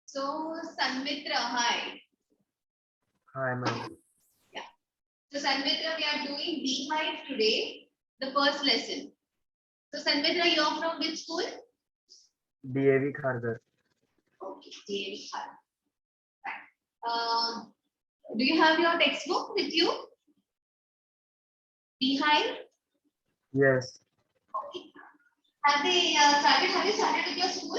So, Sanmitra, hi. Hi, ma'am. Yeah. So, Sanmitra, we are doing Beehive today, the first lesson. So, Sanmitra, you are from which school? DAV Khargar. Okay, DAV Khargar. Do you have your textbook with you? Beehive? Yes. Okay. Have they started? Have you started with your school?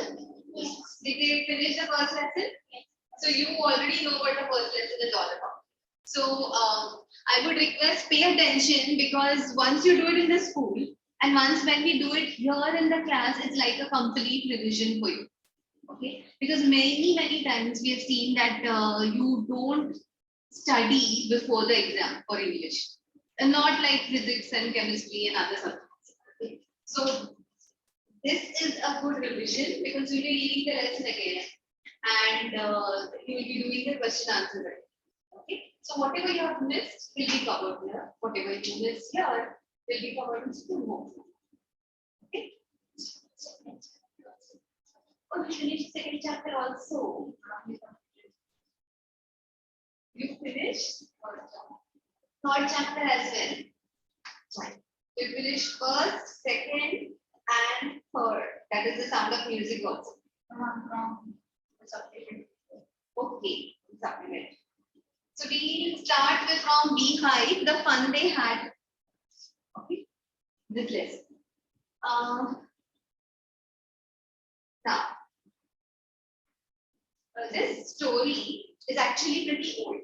Yes. Did they finish the first lesson? Yes. So you already know what the first lesson is all about. So I would request pay attention, because once you do it in the school and once when we do it here in the class, it's like a complete revision for you. Okay, because many times we have seen that you don't study before the exam for English, and not like physics and chemistry and other subjects. Okay? So this is a good revision, because you'll be reading the lesson again and you will be doing the question answer. Okay, so whatever you have missed will be covered here. Whatever you missed here will be covered in school notes. Okay. Oh, we finished second chapter also. You finished third chapter as well. You finished first, second, and third. That is the Sound of Music also. Okay, supplement. So we start with from Beehive, the fun they had. Okay, this lesson. Now, this story is actually pretty old.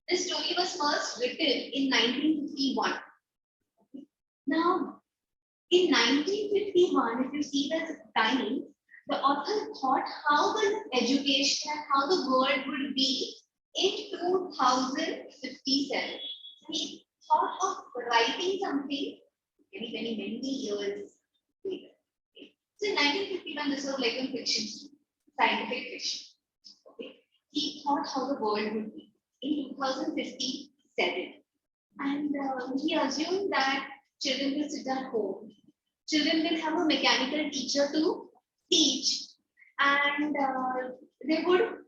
This story was first written in 1951. Okay. Now, in 1951, if you see the time, the author thought how the education and how the world would be in 2057. He thought of writing something many years later. Okay. So in 1951, this was like a fiction, scientific fiction. Okay. He thought how the world would be in 2057. And he assumed that children will sit at home. Children will have a mechanical teacher to teach, and they would,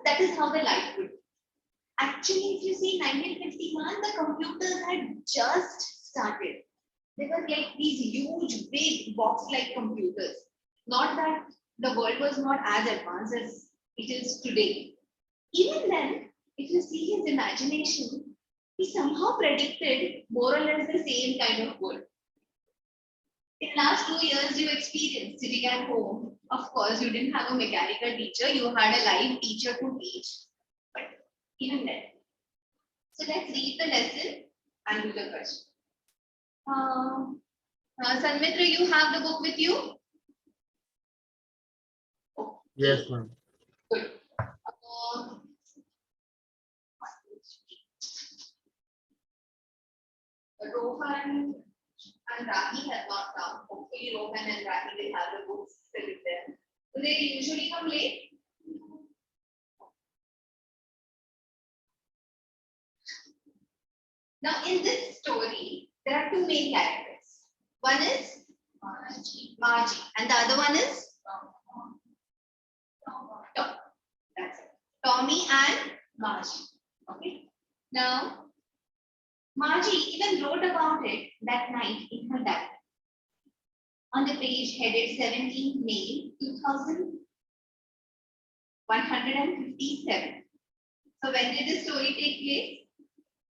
that is how the life would be. Actually, if you see 1951, the computers had just started. They were like these huge, big box-like computers. Not that the world was not as advanced as it is today. Even then, if you see his imagination, he somehow predicted more or less the same kind of world. In last 2 years, you experienced sitting at home. Of course, you didn't have a mechanical teacher. You had a live teacher to teach. But even then. So let's read the lesson and do the question. Sanmitra, you have the book with you? Okay. Yes, ma'am. Good. Rohan and Rahi have not come. Hopefully, Rohan and Rahi will have the books still with them. Do they usually come late? Now, in this story, there are two main characters. One is Margie, and the other one is Tom. That's it. Tommy and Margie. Okay. Now, Margie even wrote about it that night in her diary. On the page headed 17th May 2157. So when did this story take place?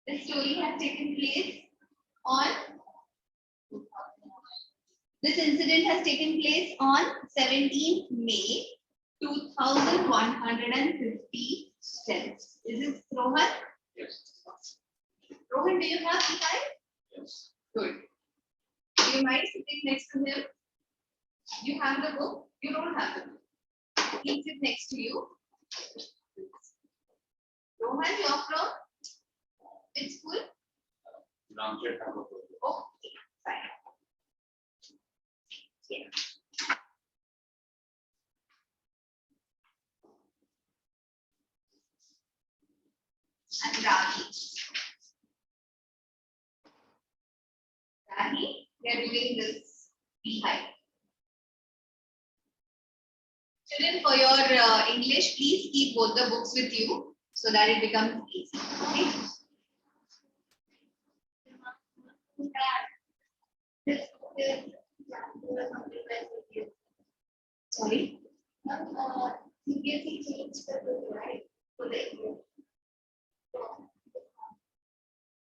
The story has taken place on, this incident has taken place on 17th May 2157. Tense. Is it Rohan? Yes. Rohan, do you have behind? Yes. Good. Do you mind sitting next to him? You have the book? You don't have the book. He sit next to you. Rohan, you're from? Which school? Untitled Chapter. Okay, fine. Yeah. And Rahi. Rahi, we are doing this behind. Children, for your English, please keep both the books with you so that it becomes easy. Okay? Sorry? CBSE changed the book, right? For the English.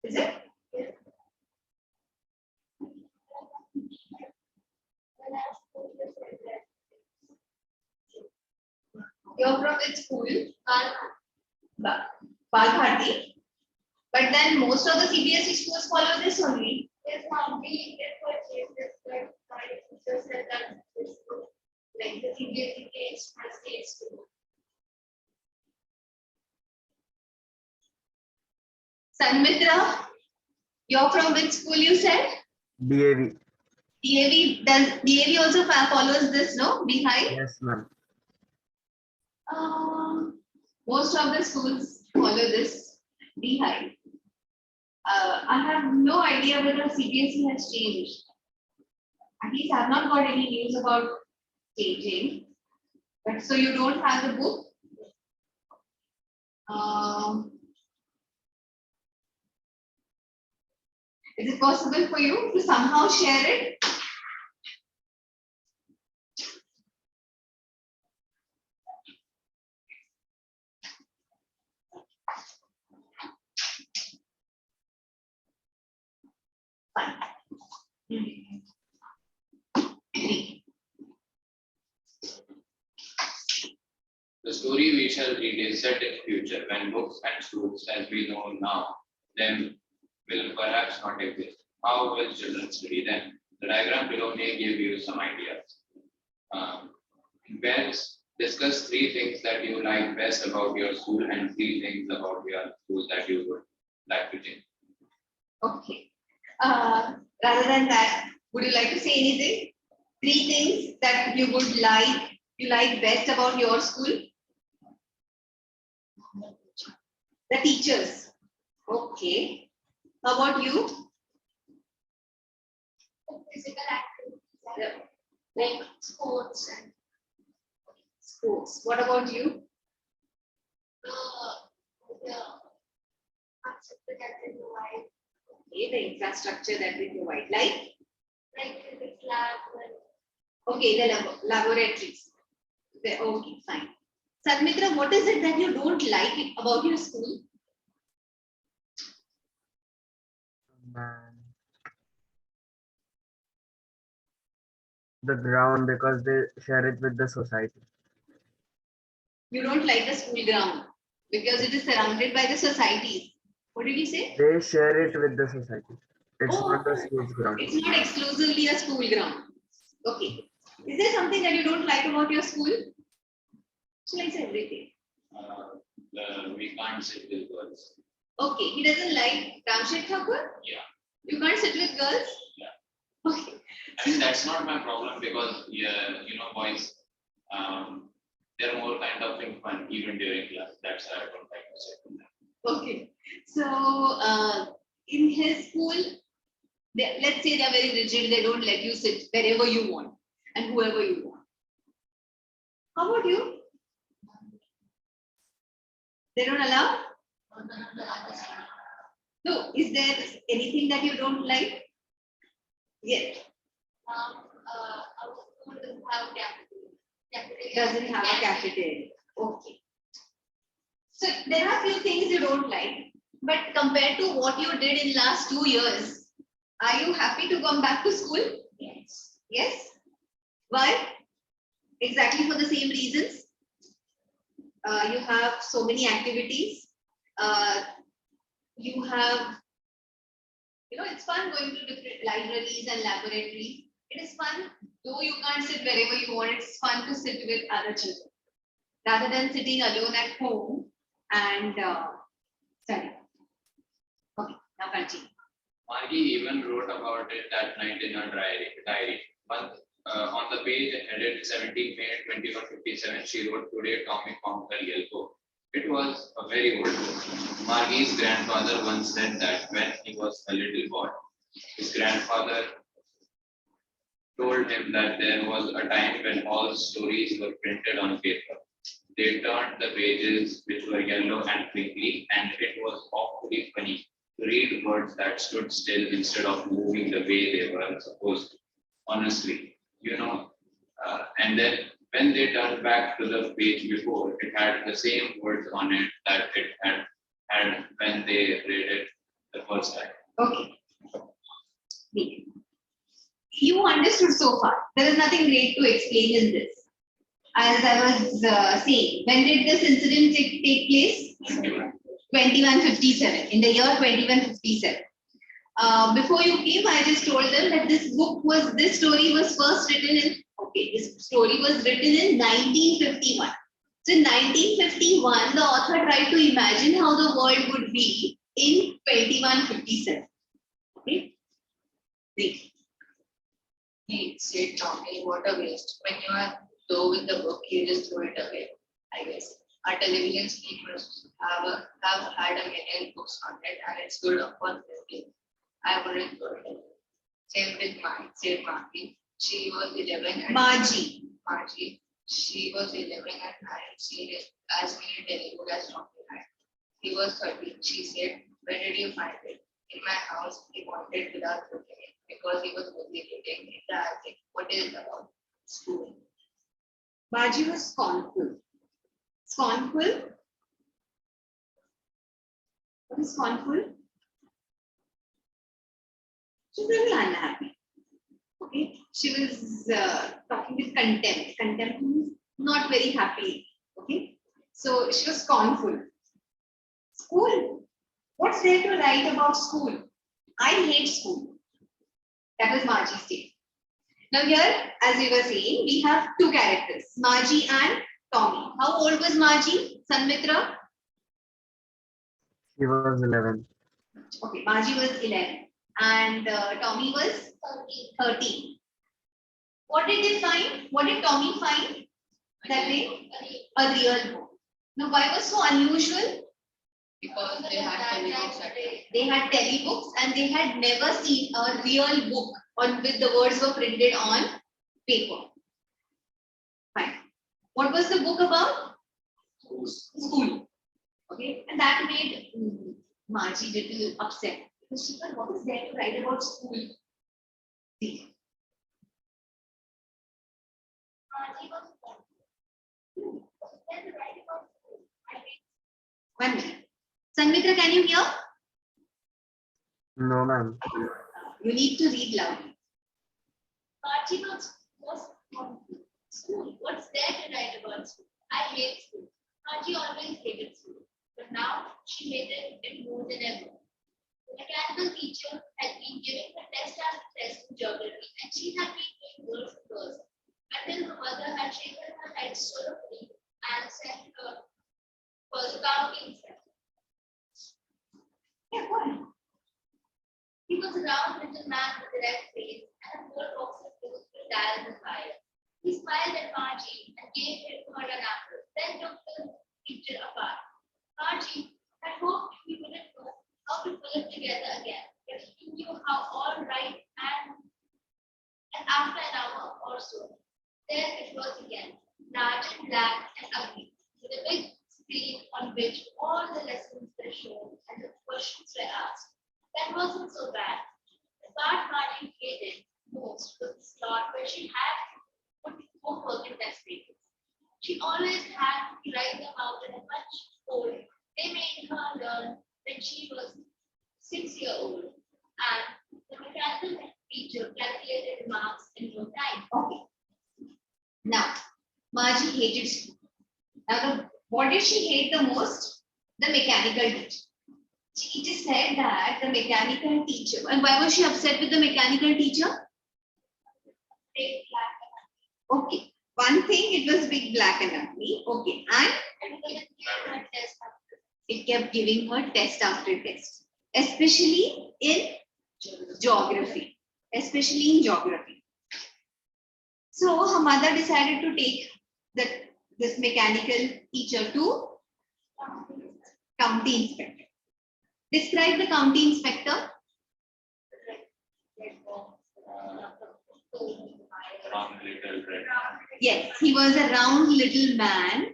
Is it? Yes. You're from which school? Balbharti. But then most of the CBSE schools follow this only. Yes, ma'am. We did purchase this, but my teacher said that this school, like the CBSE case for state school. Sanmitra, you're from which school you said? DAV. DAV also follows this, no? Behind? Yes, ma'am. Most of the schools follow this behind. I have no idea whether CBSE has changed. At least I have not got any news about changing. But so you don't have the book? Is it possible for you to somehow share it? Fine. The story we shall read is set in future when books and schools as we know now them will perhaps not exist. How will children study them? The diagram below may give you some ideas. Best discuss 3 things that you like best about your school and 3 things about your school that you would like to change. Okay. Rather than that, would you like to say anything? 3 things that you would like best about your school? The teachers. Okay. How about you? Physical activities, like sports and sports. What about you? Okay, the infrastructure that we provide, like physics lab. Okay, the laboratories. Okay, fine. Sanmitra, what is it that you don't like about your school? Man. The ground, because they share it with the society. You don't like the school ground because it is surrounded by the societies. What did you say? They share it with the society. It's Oh, not the school's ground. it's not exclusively a school ground. Okay. Is there something that you don't like about your school? Shall I say everything? We can't sit with girls. Okay. He doesn't like Ramshet Thakur? Yeah. You can't sit with girls? Yeah. Okay. I mean, that's not my problem because, boys, they're more kind of in fun even during class. That's why I don't like to sit with them. Okay. So, in his school, let's say they're very rigid. They don't let you sit wherever you want and whoever you want. How about you? They don't allow? No. Is there anything that you don't like? Yes. Our school doesn't have a cafeteria. Doesn't have a cafeteria. Okay. So there are few things you don't like, but compared to what you did in last 2 years, are you happy to come back to school? Yes. Yes? Why? Exactly for the same reasons? You have so many activities. You have, it's fun going to different libraries and laboratories. It is fun, though you can't sit wherever you want. It's fun to sit with other children rather than sitting alone at home and study. Okay, now continue. Margie even wrote about it that night in her diary. On the page headed 17 May 2157, she wrote, "Today Tommy found her yellow." It was a very old book. Margie's grandfather once said that when he was a little boy, his grandfather told him that there was a time when all stories were printed on paper. They turned the pages, which were yellow and crinkly, and it was awfully funny to read words that stood still instead of moving the way they were supposed to. Honestly, and then when they turned back to the page before, it had the same words on it that it had when they read it the first time. Okay. You understood so far. There is nothing great to explain in this. As I was saying, when did this incident take place? 2157. In the year 2157. Before you came, I just told them that this story was first written in, this story was written in 1951. So in 1951, the author tried to imagine how the world would be in 2157. Okay? Great. He said, "Tommy, what a waste. When you are done with the book, you just throw it away, I guess. Our television screen must have had a million books on it, and it's good for thinking. I wouldn't throw it away." Same with mine, said Margie. She was 11 and Margie. She was 11 and 9. She asked me to tell you as Tommy had. He was 13. She said, "Where did you find it?" "In my house," he wanted without looking it, because he was busy reading in the attic. "What is it about?" "School." Margie was scornful. Scornful? What is scornful? She's very unhappy. Okay, she was talking with contempt. Contempt means not very happy. Okay, so she was scornful. School? What's there to write about school? I hate school. That was Margie's statement. Now here, as we were saying, we have two characters, Margie and Tommy. How old was Margie? Sanmitra? She was 11. Okay, Margie was 11 and Tommy was 13. What did they find? What did Tommy find that day? A real book. Now, why was so unusual? Because they had telebooks at home. They had telebooks and they had never seen a real book on with the words were printed on paper. Fine. What was the book about? School. Okay, and that made Margie little upset because she thought, what is there to write about school? See. Margie was 1 minute. Sanmitra, can you hear? No, ma'am. You need to read loudly. Margie was school. What's there to write about school? I hate school. Margie always hated school, but now she hated it more than ever. The mechanical teacher had been giving her test after test in geography, and she had been doing worse and worse until her mother had shaken her head sorrowfully and sent her for the counting set. Yeah, go on. He was a round little man with a red face and a full box of books with dials and wires. He smiled at Margie and gave her an apple, then took the teacher apart. Margie had hoped he wouldn't know how to pull it together again, but he knew how all right, and after an hour or so, there it was again, large and black and ugly, with a big screen on which all the lessons were shown and the questions were asked. That wasn't so bad. The part Margie hated most was the slot where she had to put homework in test papers. She always had to write them out in a much old. They made her learn when she was 6 years old, and the mechanical teacher calculated marks in no time. Okay. Now, Margie hated school. Now, the What did she hate the most? The mechanical teacher. She just said that the mechanical teacher. And why was she upset with the mechanical teacher? Big black Okay. One thing, it was big, black and ugly. Okay. And and because it gave her test after. it kept giving her test after test, especially in geography. Especially in geography. So her mother decided to take this mechanical teacher to county inspector. Describe the county inspector. Wrong little red. Yes, he was a round little man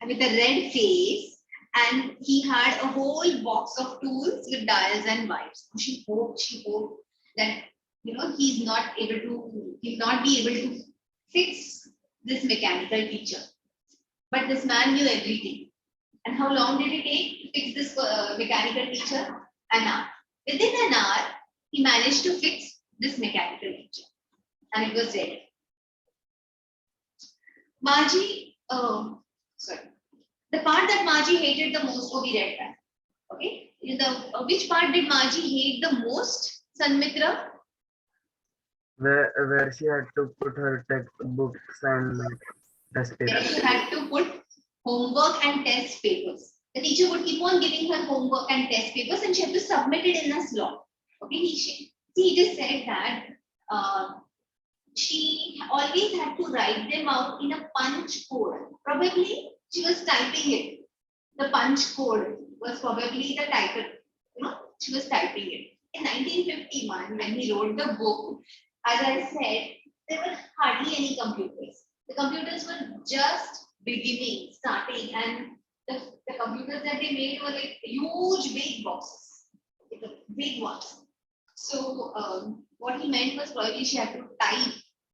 with a red face, and he had a whole box of tools with dials and wires. She hoped that he'll not be able to fix this mechanical teacher. But this man knew everything. And how long did it take to fix this mechanical teacher? An hour. Within an hour, he managed to fix this mechanical teacher, and it was ready. Margie, sorry. The part that Margie hated the most, we read that. Okay. Which part did Margie hate the most, Sanmitra? Where she had to put her textbooks and test Where papers. she had to put homework and test papers. The teacher would keep on giving her homework and test papers, and she had to submit it in a slot. Okay. He just said that she always had to write them out in a punch code. Probably she was typing it. The punch code was probably the title. She was typing it. In 1951, when he wrote the book, as I said, there were hardly any computers. The computers were just beginning, starting, and the computers that they made were like huge, big boxes, like the big ones. So what he meant was probably she had to type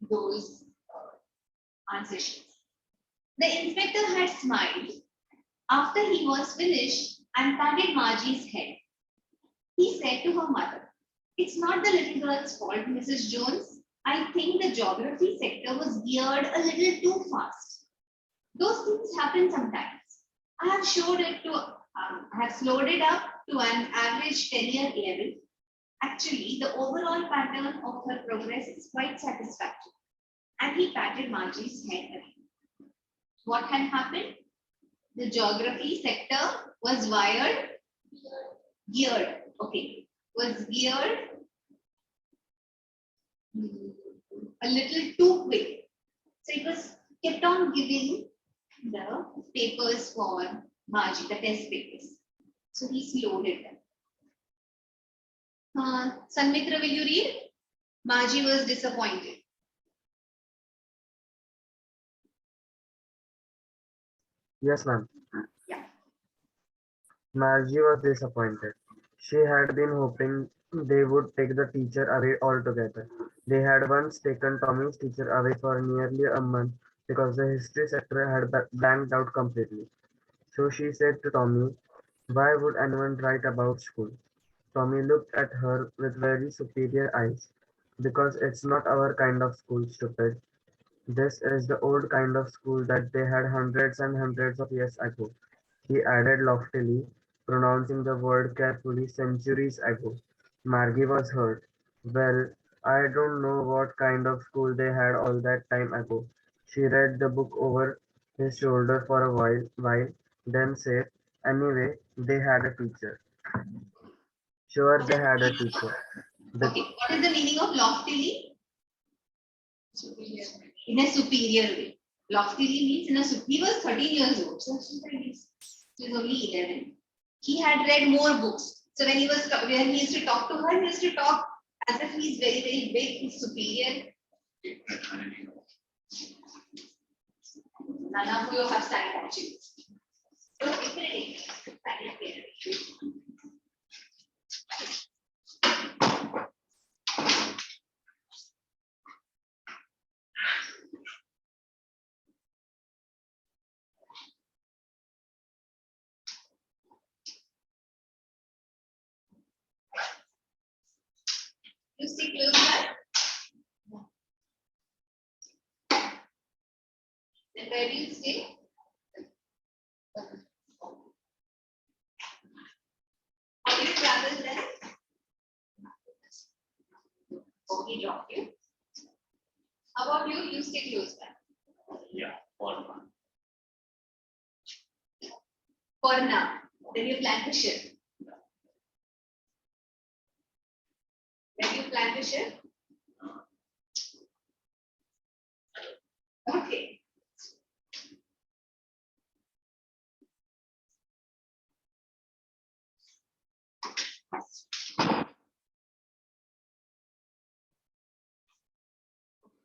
those answer sheets. The inspector had smiled after he was finished and patted Margie's head. He said to her mother, "It's not the little girl's fault, Mrs. Jones. I think the geography sector was geared a little too fast. Those things happen sometimes. I have slowed it up to an average 10-year level. Actually, the overall pattern of her progress is quite satisfactory." And he patted Margie's head again. What had happened? The geography sector was geared, okay, was geared a little too quick. So it was kept on giving the papers for Margie, the test papers. So he slowed it down. Sanmitra, will you read? Margie was disappointed. Yes, ma'am. Yeah. Margie was disappointed. She had been hoping they would take the teacher away altogether. They had once taken Tommy's teacher away for nearly a month because the history sector had blanked out completely. So she said to Tommy, "Why would anyone write about school?" Tommy looked at her with very superior eyes. "Because it's not our kind of school, stupid. This is the old kind of school that they had hundreds and hundreds of years ago," he added loftily, pronouncing the word carefully, "centuries ago." Margie was hurt. "Well, I don't know what kind of school they had all that time ago." She read the book over his shoulder for a while, then said, "Anyway, they had a teacher." Sure, they had a teacher. Okay, what is the meaning of loftily? In a superior way. Loftily means he was 13 years old, so he was only 11. He had read more books. So when he used to talk to her, he used to talk as if he's very, very big, he's superior. Nana, who you have signed actually. You see close by? Then where do you stay? How about you? You stay close by. Yeah, for fun. For now. Then you plan to shift. When you plan to shift? Okay.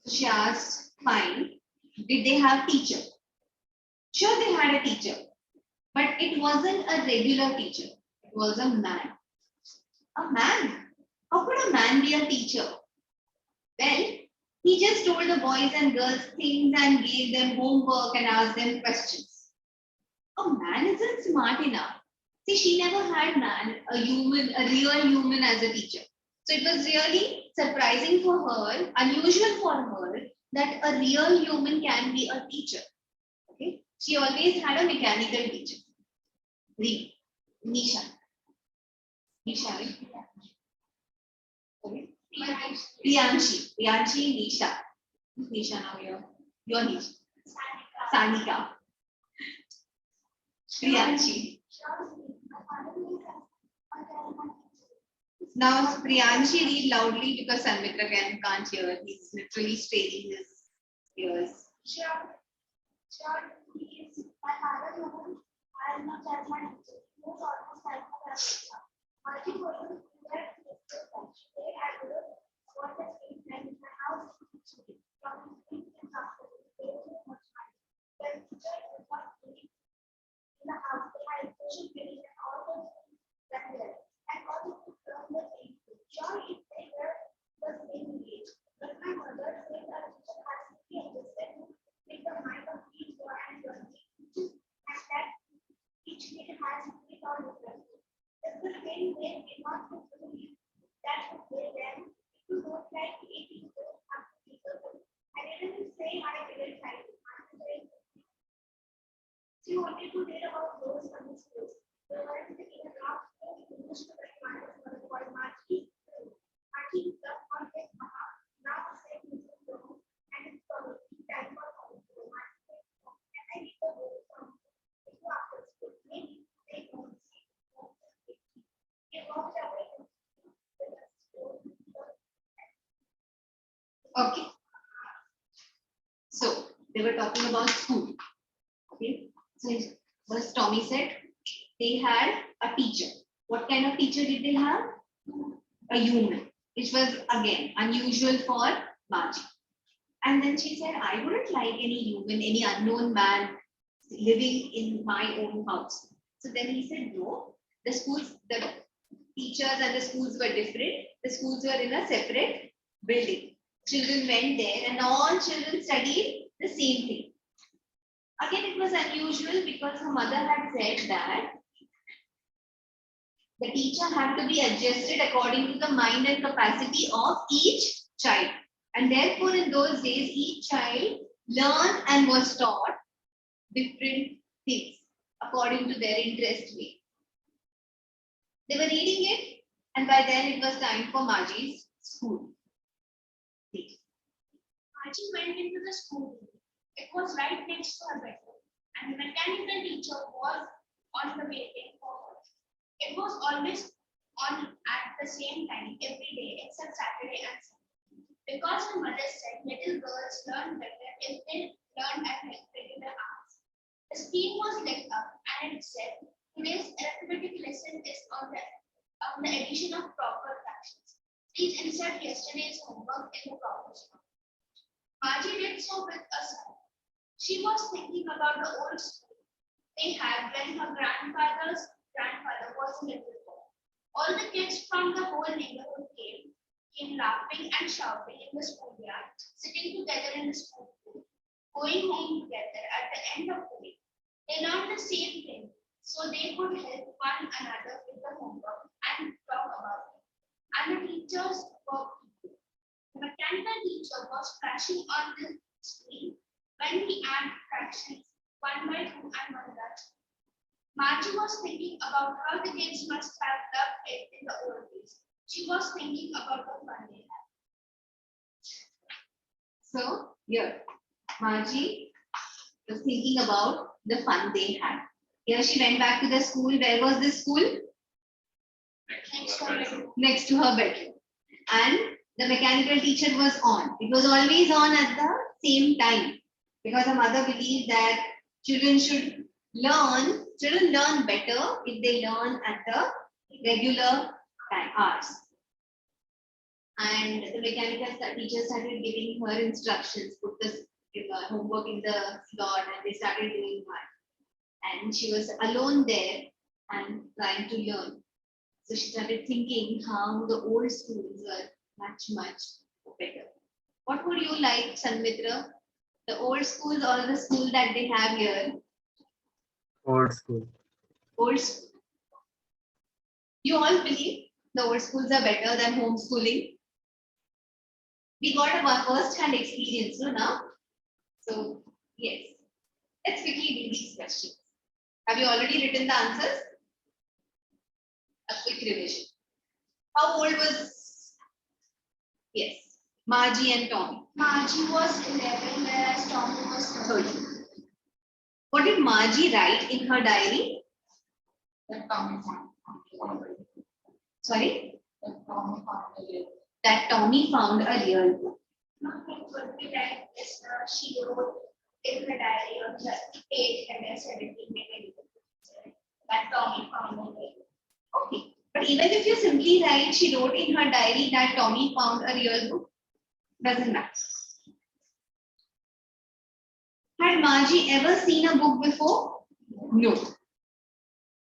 So she asked, fine, did they have teacher? Sure, they had a teacher, but it wasn't a regular teacher. It was a man. A man? How could a man be a teacher? Well, he just told the boys and girls things and gave them homework and asked them questions. A man isn't smart enough. See, she never had man, a human, a real human as a teacher. So it was really surprising for her, unusual for her, that a real human can be a teacher. Okay, she always had a mechanical teacher. Read, Nisha. Nisha, right? Okay. Priyanshi, Nisha. Nisha now you're Nisha. Sanika. Priyanshi. Now Priyanshi read loudly because Sanmitra can't hear. He's literally straining his ears. Sure, please. My father knows as much as my teacher. He knows almost as much as my Martin was there today. I will what the same time in my house teaching from his things and after the much money. The teacher is not living in the house. They had social media and all those things that there. And also to learn the same thing. Sure, if they were the same age. But my mother said that teacher has to be understood with the mind of each boy and girl. And that each kid has three or different. If the same way we not to believe that way then if you don't like it, you don't have to be good. I didn't say I didn't like it. She wanted to read about those from the schools. The ones in the last English to the finals for the boy Marty. Marty the context now said in the room and it's probably time for all the Marty. And I read the book from the after school. Maybe they don't see. They walked away from the school. Okay. So they were talking about school. Okay. So first Tommy said they had a teacher. What kind of teacher did they have? A human, which was again unusual for Margie. And then she said, I wouldn't like any human, any unknown man living in my own house. So then he said, no, the schools, the teachers and the schools were different. The schools were in a separate building. Children went there and all children studied the same thing. Again, it was unusual because her mother had said that the teacher had to be adjusted according to the mind and capacity of each child. And therefore, in those days, each child learned and was taught different things according to their interest way. They were reading it, and by then it was time for Margie's school. Margie went into the school. It was right next to her bedroom, and the mechanical teacher was on the waiting for her. It was always on at the same time every day except Saturday and Sunday. Because her mother said little girls learn better if they learn at regular hours. The screen was lit up and it said, today's arithmetic lesson is on the addition of proper fractions. Please insert yesterday's homework in the progress book. Margie did so with a sigh. She was thinking about the old school they had when her grandfather was a little boy. All the kids from the whole neighborhood came laughing and shouting in the schoolyard, sitting together in the school room, going home together at the end of the week. They learned the same thing, so they could help one another with the homework and talk about it. And the teachers were people. The mechanical teacher was flashing on the screen when he added fractions 1 by 2 and 1 by 2. Margie was thinking about how the kids must have loved it in the old days. She was thinking about the fun they had. So here, Margie was thinking about the fun they had. Here she went back to the school. Where was this school? Next to her bedroom. Next to her bedroom. And the mechanical teacher was on. It was always on at the same time because her mother believed that children learn better if they learn at the regular time hours. And the mechanical teacher started giving her instructions, put the homework in the slot, and they started doing that. And she was alone there and trying to learn. So she started thinking how the old schools were much better. What would you like, Sanmitra? The old schools or the school that they have here? Old school. Old school. You all believe the old schools are better than homeschooling? We got a first-hand experience, no, now? So, yes. Let's quickly do these questions. Have you already written the answers? A quick revision. How old was, yes, Margie and Tommy? Margie was 11, whereas Tommy was 13. What did Margie write in her diary? That Tommy found. Sorry? That Tommy found a real. That Tommy found a real book. It would be like this, she wrote in her diary on the page and then 17 that Tommy found a real book. Okay. But even if you simply write, she wrote in her diary that Tommy found a real book, doesn't matter. Had Margie ever seen a book before? No.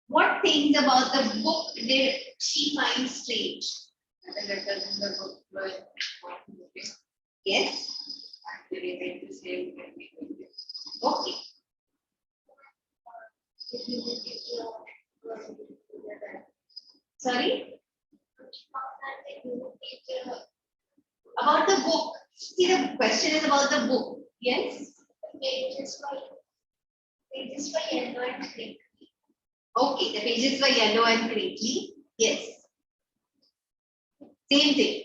What things about the book did she find strange? The letters in the book were important. Yes. And they made the same thing. Okay. If you would give your together. Sorry? If you would give your About the book. See, the question is about the book. Yes. pages were yellow and pink. Okay, the pages were yellow and crinkly. Yes. Same thing.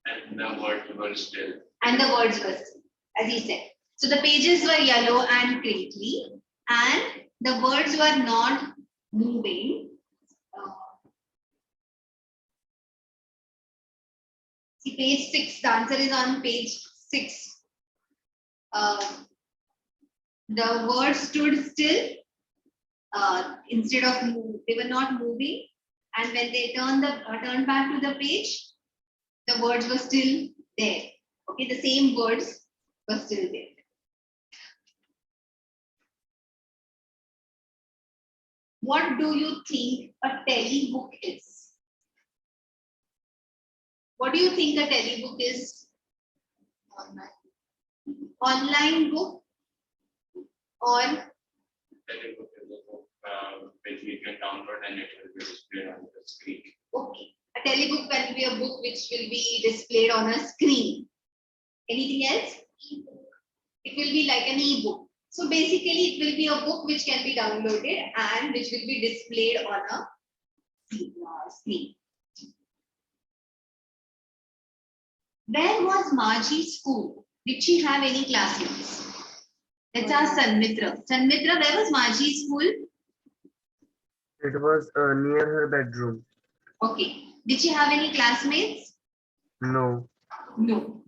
And the words were still. And the words were still, as he said. So the pages were yellow and crinkly, and the words were not moving. See, page 6, the answer is on page 6. The words stood still instead of they were not moving, and when they turned back to the page, the words were still there. Okay, the same words were still there. What do you think a telebook is? What do you think a telebook is? Online book or Telebook is a book which we can download and it will be displayed on the screen. okay. A telebook will be a book which will be displayed on a screen. Anything else? It will be like an e-book. So basically it will be a book which can be downloaded and which will be displayed on a screen. Where was Margie's school? Did she have any classmates? Let's ask Sanmitra. Sanmitra, where was Margie's school? It was near her bedroom. Okay. Did she have any classmates? No. No.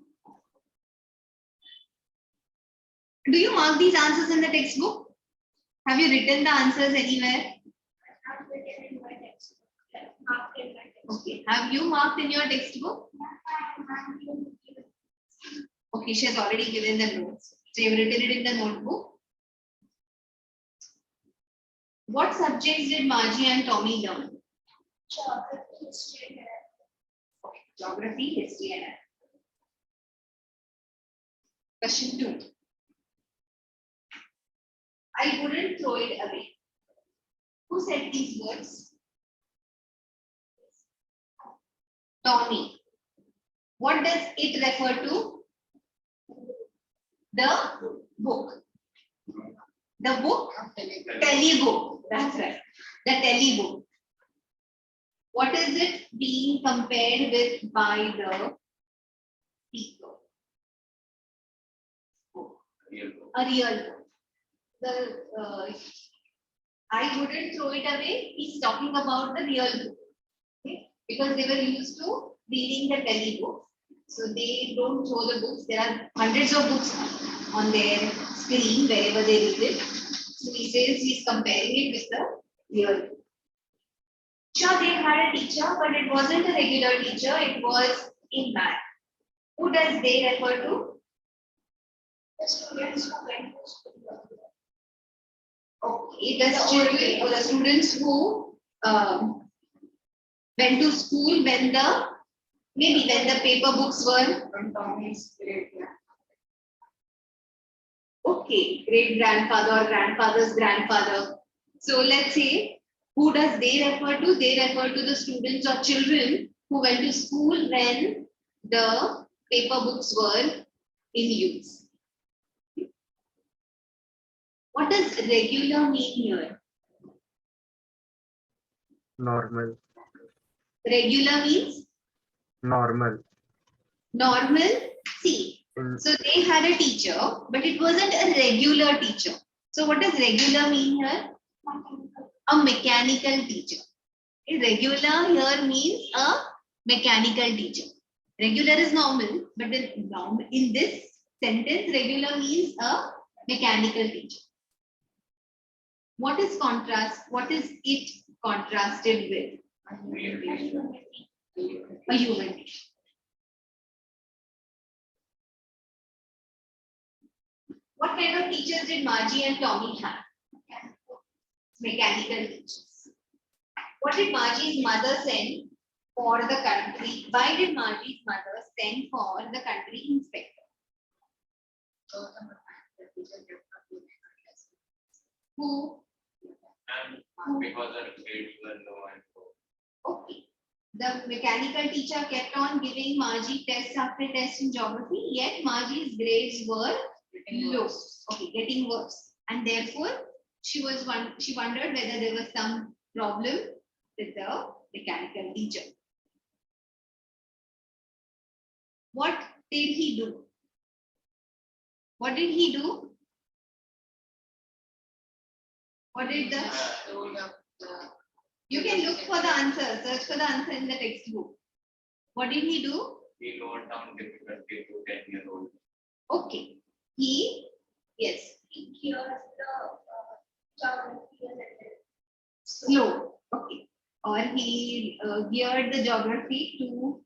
Do you mark these answers in the textbook? Have you written the answers anywhere? I've written in my textbook. Marked in my textbook. Okay. Have you marked in your textbook? Okay, she has already given the notes. So you've written it in the notebook. What subjects did Margie and Tommy learn? Geography, history, and Arabic. Okay, geography, history, and Arabic. Question 2. I wouldn't throw it away. Who said these words? Tommy. What does it refer to? The book. The book? Telebook. That's right. The telebook. What is it being compared with by the speaker? Real book. A real book. I wouldn't throw it away. He's talking about the real book. Okay? Because they were used to reading the tele books. So they don't throw the books. There are hundreds of books on their screen wherever they read it. So he says he's comparing it with the real book. Sure, they had a teacher, but it wasn't a regular teacher. It was in math. Who does they refer to? The students who went to school. Okay, the children or the students who went to school when the paper books were From Tommy's grade. okay, great grandfather or grandfather's grandfather. So let's say, who does they refer to? They refer to the students or children who went to school when the paper books were in use. What does regular mean here? Normal. Regular means Normal. normal. See, In so they had a teacher, but it wasn't a regular teacher. So what does regular mean here? A mechanical teacher. Regular here means a mechanical teacher. Regular is normal, but then in this sentence, regular means a mechanical teacher. What is contrast? What is it contrasted with? A human being. What kind of teachers did Margie and Tommy have? Mechanical teachers. What did Margie's mother send for the country? Why did Margie's mother send for the country inspector? Who? And because the grades were low and low. Okay. The mechanical teacher kept on giving Margie tests after tests in geography, yet Margie's grades were low. Okay, getting worse. And therefore, she wondered whether there was some problem with the mechanical teacher. What did he do? What did he do? What did the... You can look for the answer, search for the answer in the textbook. What did he do? He lowered down difficulty to 10-year-old. Okay. Yes, He hears the geography a little slow. Okay. Or he geared the geography to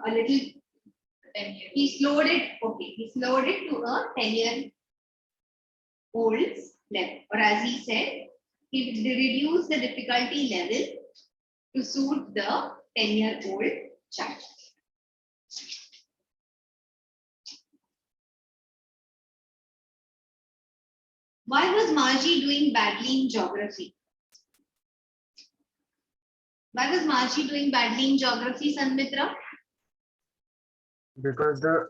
a little, 10 years. he slowed it, okay. He slowed it to a 10-year-old's level. Or as he said, he reduced the difficulty level to suit the 10-year-old child. Why was Margie doing badly in geography? Why was Margie doing badly in geography, Sanmitra? because the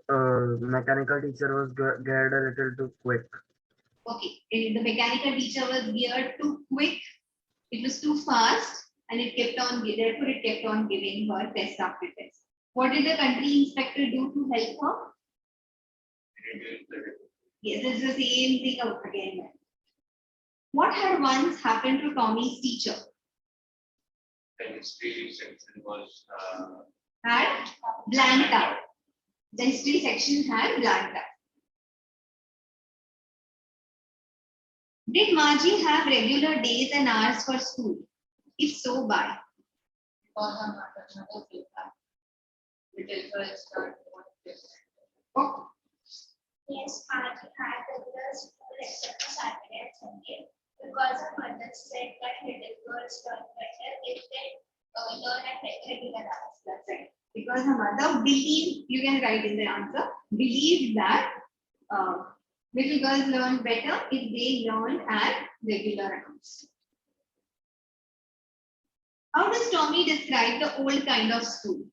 mechanical teacher was geared a little too quick. Okay, the mechanical teacher was geared too quick. It was too fast, and therefore it kept on giving her test after test. What did the country inspector do to help her? Reduced the difficulty. Yes, it's the same thing again. What had once happened to Tommy's teacher? The history section was Had blanked out. The history section had blanked out. Did Margie have regular days and hours for school? If so, why? Because I'm not another feedback. It is a start one this. Okay. Yes, Margie had regular school except for Saturday and Sunday because her mother said that little girls learn better if they learn at regular hours. That's right. Because her mother believed, you can write in the answer, believed that little girls learn better if they learn at regular hours. How does Tommy describe the old kind of school?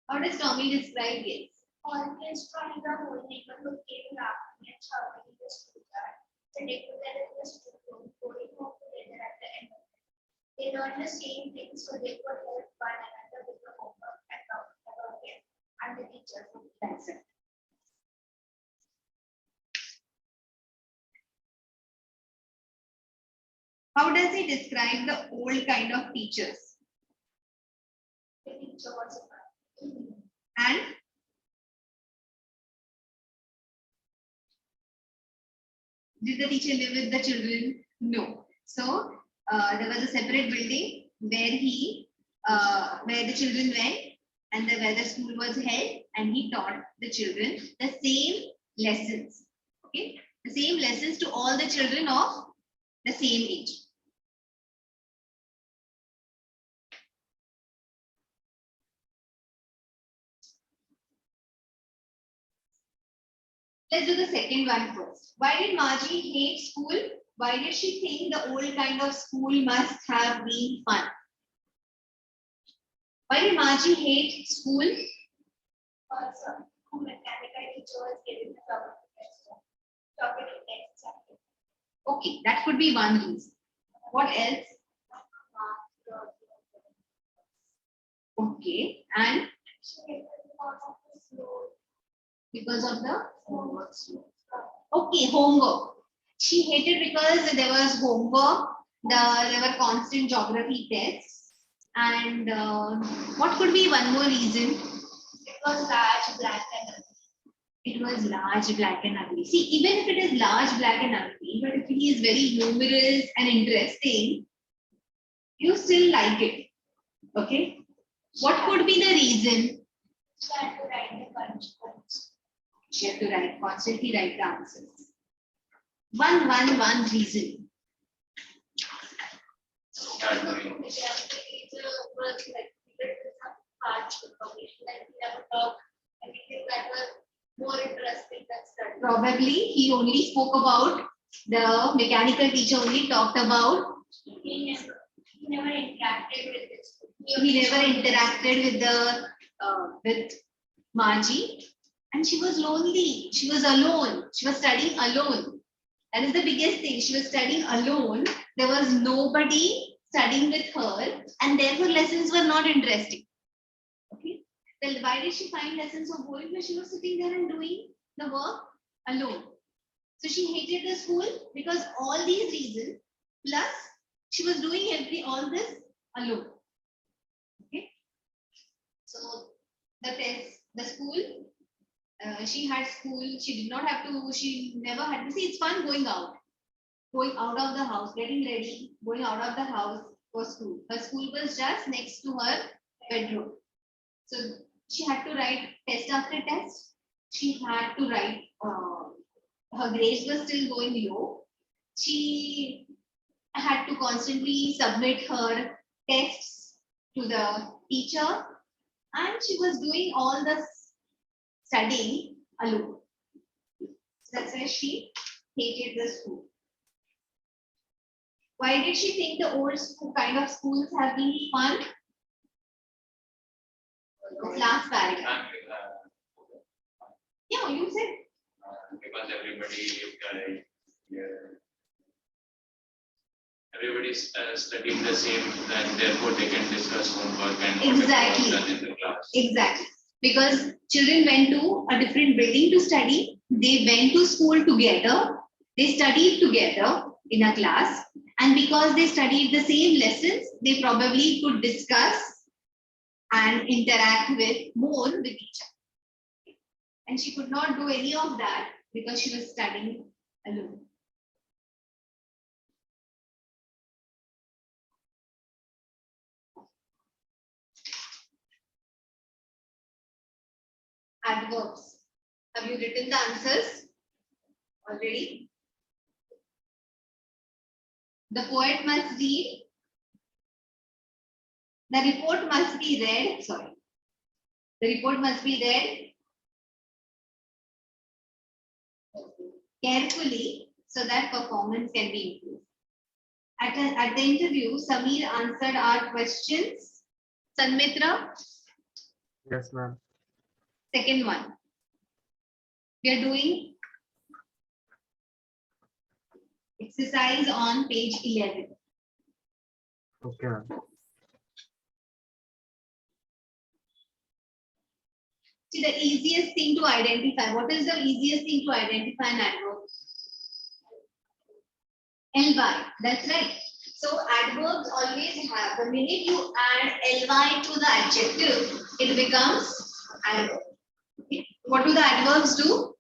How does Tommy describe it? Always from the whole neighborhood came laughing and shouting in the schoolyard. Sitting together in the schoolroom, going home together at the end of it. They learned the same things so they could help one another it describe the old kind of teachers? The teacher was And did the teacher live with the children? No. So there was a separate building where the children went and where the school was held, and he taught the children the same lessons. Okay, the same lessons to all the children of the same age. Let's do the second one first. Why did Margie hate school? Why did she think the old kind of school must have been fun? Why did Margie hate school? also who mechanical teacher was giving the topic next chapter. Okay, that could be one reason. What else? Okay, and because of the homework. Okay, homework. She hated because there was homework. There were constant geography tests, and what could be one more reason? It was large, black and ugly. It was large, black and ugly. See, even if it is large, black and ugly, but if he is very humorous and interesting, you still like it. Okay. What could be the reason? She had to write the punch. She had to constantly write the answers. One reason. Start doing. The teacher was like some parts of information that we never talked, anything that was more interesting than study. Probably he only spoke about, the mechanical teacher only talked about, He never interacted with this. he never interacted with Margie, and she was lonely. She was alone. She was studying alone. That is the biggest thing. She was studying alone. There was nobody studying with her, and therefore lessons were not interesting. Okay. Well, why did she find lessons so boring? Because she was sitting there and doing the work alone. So she hated the school because all these reasons, plus she was doing all this alone. Okay. So the test, the school, she had school. She did not have to. She never had to. See, it's fun going out of the house, getting ready, going out of the house for school. Her school was just next to her bedroom. So she had to write test after test. She had to write, her grades were still going low. She had to constantly submit her tests to the teacher, and she was doing all the studying alone. That's why she hated the school. Why did she think the old school kind of schools have been fun? The last paragraph. Yeah, you said. Because everybody's studying the same, and therefore they can discuss homework and whatever Exactly. was done in the class. Exactly. Because children went to a different building to study. They went to school together. They studied together in a class. And because they studied the same lessons, they probably could discuss and interact more with each other. And she could not do any of that because she was studying alone. Adverbs. Have you written the answers already? The poet must read. The report must be read. Sorry. The report must be read carefully so that performance can be improved. At the interview, Samir answered our questions. Sanmitra, Yes, ma'am. second one. We are doing exercise on page 11. Okay, ma'am. See, the easiest thing to identify. What is the easiest thing to identify an adverb? Ly. That's right. So adverbs always have, the minute you add ly to the adjective, it becomes adverb. Okay. What do the adverbs do?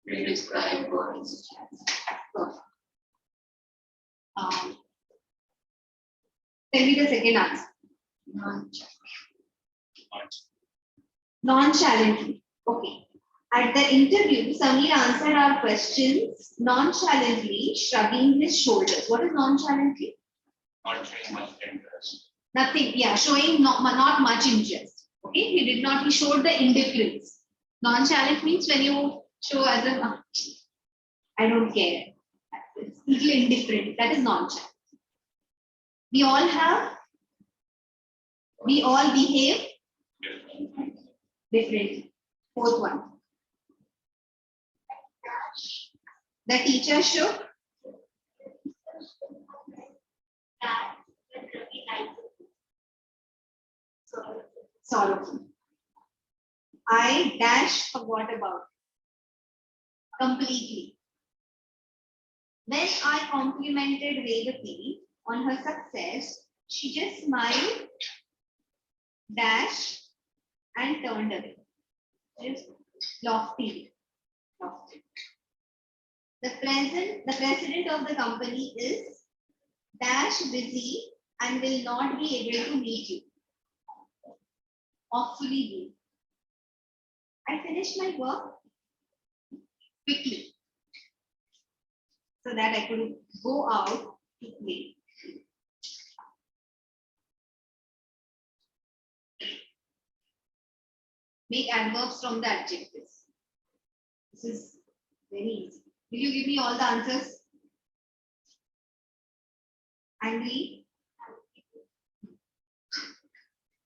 We describe words. Tell me the second answer. Non-chat. Nonchalantly. Okay. At the interview, Samir answered our questions nonchalantly, shrugging his shoulders. What is nonchalantly? Not showing much interest. Nothing. Yeah, showing not much interest. Okay. He showed the indifference. Nonchalant means when you show as an, I don't care. It's little indifferent. That is nonchalant. We all behave differently. Fourth one. The teacher should sorrowful. I dash forgot about completely. When I complimented Revati on her success, she just smiled, dash, and turned away. Just lofty. The president of the company is dash busy and will not be able to meet you. Awfully busy. I finished my work quickly so that I could go out to play. Make adverbs from the adjectives. This is very easy. Will you give me all the answers? Angry?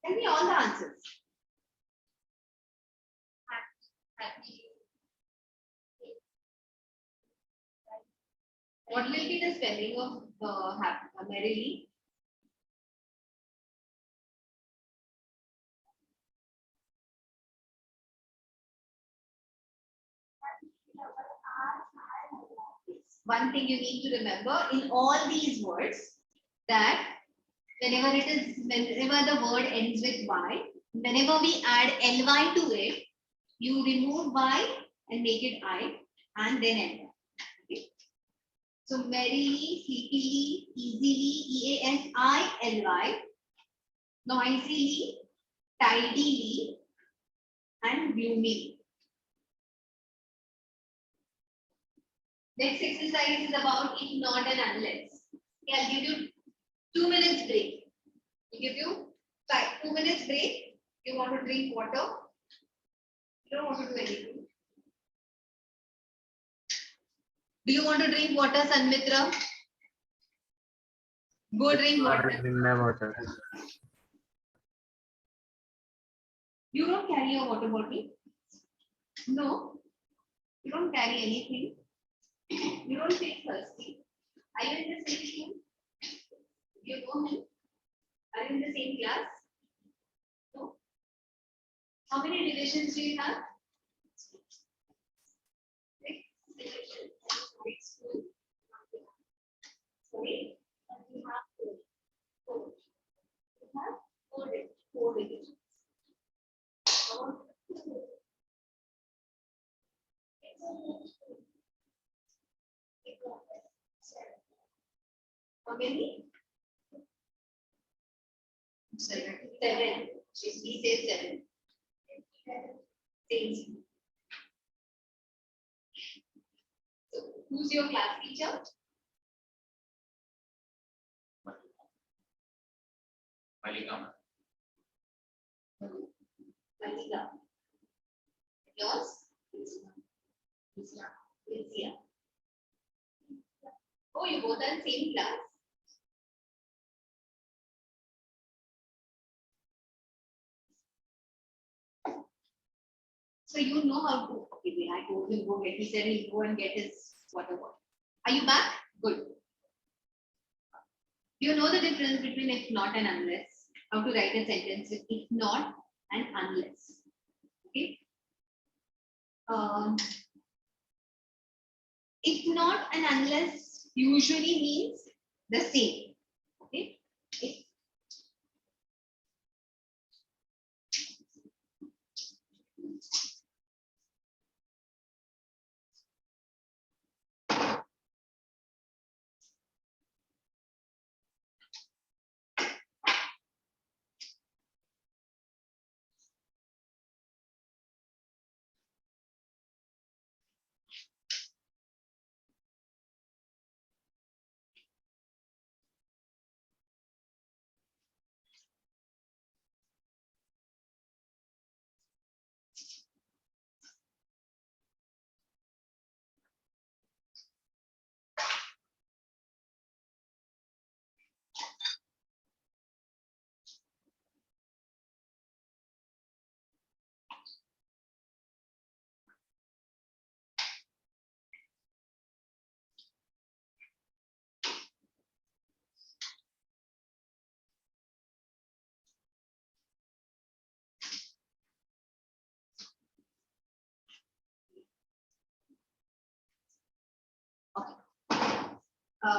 Tell me all the answers. What will be the spelling of merrily? One thing you need to remember in all these words that whenever the word ends with y, whenever we add ly to it, you remove y and make it I and then ly. Okay. So merrily, sleepily, easily, easily, noisily, tidily, and gloomily. Next exercise is about if not and unless. Okay, I'll give you 2 minutes break. I'll give you 2 minutes break. You want to drink water? You don't want to do anything. Do you want to drink water, Sanmitra? Go drink water. Drink my water. You don't carry a water bottle? No. You don't carry anything. You don't feel thirsty. Are you in the same team? You know him? Are you in the same class? No. How many divisions do you have? 6 divisions. Sorry? You have 4. You have 4 divisions. How many? 7. He says 7. Same. So, who's your class teacher? Malika. Malika. Yours? Lucia. Oh, you both are in same class. So you know how to. Okay, wait, I told him go get. He said he'll go and get his water bottle. Are you back? Good. You know the difference between if not and unless. How to write a sentence with if not and unless. Okay. If not and unless usually means the same. Okay.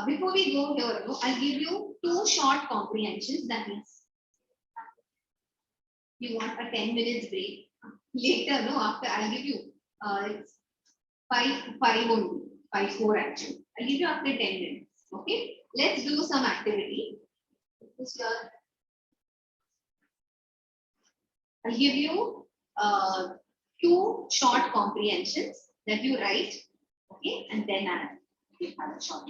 Before we go here, no, I'll give you two short comprehensions. That means you want a 10 minutes break. Later, no, after I'll give you it's 5 only, 5-4 actually. I'll give you after 10 minutes. Okay, let's do some activity. This year, I'll give you two short comprehensions that you write. Okay, and then I'll give a short.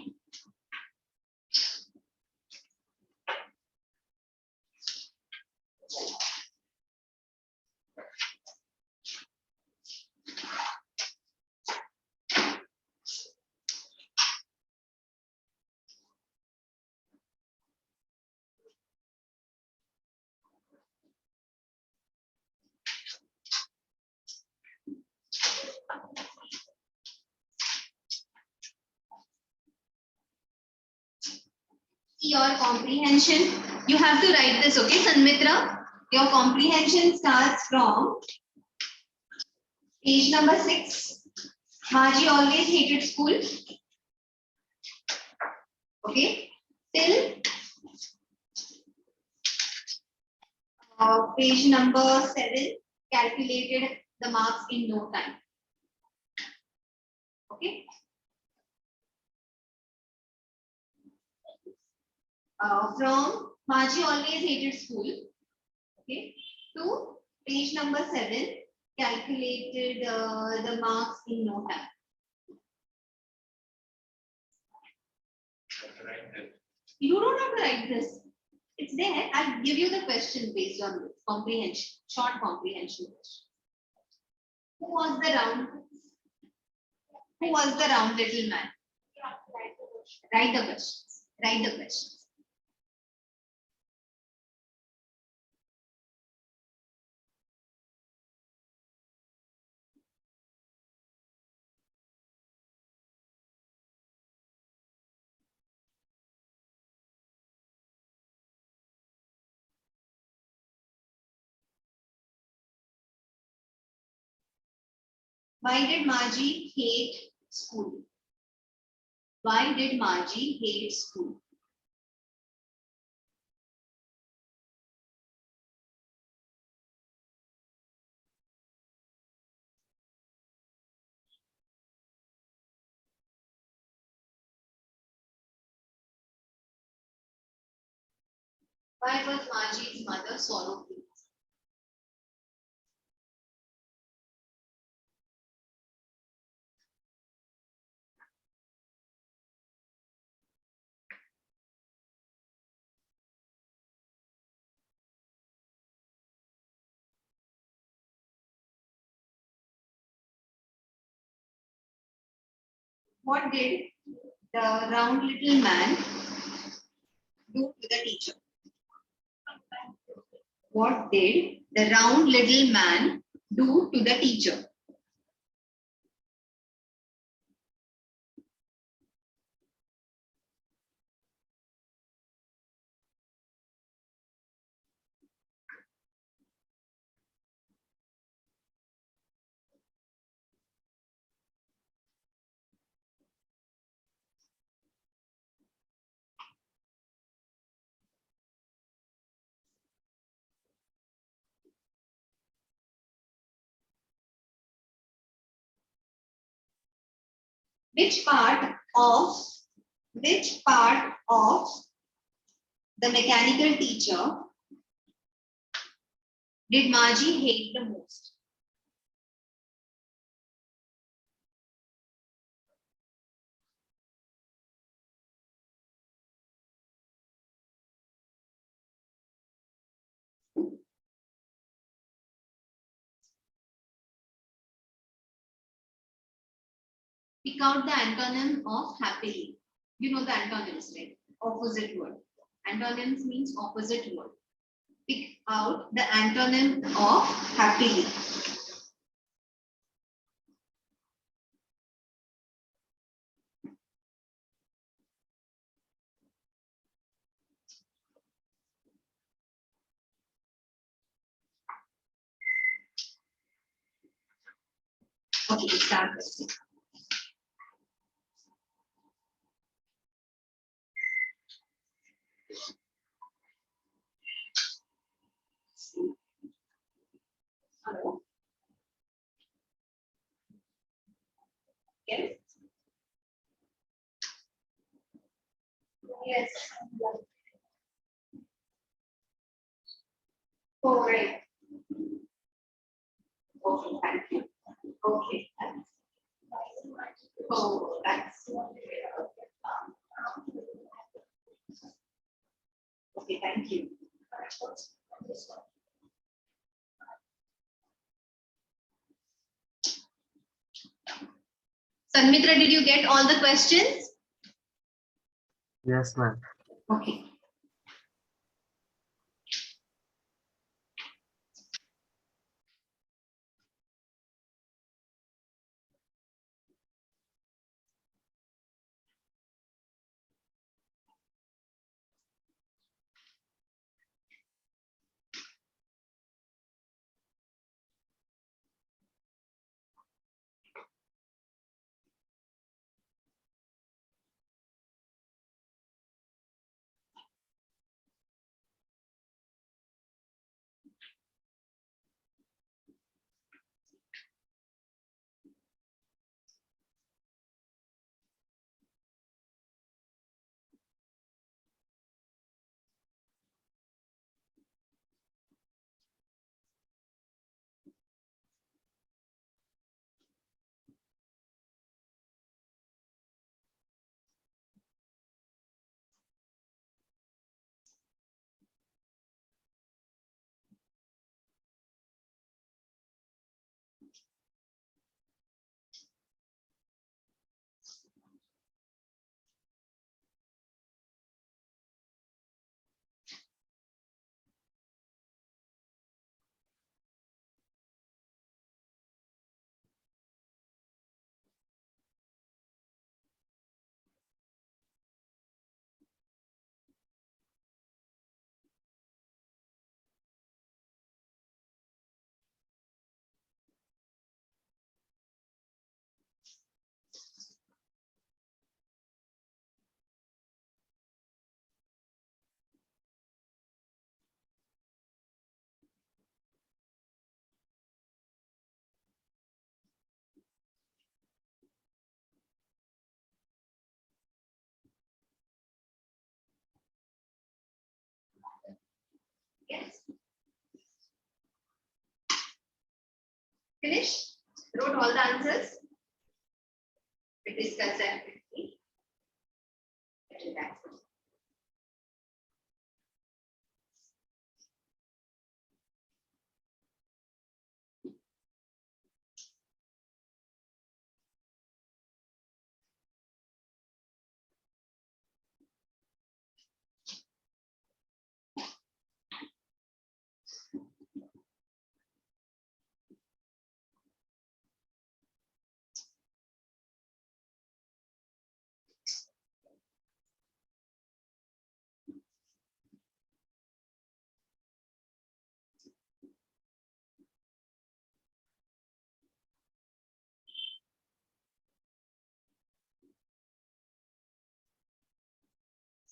Your comprehension, you have to write this, okay, Sanmitra? Your comprehension starts from page number 6. Margie always hated school. Okay, till page number 7, calculated the marks in no time. Okay. From Margie always hated school. Okay, to page number 7, calculated the marks in no time. You don't have to write this. It's there. I'll give you the question based on this comprehension, short comprehension question. Who was the round? Who was the round little man? Write the questions. Write the questions. Why did Margie hate school? Why did Margie hate school? Why was Margie's mother sorrowful? What did the round little man do to the teacher? What did the round little man do to the teacher? Which part of the mechanical teacher did Margie hate the most? Pick out the antonym of happily. You know the antonyms, right? Opposite word. Antonyms means opposite word. Pick out the antonym of happily. Okay, start this. Hello. Yes. Yes. Oh, right. Okay, thank you. Okay. Oh, that's okay. Thank you. Sanmitra, did you get all the questions? Yes, ma'am. Okay. Yes. Finish? Wrote all the answers? We discussed that quickly. Relax.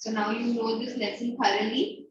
So now you know this lesson thoroughly.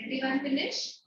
Everyone finish?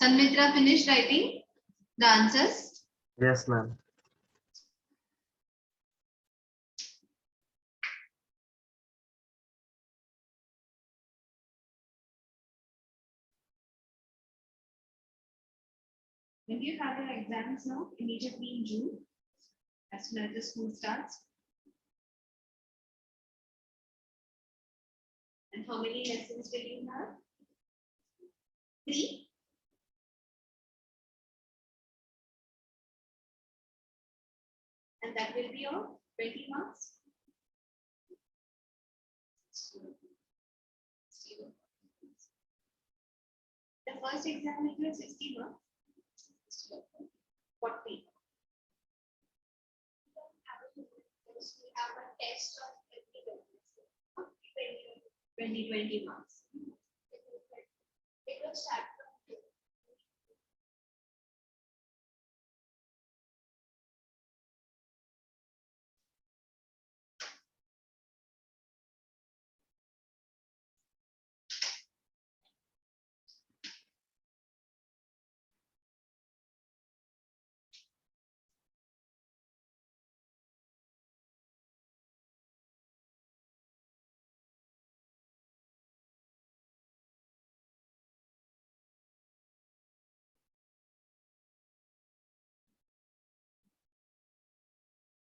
Sanmitra finished writing the answers. Yes, ma'am. When do you have your exams now? Immediately in June, as soon as the school starts. And how many lessons will you have? 3. And that will be your 20 marks. The first exam will be 60 marks. 40. We have a test on 20 marks. it will start from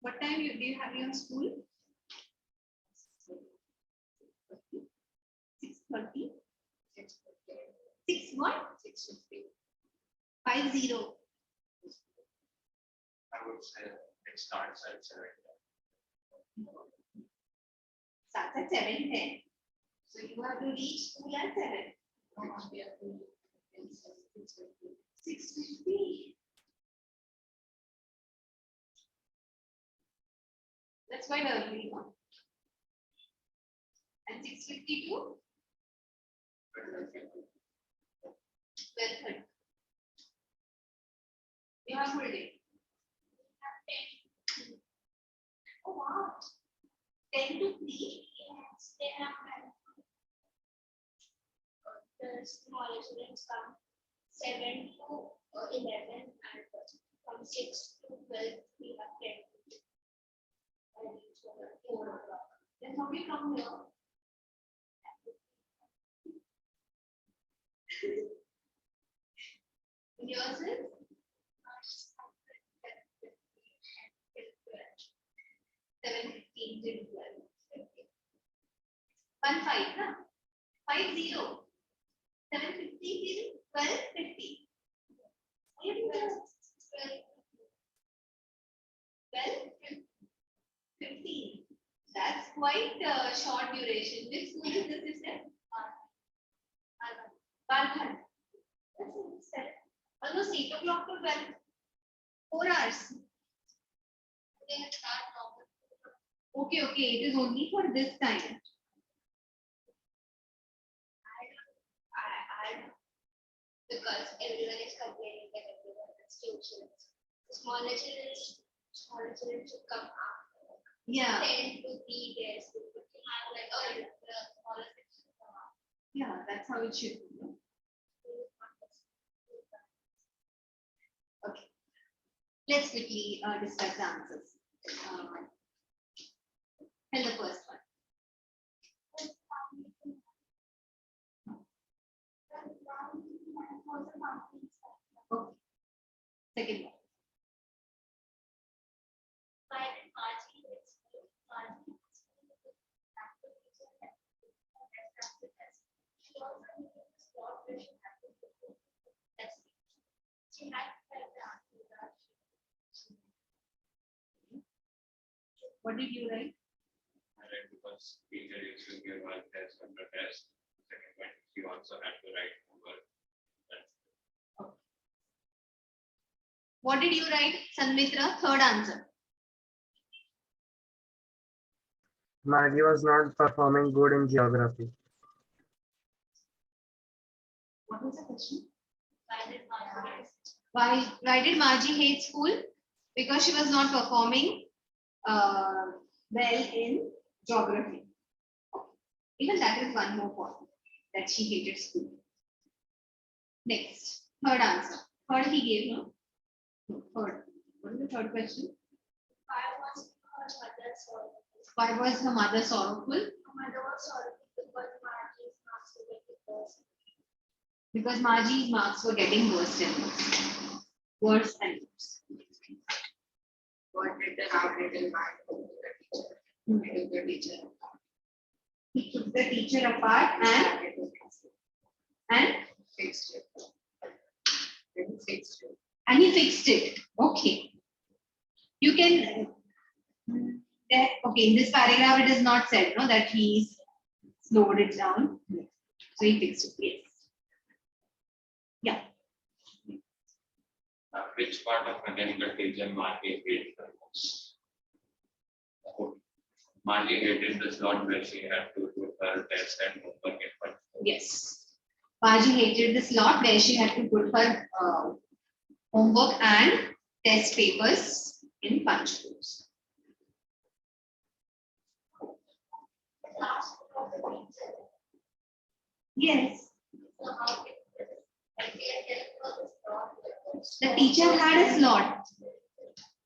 What time do you have your school? 6:30. 6 what? 6:50. 50. I would say it starts at 7. Starts at 7 then. So you have to reach school at 7. 6:50. That's quite early. No? And 6:52. 12:30. You have full day. oh wow, 10 to 3. Yes, then after the smaller students come 7 to 11 and from 6 to 12 we have 10 to 4 o'clock. Then how do you come here? Yours is 7:15 till 12. 1 5, na? 50. 7:50 till 12:50. 12:15. That's quite short duration. Which school is this, sister? Balkhan. Almost 8 o'clock to 12. 4 hours. They start normal. Okay, okay. It is only for this time. I because everyone is complaining that everyone has tuitions. Smaller children should come after. Yeah. 10 to 3 days. We could have like the smaller section come after. Yeah, that's how it should be. No? Let's quickly discuss the answers. Tell the first one. Okay. Second one. What did you write? Right, because teacher used to give one test after test. Second one, she also had to write homework. What did you write, Sanmitra? Third answer. Maggie was not performing good in geography. What was the question? Why did Margie hate school? Because she was not performing well in geography. Even that is one more point, that she hated school. Next, third answer. Third he gave, no? No, third. What is the third question? Why was her mother sorrowful? Because Margie's marks were getting worse and worse. Worse and worse. What did the half little man do to the teacher? He took the teacher apart and Fixed it. Then fixed it. and he fixed it. Okay. You can okay, in this paragraph it is not said, no, that he slowed it down. So he fixed it. Yes. Yeah. Which part of mechanical teacher Margie hated the most? Margie hated the slot where she had to do her test and homework in one. Yes. Margie hated the slot where she had to put her homework and test papers in punch bowls. Yes. The teacher had a slot.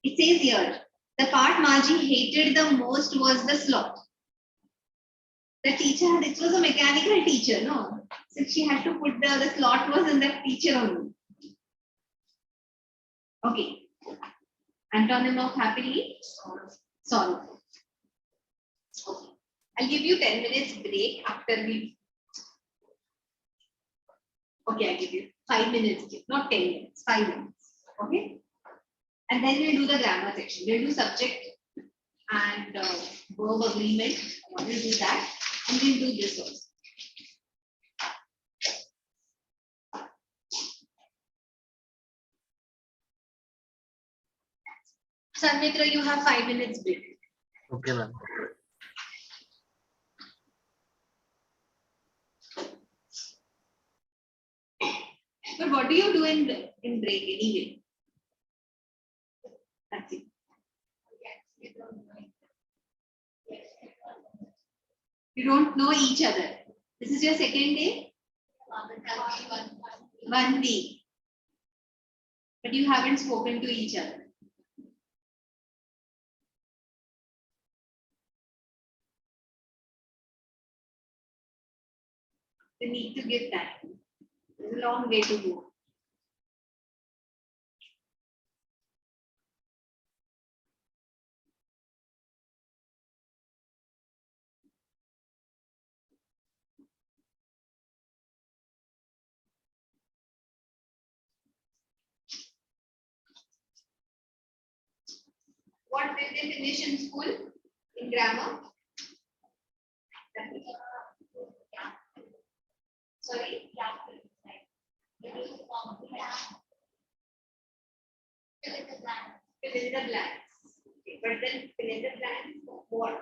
It says here, the part Margie hated the most was the slot. The teacher had, it was a mechanical teacher, no? So she had to put the slot was in the teacher only. Okay. Antonym of happily? Sorrowful. Okay. I'll give you 10 minutes break after we. Okay, I'll give you 5 minutes, not 10 minutes, 5 minutes. Okay. And then we'll do the grammar section. We'll do subject and verb agreement. We'll do that. And we'll do this also. Sanmitra, you have 5 minutes break. Okay, ma'am. But what do you do in break anyway? That's it. You don't know each other. This is your second day? 1 week. But you haven't spoken to each other. You need to give time. There's a long way to go. What did they finish in school? In grammar? Sorry? Fill in the blanks. Okay, but then fill in the blanks for what?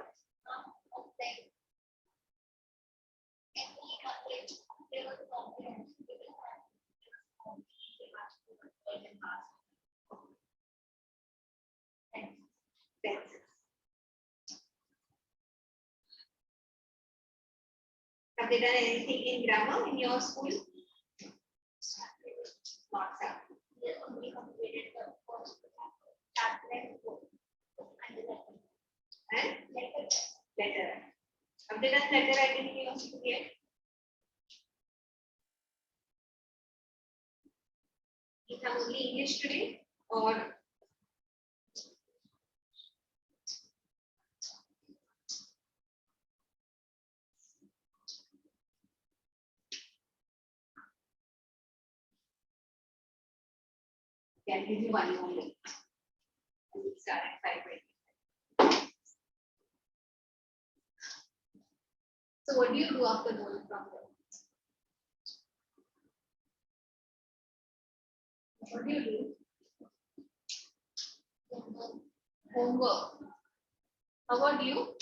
Have they done anything in grammar in your school? Not so. and letter. Have they done letter writing yet? You have only English today, or can give you one more minute. And we'll start at 5:20. So what do you do after going from there? What do you do? Homework. How about you?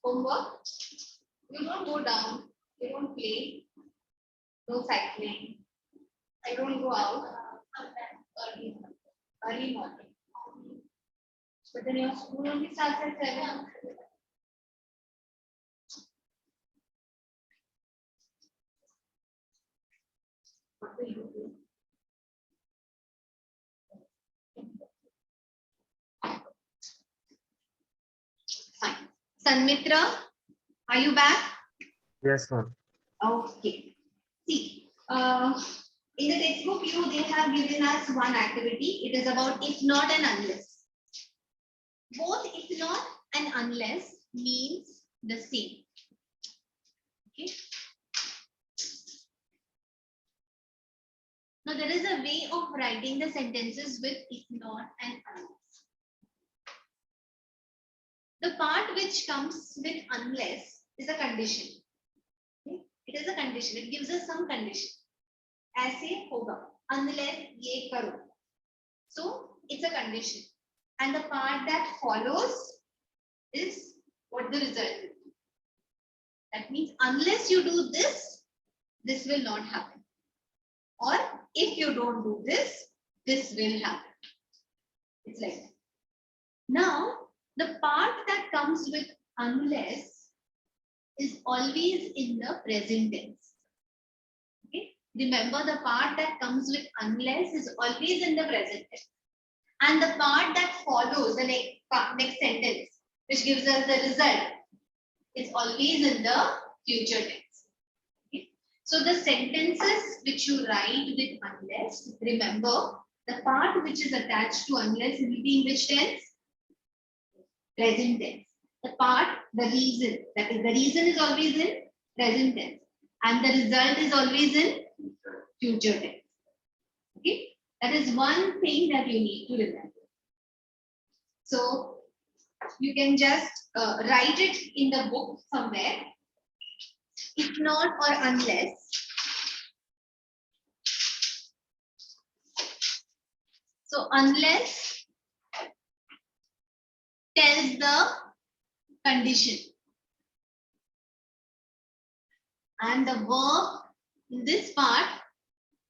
Homework? You don't go down. You don't play. No cycling. I don't go out. Early morning. But then your school only starts at 7. What will you do? Fine. Sanmitra, are you back? Yes, ma'am. Okay. See, in the textbook, they have given us one activity. It is about if not and unless. Both if not and unless means the same. Okay. Now there is a way of writing the sentences with if not and unless. The part which comes with unless is a condition. Okay? It is a condition. It gives us some condition. ऐसे होगा unless ये करो. So it's a condition. And the part that follows is what the result is. That means unless you do this, this will not happen. Or if you don't do this, this will happen. It's like that. Now, the part that comes with unless is always in the present tense. Okay? Remember, the part that comes with unless is always in the present tense. And the part that follows the next sentence, which gives us the result, is always in the future tense. Okay? So the sentences which you write with unless, remember, the part which is attached to unless will be in which tense? Present tense. The part, the reason, that is, the reason is always in present tense. And the result is always in future tense. Okay? That is one thing that you need to remember. So you can just write it in the book somewhere. If not or unless. So unless tells the condition. And the verb in this part,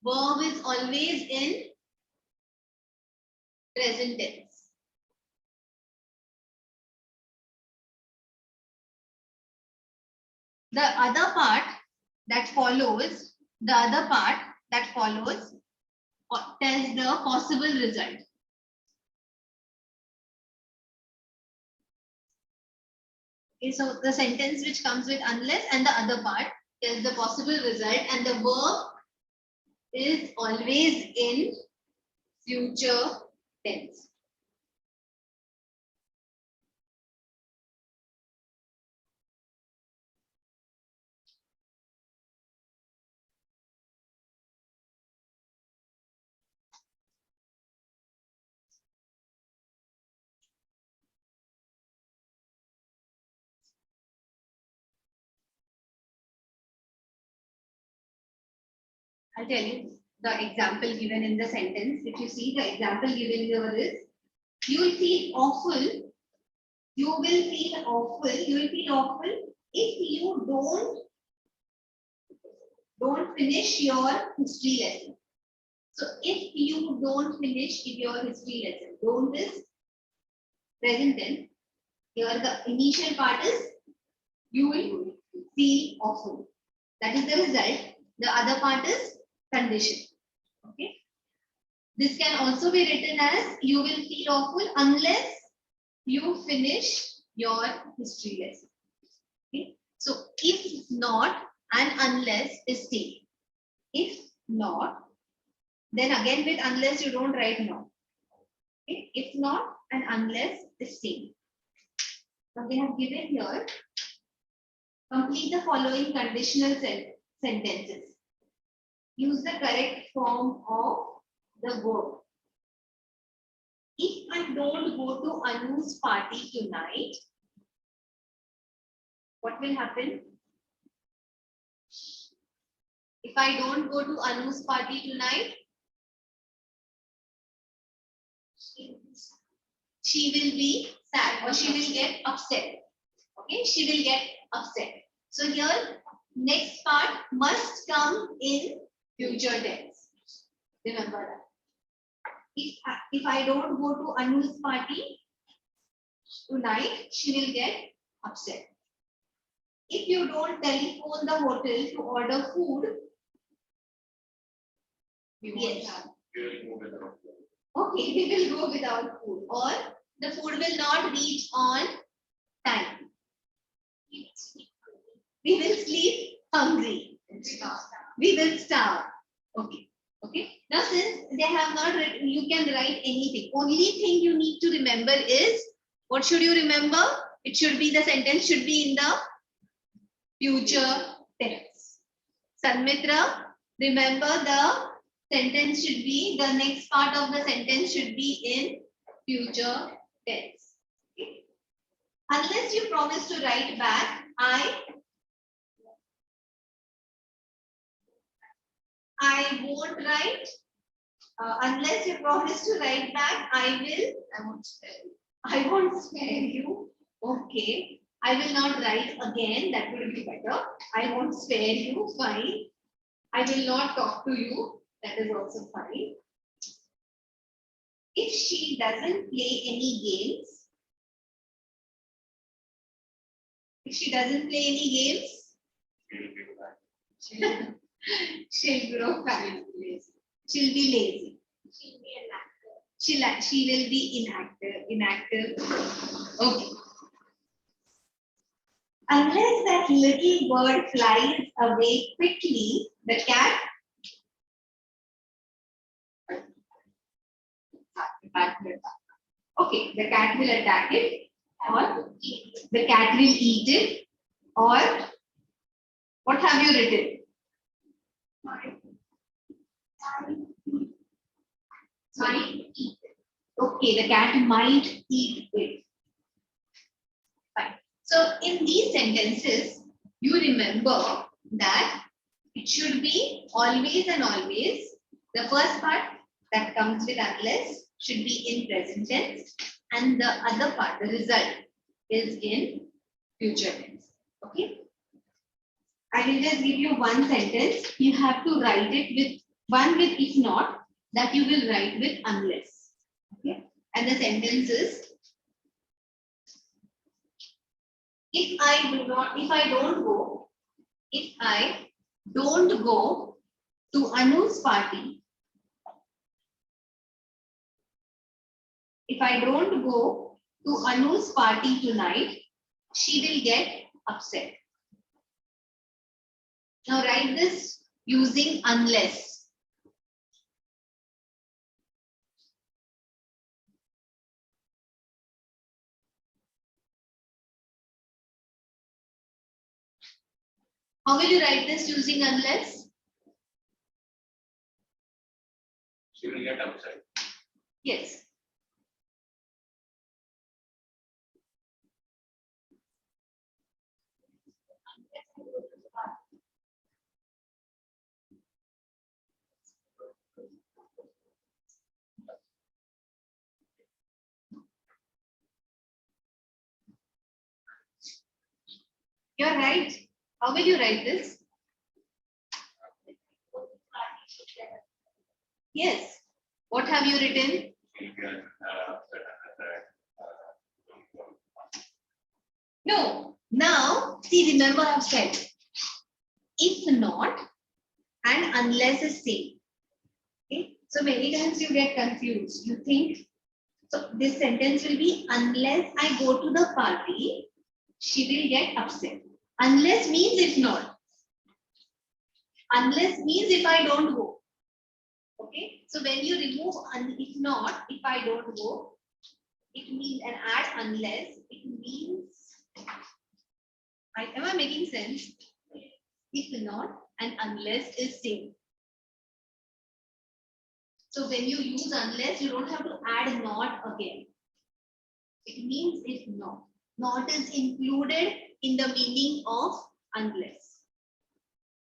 verb is always in present tense. The other part that follows, tells the possible result. Okay, so the sentence which comes with unless and the other part tells the possible result, and the verb is always in future tense. I'll tell you the example given in the sentence. If you see the example given here is, you will feel awful. You will feel awful. You will feel awful if you don't finish your history lesson. So if you don't finish your history lesson, don't is present tense. Here the initial part is you will feel awful. That is the result. The other part is condition. Okay. This can also be written as you will feel awful unless you finish your history lesson. Okay. So if not and unless is same. If not, then again with unless you don't write no. Okay. If not and unless is same. Now they have given here, complete the following conditional sentences. Use the correct form of the verb. If I don't go to Anu's party tonight, what will happen? If I don't go to Anu's party tonight, she will be sad or she will get upset. Okay, she will get upset. So here, next part must come in future tense. Remember that. If I don't go to Anu's party tonight, she will get upset. If you don't telephone the hotel to order food, yes. Okay, we will go without food, or the food will not reach on time. We will sleep hungry. We will starve. Okay. Okay. Now, since they have not written, you can write anything. Only thing you need to remember is, what should you remember? It should be, the sentence should be in the future tense. Sanmitra, remember the sentence should be, the next part of the sentence should be in future tense. Okay. Unless you promise to write back, I won't write. Unless you promise to write back, I won't spare you. I won't spare you. Okay. I will not write again. That would be better. I won't spare you. Fine. I will not talk to you. That is also fine. If she doesn't play any games, she'll grow fat. She'll be lazy. She will be inactive. Okay. Unless that little bird flies away quickly, the cat okay, the cat will attack it, or the cat will eat it, or what have you written? Sorry? Okay, the cat might eat it. Fine. So in these sentences, you remember that it should be always and always. The first part that comes with unless should be in present tense, and the other part, the result, is in future tense. Okay. I will just give you one sentence. You have to write it with one with if not, that you will write with unless. Okay. And the sentence is, if I don't go to Anu's party, if I don't go to Anu's party tonight, she will get upset. Now write this using unless. How will you write this using unless? She will get upset. Yes. You're right. How will you write this? Yes. What have you written? No. Now, see, remember I've said, if not and unless is same. Okay. So many times you get confused. You think, So this sentence will be, unless I go to the party, she will get upset. Unless means if not. Unless means if I don't go. Okay. So when you remove if not, if I don't go, it means and add unless, it means, am I making sense? If not and unless is same. So when you use unless, you don't have to add not again. It means if not. Not is included in the meaning of unless.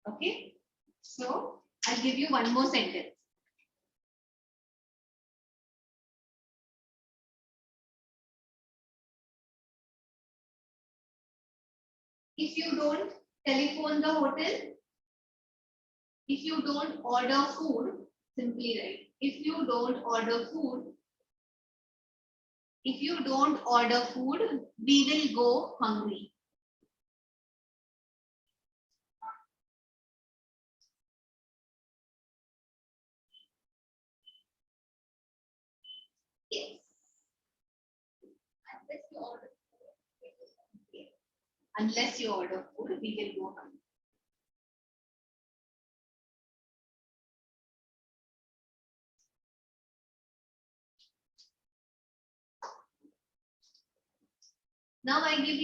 Okay. So I'll give you one more sentence. If you don't telephone the hotel, if you don't order food, simply write. If you don't order food, we will go hungry. Yes. Unless you order food, we will go hungry. Now I give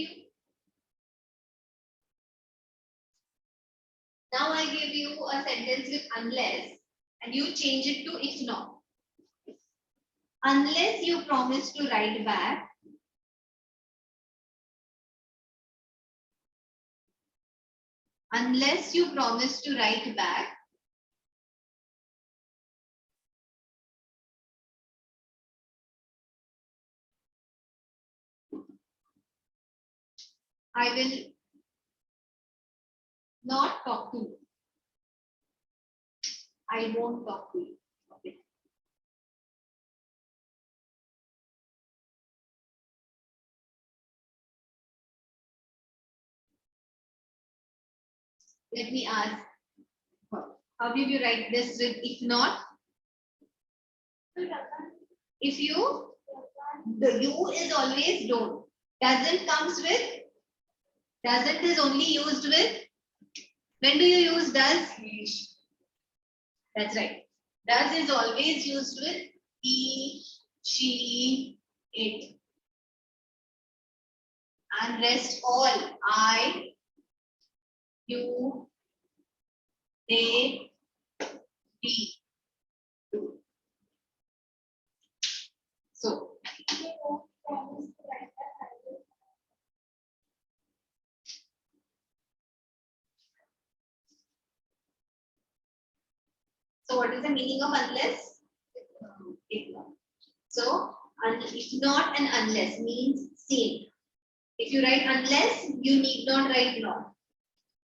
you a sentence with unless and you change it to if not. Unless you promise to write back, I will not talk to you. I won't talk to you. Okay. Let me ask, how did you write this with if not? If you, the you is always don't. Doesn't comes with, doesn't is only used with, when do you use does? That's right. Does is always used with he, she, it. And rest all, I, you, they, we, do. So, what is the meaning of unless? If not. So, if not and unless means same. If you write unless, you need not write not.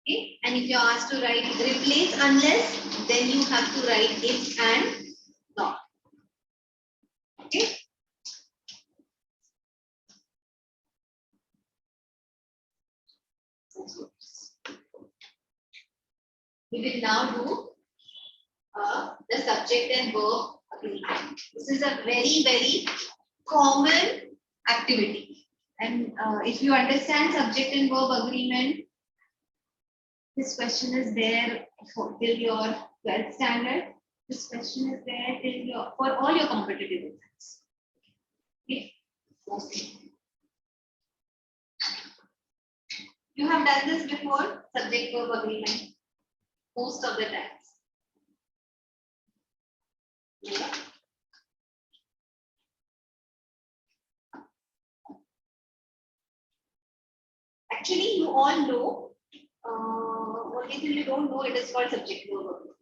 Okay? And if you are asked to write replace unless, then you have to write if and not. Okay? We will now do the subject and verb agreement. This is a very, very common activity. And if you understand subject and verb agreement, this question is there till your 12th standard. This question is there till for all your competitive exams. Okay. Mostly. You have done this before, subject verb agreement, most of the times. Yeah. Actually, you all know. Only thing you don't know, it is called subject verb agreement.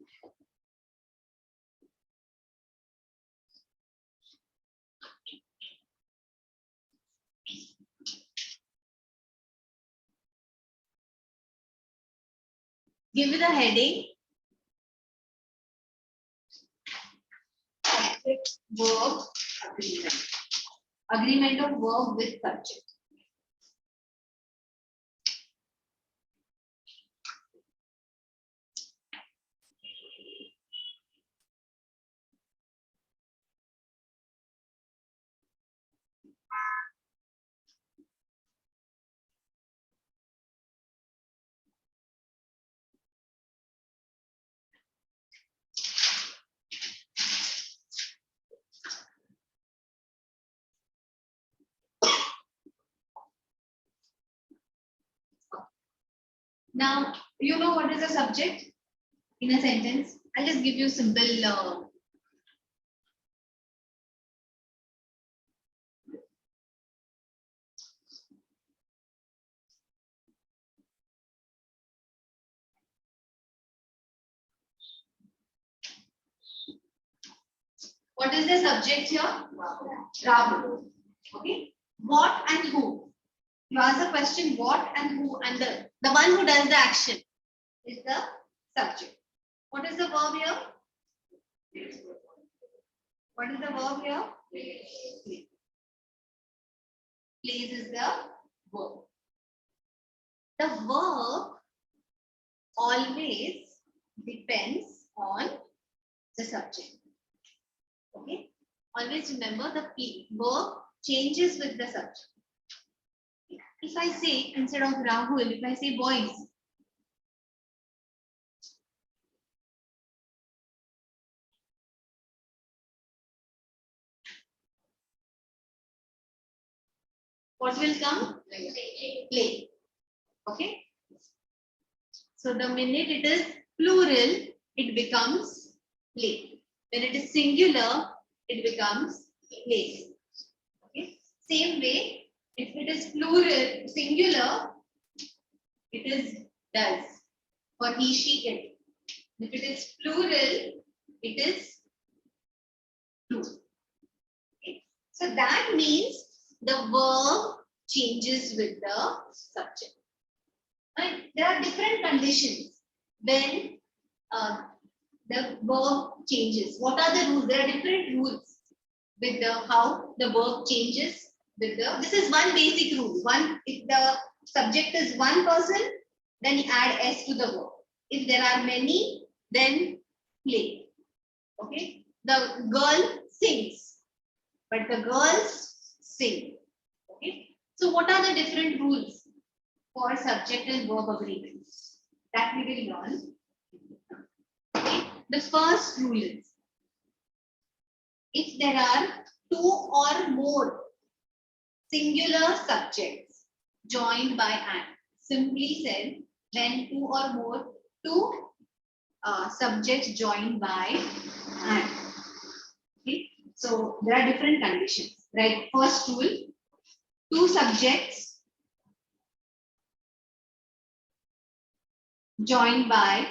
Give it a heading. Subject verb agreement. Agreement of verb with subject. Now, you know what is a subject in a sentence? I'll just give you simple. What is the subject here? Rahul. Okay. What and who? You ask the question what and who, and the one who does the action is the subject. What is the verb here? What is the verb here? Plays. Plays is the verb. The verb always depends on the subject. Okay. Always remember the verb changes with the subject. If I say instead of Rahul, if I say boys, what will come? Play. Okay. So the minute it is plural, it becomes play. When it is singular, it becomes plays. Okay. Same way, if it is plural, singular, it is does. For he, she, it. If it is plural, it is do. Okay. So that means the verb changes with the subject. Right? There are different conditions when the verb changes. What are the rules? There are different rules with the how the verb changes with the. This is one basic rule. One, if the subject is one person, then you add s to the verb. If there are many, then play. Okay. The girl sings, but the girls sing. Okay. So what are the different rules for subject and verb agreements that we will learn? Okay. The first rule is if there are two or more singular subjects joined by an. Simply said, when two subjects joined by an. Okay. So there are different conditions, right? First rule, two subjects joined by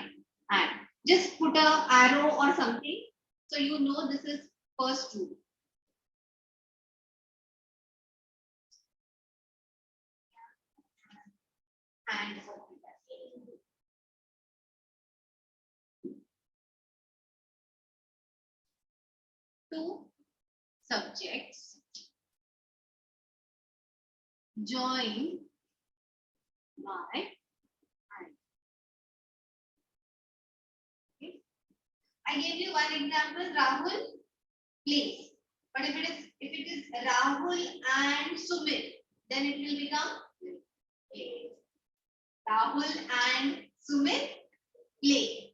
and. Just put a arrow or something so you know this is first rule. And two subjects joined by and. Okay. I gave you one example, Rahul plays. But if it is Rahul and Sumit, then it will become play. Rahul and Sumit play.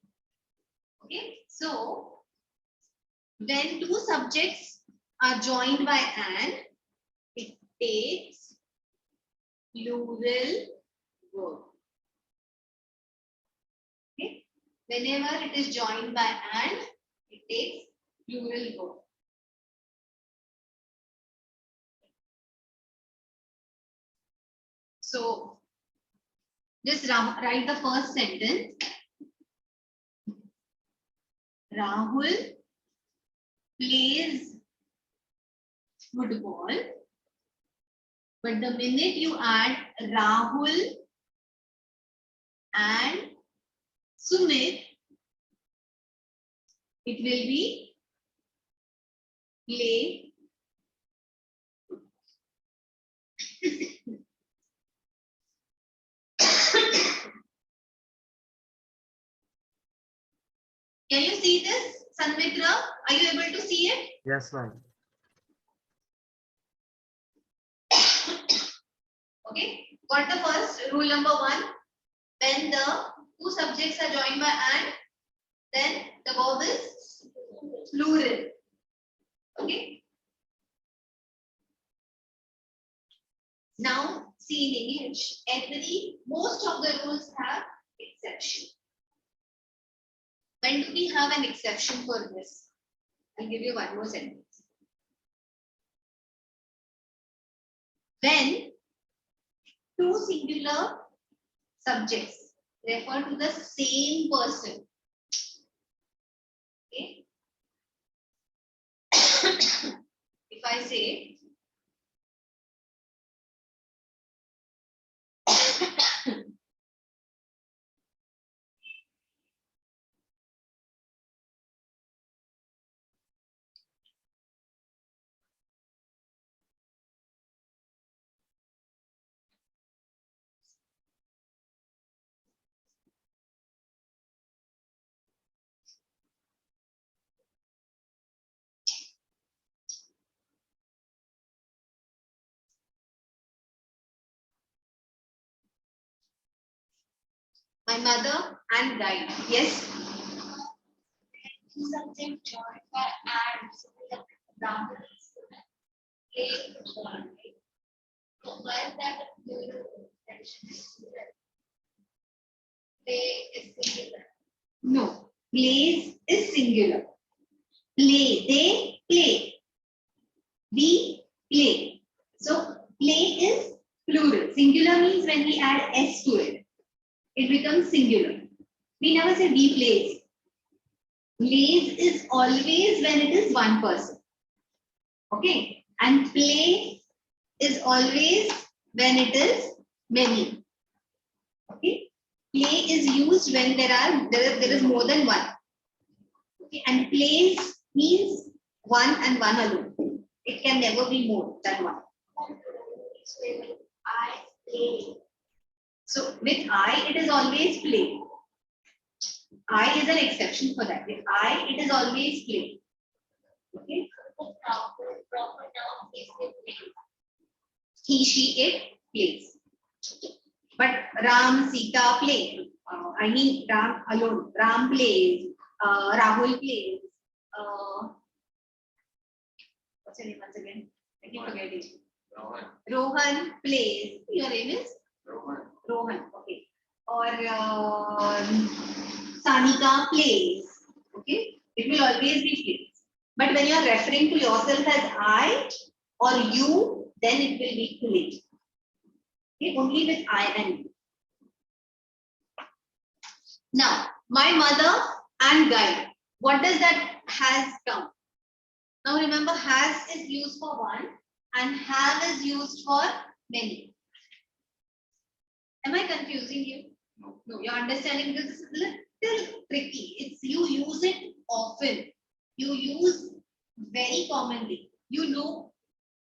Okay. So when two subjects are joined by and, it takes plural verb. Okay. Whenever it is joined by and, it takes plural verb. So just write the first sentence. Rahul plays football, but the minute you add Rahul and Sumit, it will be play. Can you see this, Sanmitra? Are you able to see it? Yes, ma'am. Okay. Got the first rule number one. When the two subjects are joined by and, then the verb is plural. Okay. Now, see in English, most of the rules have exception. When do we have an exception for this? I'll give you one more sentence. When two singular subjects refer to the same person. Okay. If I say my mother and guide. Yes. Subject joined by and. So the example is play joined. So while that section is play is singular. No. Plays is singular. Play. They play. We play. So play is plural. Singular means when we add s to it, it becomes singular. We never say we plays. Plays is always when it is one person. Okay. And play is always when it is many. Okay. Play is used when there is more than one. Okay. And plays means one and one alone. It can never be more than one. I play. So with I, it is always play. I is an exception for that. With I, it is always play. Okay. The proper noun is the play. He, she, it plays. But Ram, Sita play. I mean Ram alone. Ram plays. Rahul plays. What's your name once again? I keep forgetting. Rohan. Rohan plays. Your name is Rohan. Rohan. Okay. Or Sanika plays. Okay. It will always be plays. But when you are referring to yourself as I or you, then it will be play. Okay. Only with I and you. Now, my mother and guide. What does that has come? Now remember, has is used for one and have is used for many. Am I confusing you? No. No, you're understanding this is a little tricky. It's you use it often. You use very commonly. You know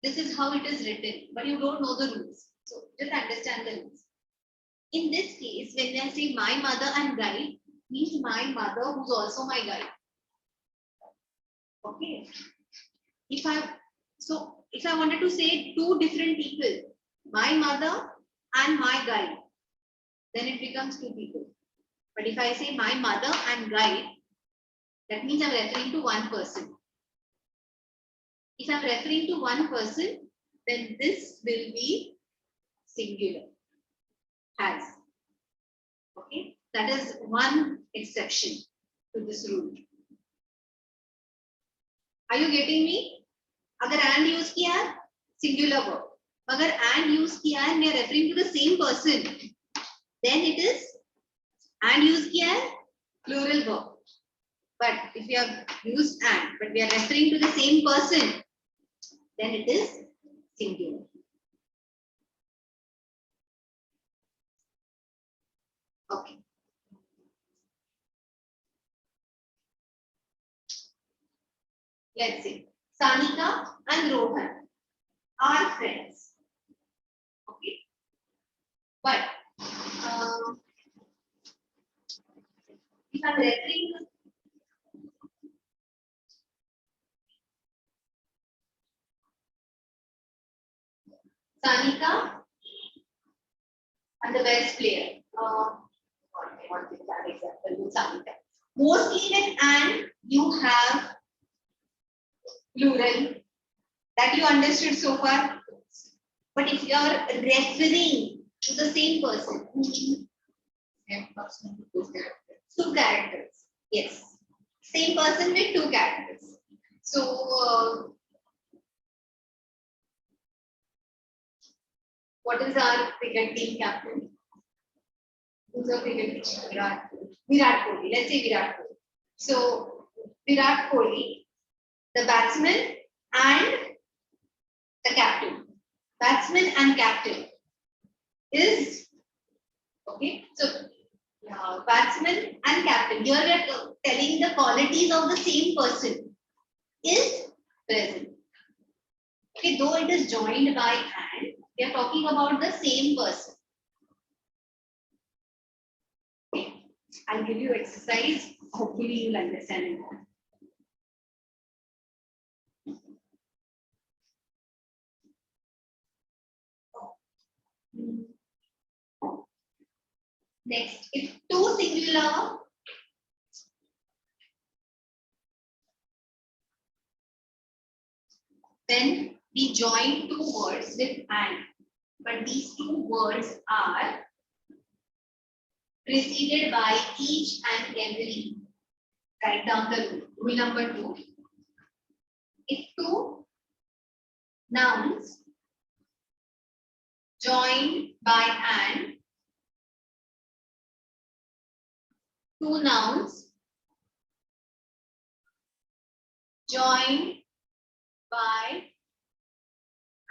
this is how it is written, but you don't know the rules. So just understand the rules. In this case, when I say my mother and guide, means my mother who's also my guide. Okay. If I wanted to say two different people, my mother and my guide, then it becomes two people. But if I say my mother and guide, that means I'm referring to one person. If I'm referring to one person, then this will be singular. Has. Okay, that is one exception to this rule. Are you getting me? अगर and use किया है, singular verb. अगर and use किया है, we are referring to the same person. Then it is and use किया है, plural verb. But if we have used and, but we are referring to the same person, then it is singular. Okay. Let's see. Sanika and Rohan are friends. Okay. But if I'm referring to Sanika and the best player. I want to give that example with Sanika. Mostly with and you have plural that you understood so far. But if you are referring to the same person, Same person with two characters. Two characters. Yes. Same person with two characters. So, what is our cricket team captain? Who's our cricket team? Virat Kohli. Virat Kohli. Let's say Virat Kohli. So, Virat Kohli, the batsman and the captain. Batsman and captain is okay. So, batsman and captain. Here we are telling the qualities of the same person is present. Okay, though it is joined by and, we are talking about the same person. Okay, I'll give you exercise. Hopefully, you'll understand it. Next, if two singular then we join two words with and, but these two words are preceded by each and every. Write down the rule. Rule number 2. If two nouns joined by and, two nouns joined by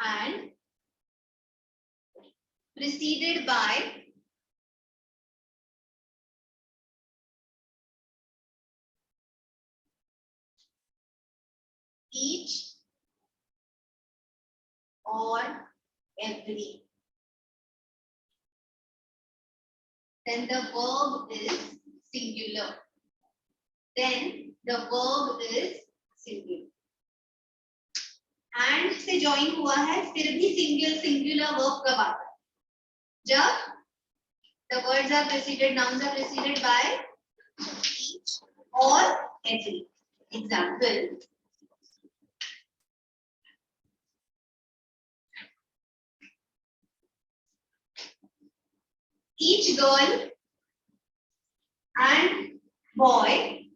and preceded by each or every. Then the verb is singular. Then the verb is singular. And से join हुआ है फिर भी singular verb कब आता है? जब the words are preceded, nouns are preceded by each or every. Example. Each girl and boy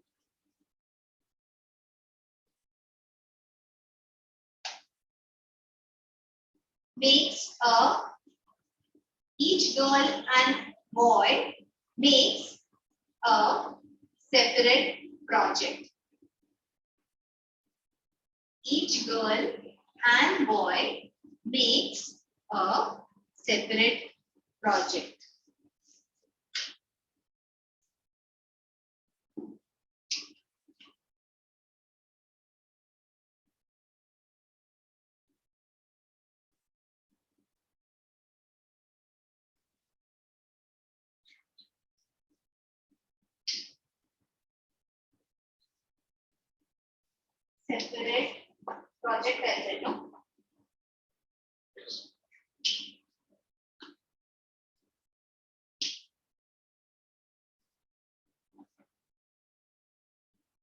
makes a each girl and boy makes a separate project. Each girl and boy makes a separate project. Separate project as I know.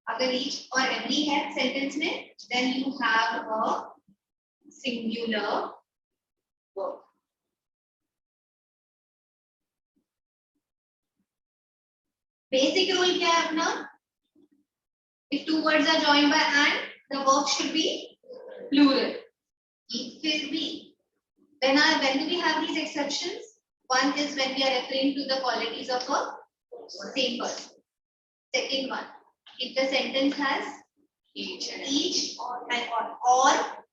अगर each और every है sentence में, then you have a singular verb. Basic rule क्या है अपना? If two words are joined by and, the verb should be plural. फिर भी, when do we have these exceptions? One is when we are referring to the qualities of a same person. Second one, if the sentence has each or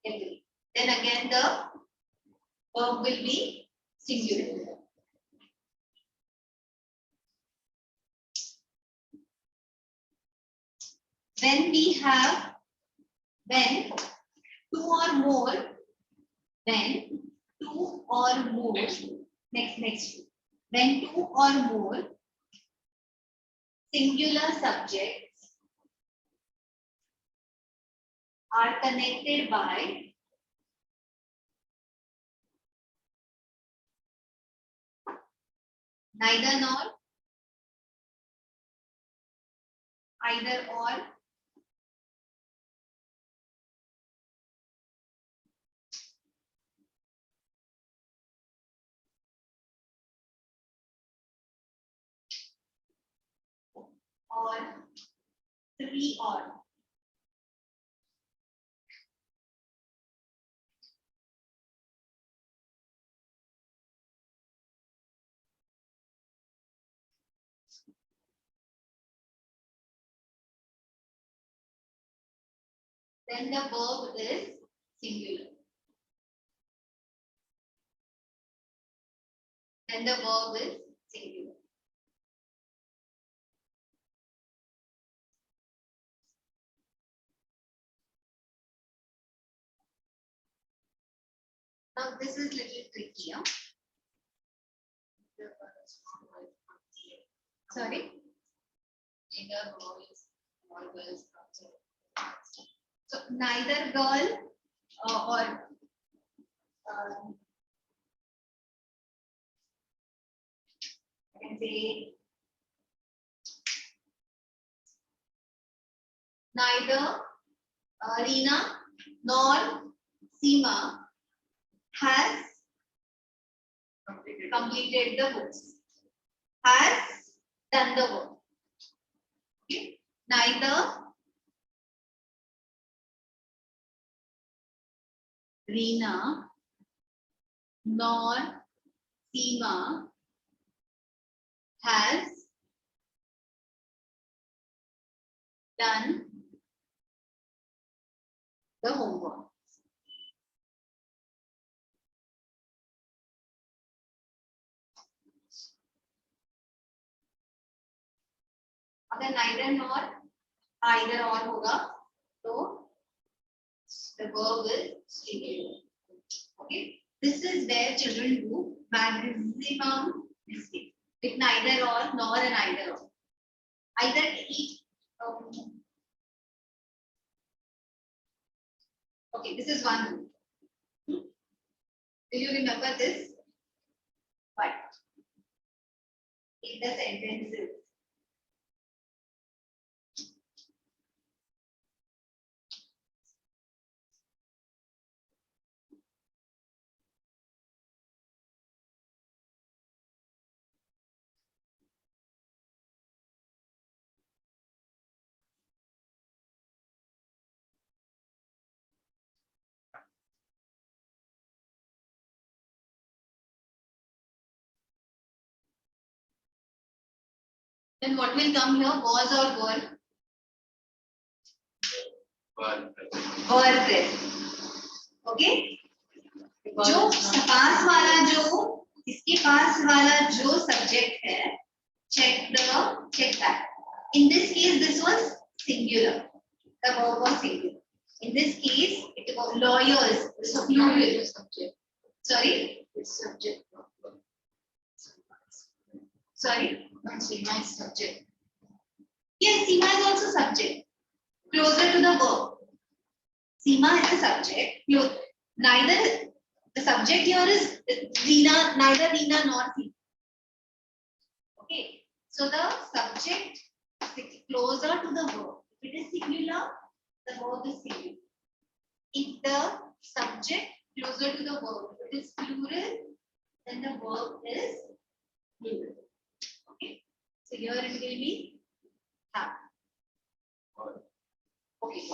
every, then again the verb will be singular. When we have when two or more next when two or more singular subjects are connected by neither nor, either or, or 3 or. Then the verb is singular. Then the verb is singular. Now this is little trickier. Sorry. Neither boys nor girls come. So neither girl or I can say neither Reena nor Seema has completed the books. Has done the work. Okay. Neither Reena nor Seema has done the homework. अगर neither nor either or होगा तो the verb is singular. Okay, this is where children do maximum mistake with neither or nor and either or. Either each. Okay, this is one rule. Do you remember this? But in the sentences, then what will come here? Was or were? Verb. Were present. Okay? जो पास वाला जो इसके पास वाला जो subject है, check that. In this case, this was singular. The verb was singular. In this case, it was lawyers. So plural. Subject. Sorry. It's subject. Sorry. Seema is subject. Yes, Seema is also subject. Closer to the verb. Seema is the subject. Neither the subject here is Reena, neither Reena nor Seema. Okay. So the subject is closer to the verb. If it is singular, the verb is singular. If the subject closer to the verb, if it is plural, then the verb is plural. Okay. So here it will be have. Okay.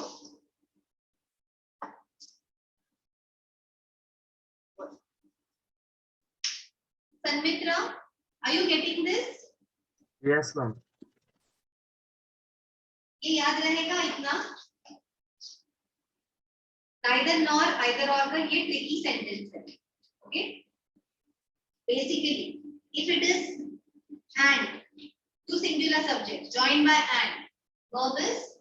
Sanmitra, are you getting this? Yes, ma'am. ये याद रहेगा इतना? Neither nor either or का ये tricky sentence है. Okay. Basically, if it is and, two singular subjects joined by and, verb is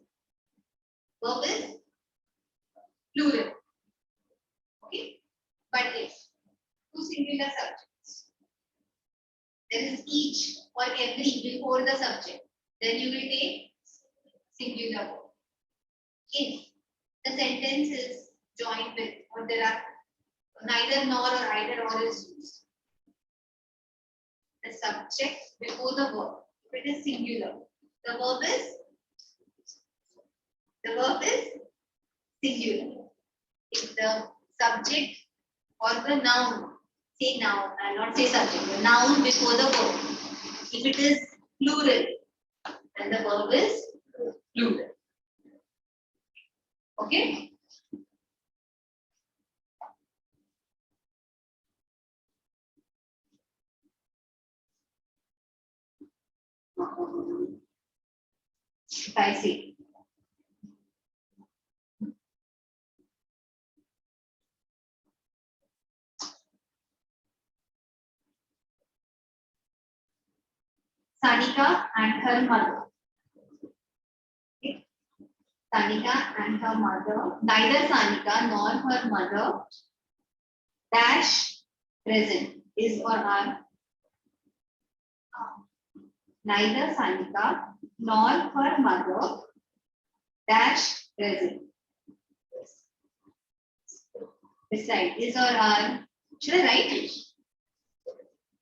plural. Okay. But if two singular subjects, there is each or every before the subject, then you will take singular verb. If the sentence is joined with, or there are neither nor or either or is used, the subject before the verb, if it is singular, the verb is singular. If the subject or the noun, say noun, I'll not say subject, the noun before the verb, if it is plural, then and the verb is plural. Okay. If I say Sanika and her mother. Okay. Sanika and her mother. Neither Sanika nor her mother dash present is or are. Neither Sanika nor her mother dash present. Beside is or are. Should I write?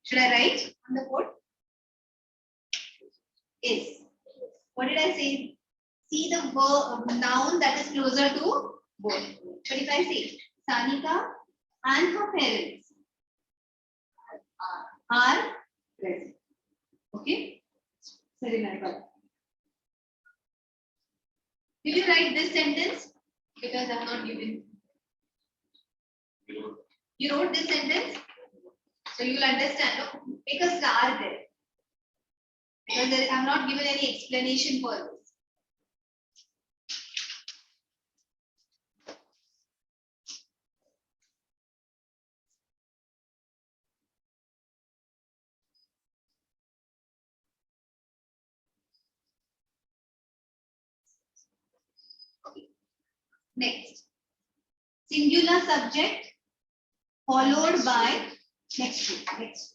Should I write on the board? Is. What did I say? See the verb noun that is closer to both. But if I say Sanika and her parents are present. Okay? So remember. Did you write this sentence? Because I am not given. You wrote this sentence? So you will understand. No? Make a star there. Because I am not given any explanation for this. Next, singular subject followed by next.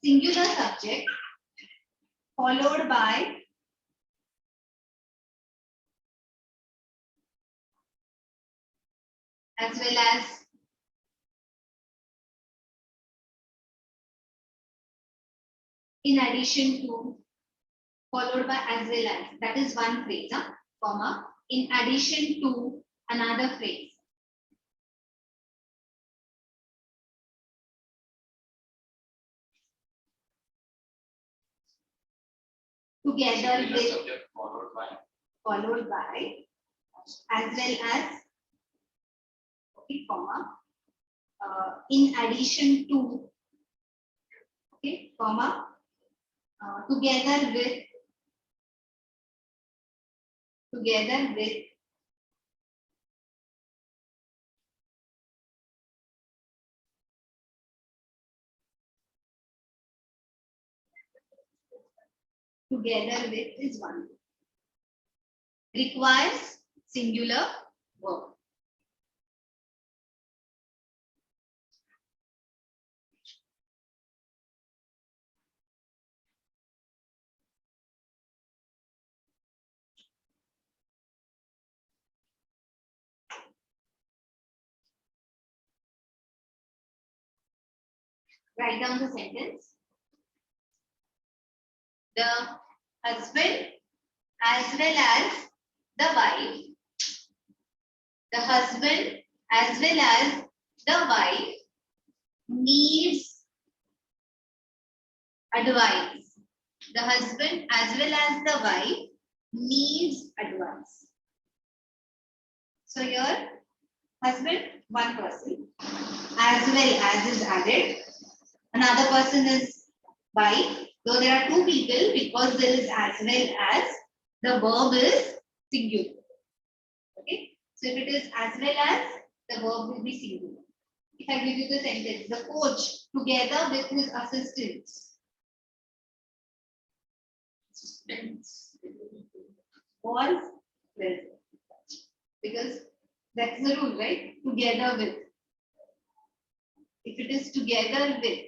Singular subject followed by as well as in addition to, followed by as well as. That is one phrase, comma, in addition to another phrase. Together Singular with, subject followed by as well as, okay, comma, in addition to, okay, comma, together with, together with is one. Requires singular verb. Write down the sentence. The husband as well as the wife. The husband as well as the wife needs advice. The husband as well as the wife needs advice. So here, husband, one person, as well as is added. Another person is wife. Though there are two people, because there is as well as, the verb is singular. Okay. So if it is as well as, the verb will be singular. If I give you the sentence, the coach together with his assistants was present. Because that's the rule, right? Together with. If it is together with,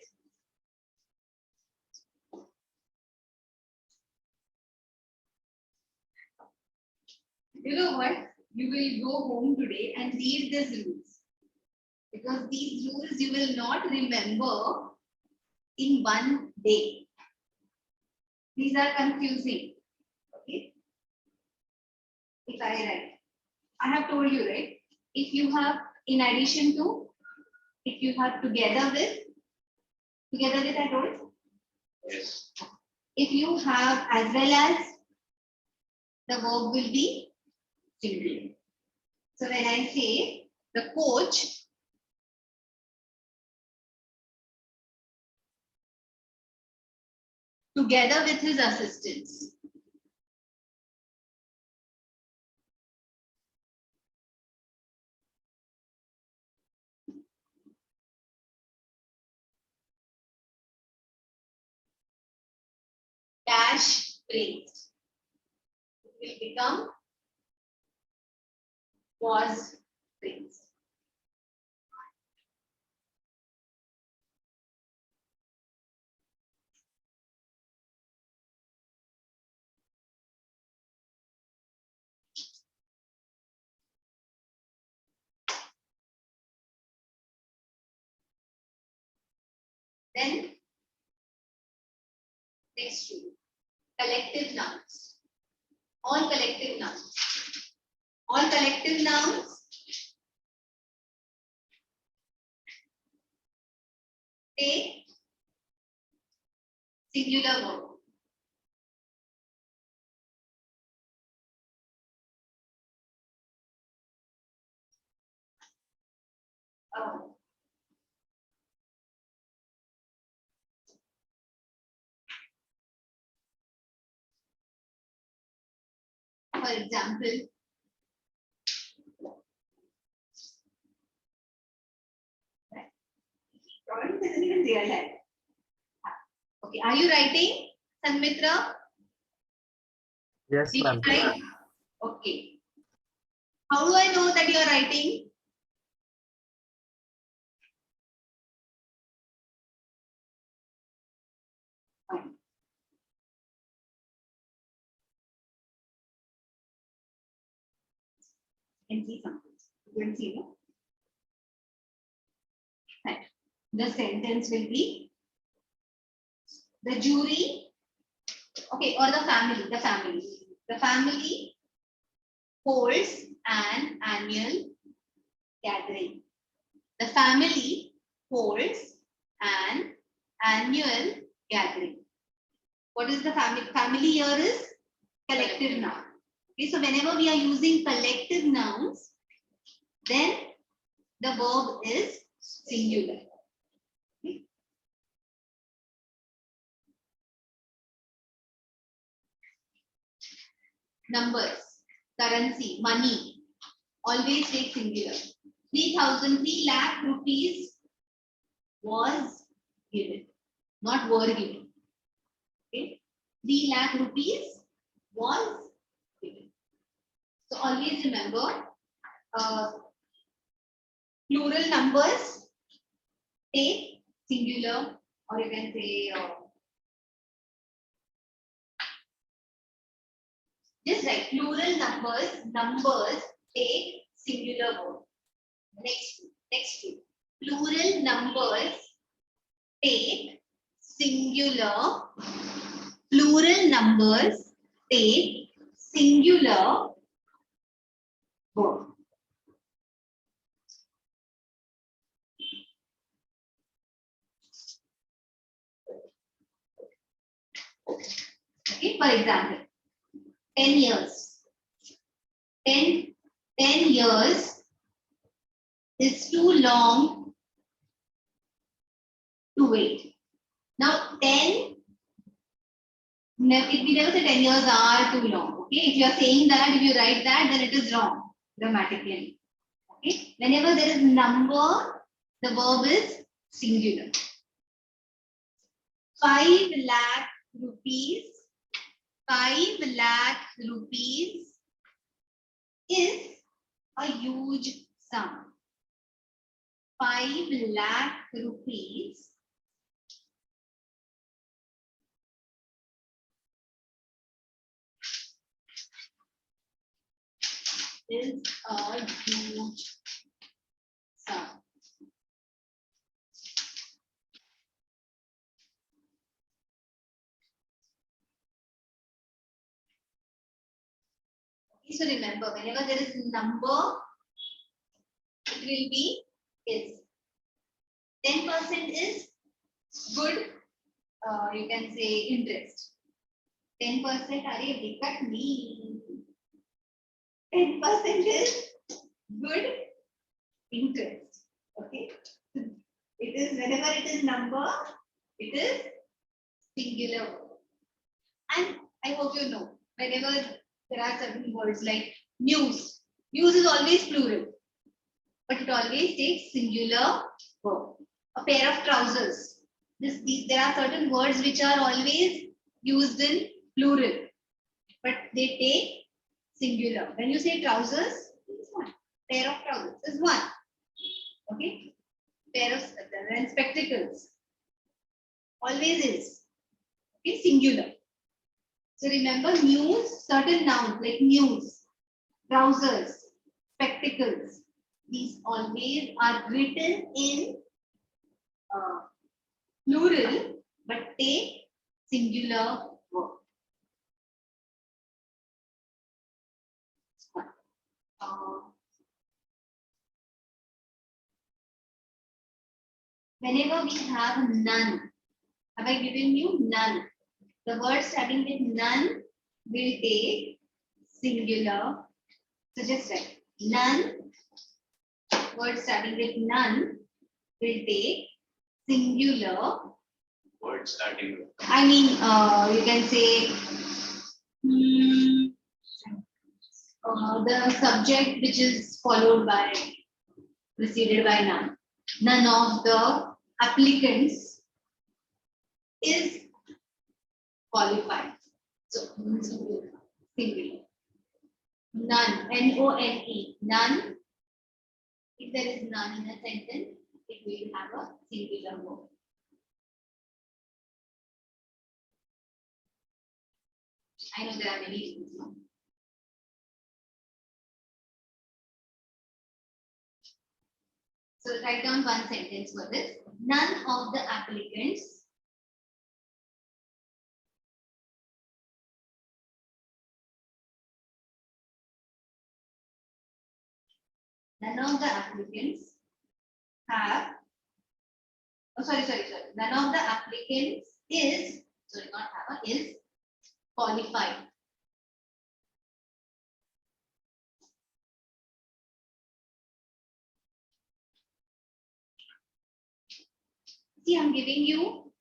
you know what? You will go home today and read these rules. Because these rules you will not remember in one day. These are confusing. Okay. If I write, I have told you, right? If you have in addition to, if you have together with I told. yes. If you have as well as, the verb will be singular. So when I say the coach together with his assistants. Dash praised. It will become was praised. Then next two, collective nouns. All collective nouns. All collective nouns take singular verb. Oh. For example, drawing isn't even real life. Okay, are you writing, Sanmitra? Yes, Did ma'am. you write? Okay. How do I know that you are writing? Fine. You can see something. You can see, no? Right. The sentence will be the jury, okay, or the family, the family. The family holds an annual gathering. The family holds an annual gathering. What is the family? Family here is collective noun. Okay, so whenever we are using collective nouns, then the verb is singular. Okay. Numbers, currency, money, always take singular. 3 lakh rupees was given, not were given. Okay, 3 lakh rupees was given. So always remember, plural numbers take singular, or you can say just like plural numbers take singular verb. Next two. Plural numbers take singular. Plural numbers take singular verb. Okay, for example, 10 years. 10 years is too long to wait. Now, 10, we never say 10 years are too long. Okay, if you are saying that, if you write that, then it is wrong grammatically. Okay, whenever there is number, the verb is singular. 5 lakh rupees. 5 lakh rupees is a huge sum. 5 lakh rupees is a huge sum. Okay, so remember, whenever there is number, it will be is. 10% is good, you can say interest. 10% are a big cut me. 10% is good interest. Okay. It is whenever it is number, it is singular. And I hope you know, whenever there are certain words like news, news is always plural, but it always takes singular verb. A pair of trousers. There are certain words which are always used in plural, but they take singular. When you say trousers, it's one. Pair of trousers is one. Okay. Pair of and spectacles always is. Okay, singular. So remember news, certain nouns like news, trousers, spectacles. These always are written in plural, but take singular verb. Whenever we have none, have I given you none? The word starting with none will take singular. So just write none. Word starting with none will take singular. Word starting with. I mean, you can say the subject which is followed by, preceded by none. None of the applicants is qualified. So, singular. None, N-O-N-E, none. If there is none in a sentence, it will have a singular verb. I know there are many reasons. No? So write down one sentence for this. None of the applicants have, oh sorry. None of the applicants is, sorry, not have, is qualified. See, I'll give you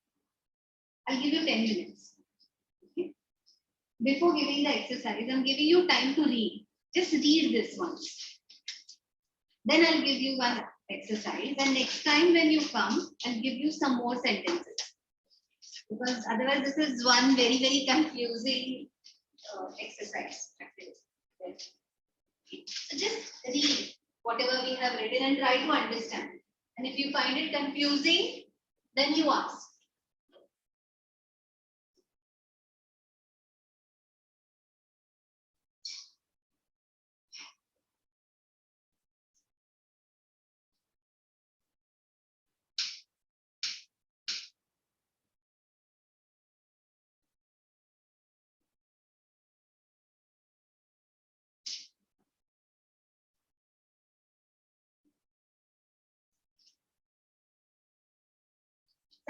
10 minutes. Okay? Before giving the exercise, I'm giving you time to read. Just read this once. Then I'll give you one exercise, and next time when you come, I'll give you some more sentences. Because otherwise, this is one very, very confusing exercise. So just read whatever we have written and try to understand. And if you find it confusing, then you ask.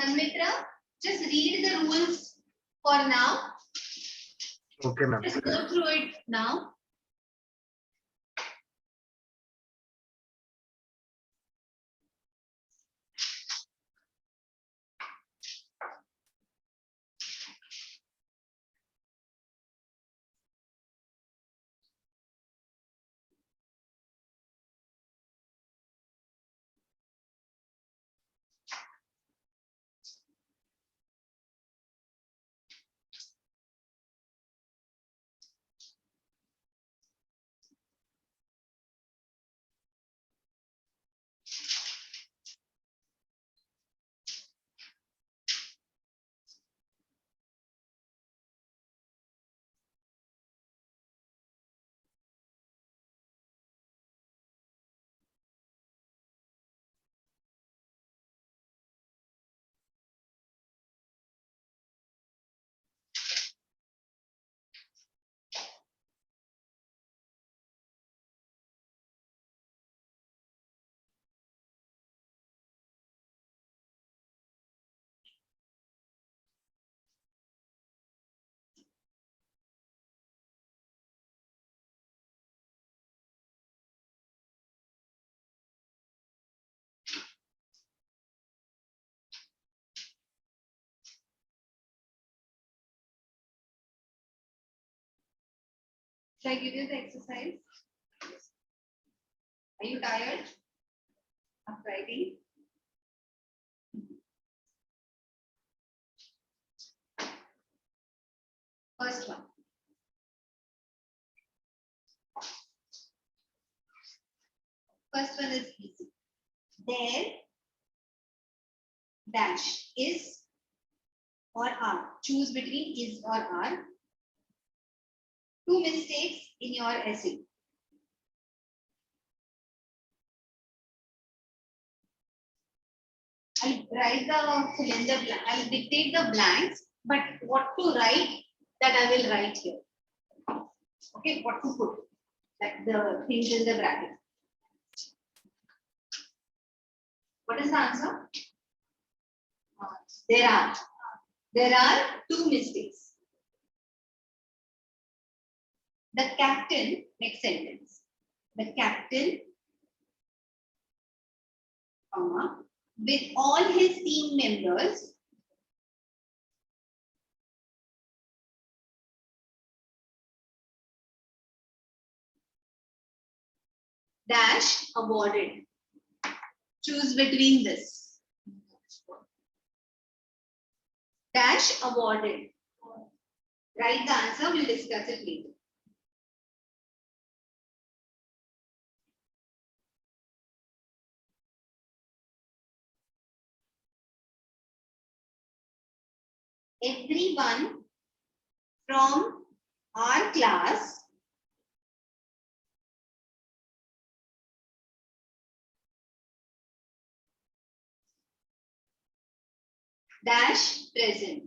Sanmitra, just read the rules for now. Okay, ma'am. Just go through it now. Shall I give you the exercise? Are you tired of writing? First one. First one is easy. There dash is or are. Choose between is or are. Two mistakes in your essay. I'll write the cylinder blank. I'll dictate the blanks, but what to write that I will write here. Okay, what to put, like the things in the bracket. What is the answer? There are two mistakes. The captain, next sentence. The captain, with all his team members, dash awarded. Choose between this. Dash awarded. Write the answer, we'll discuss it later. Everyone from our class dash present.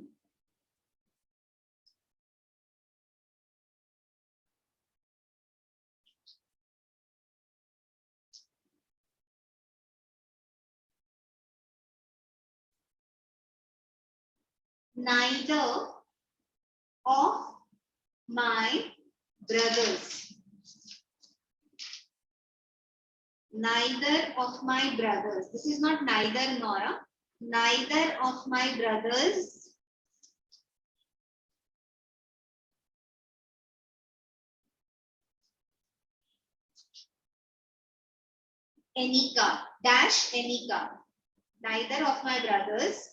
Neither of my brothers. Neither of my brothers. This is not neither nor. Neither of my brothers any car. Dash any car. Neither of my brothers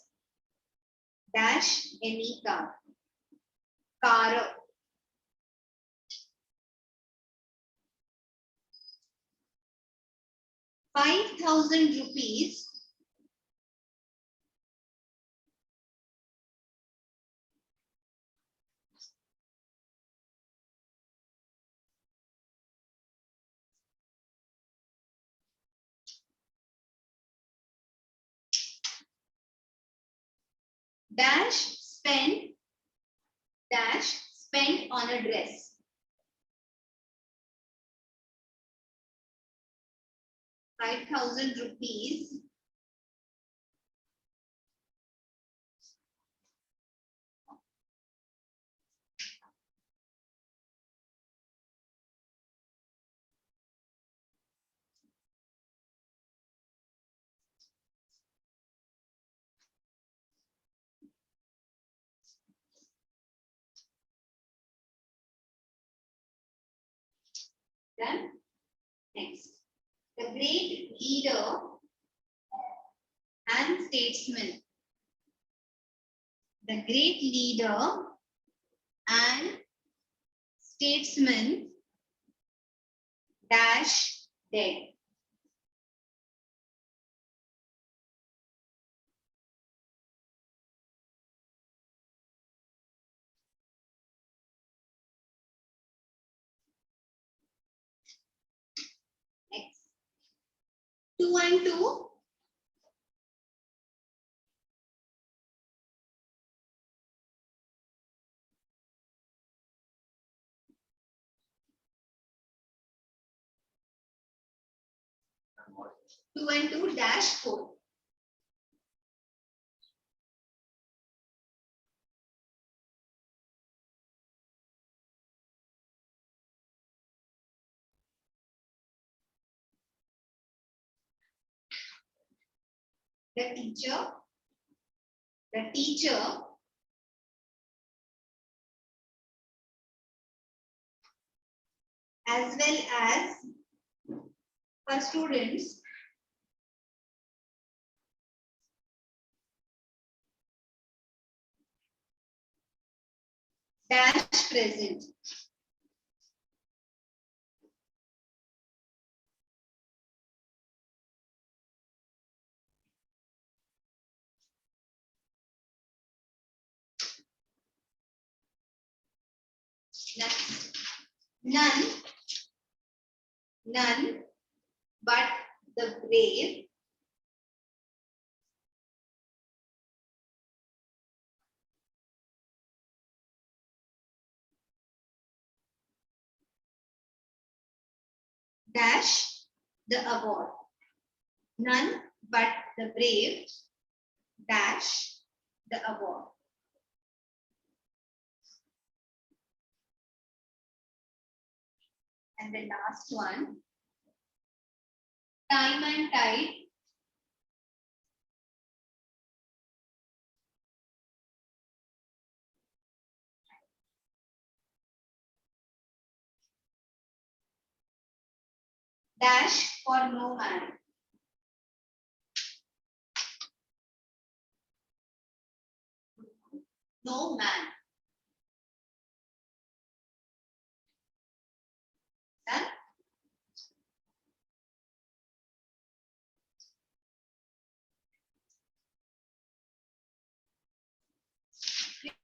dash any car. Car. ₹5,000 dash spent on a dress. ₹5,000 Done. Next. The great leader and statesman. The great leader and statesman dash dead. Next. 2 and 2. Two and 2 dash 4. The teacher as well as for students dash present. Next, none but the brave dash the award. None but the brave dash the award. And the last one, time and tide dash for no man. No man. Done?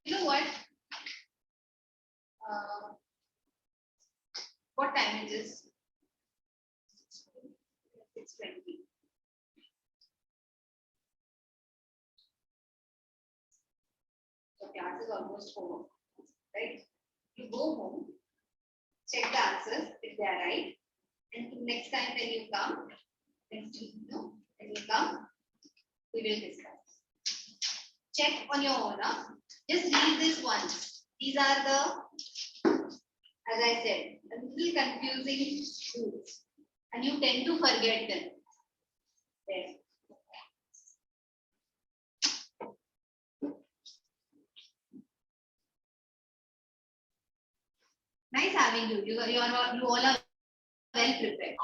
You know what time it is? 6:20. So class is almost over, right? You go home, check the answers if they are right, and next time when you come, next week, when you come, we will discuss. Check on your own. Just read this once. These are the, as I said, a little confusing rules, and you tend to forget them. There. Nice having you. You all are well prepared.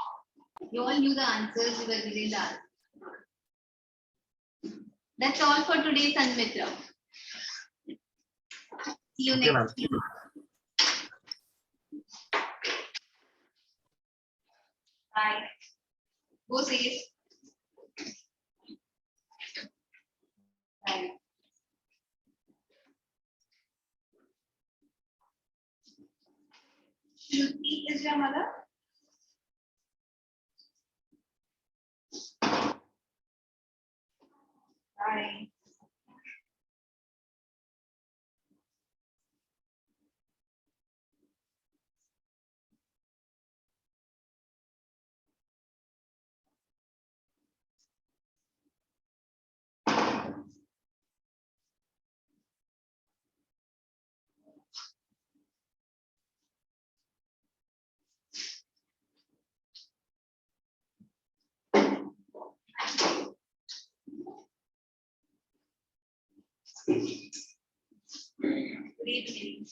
You all knew the answers. You were giving the answers. That's all for today, Sanmitra. See you Okay, next ma'am. week. Bye. Go safe. Bye. Shruti is your mother? Bye. Good evening.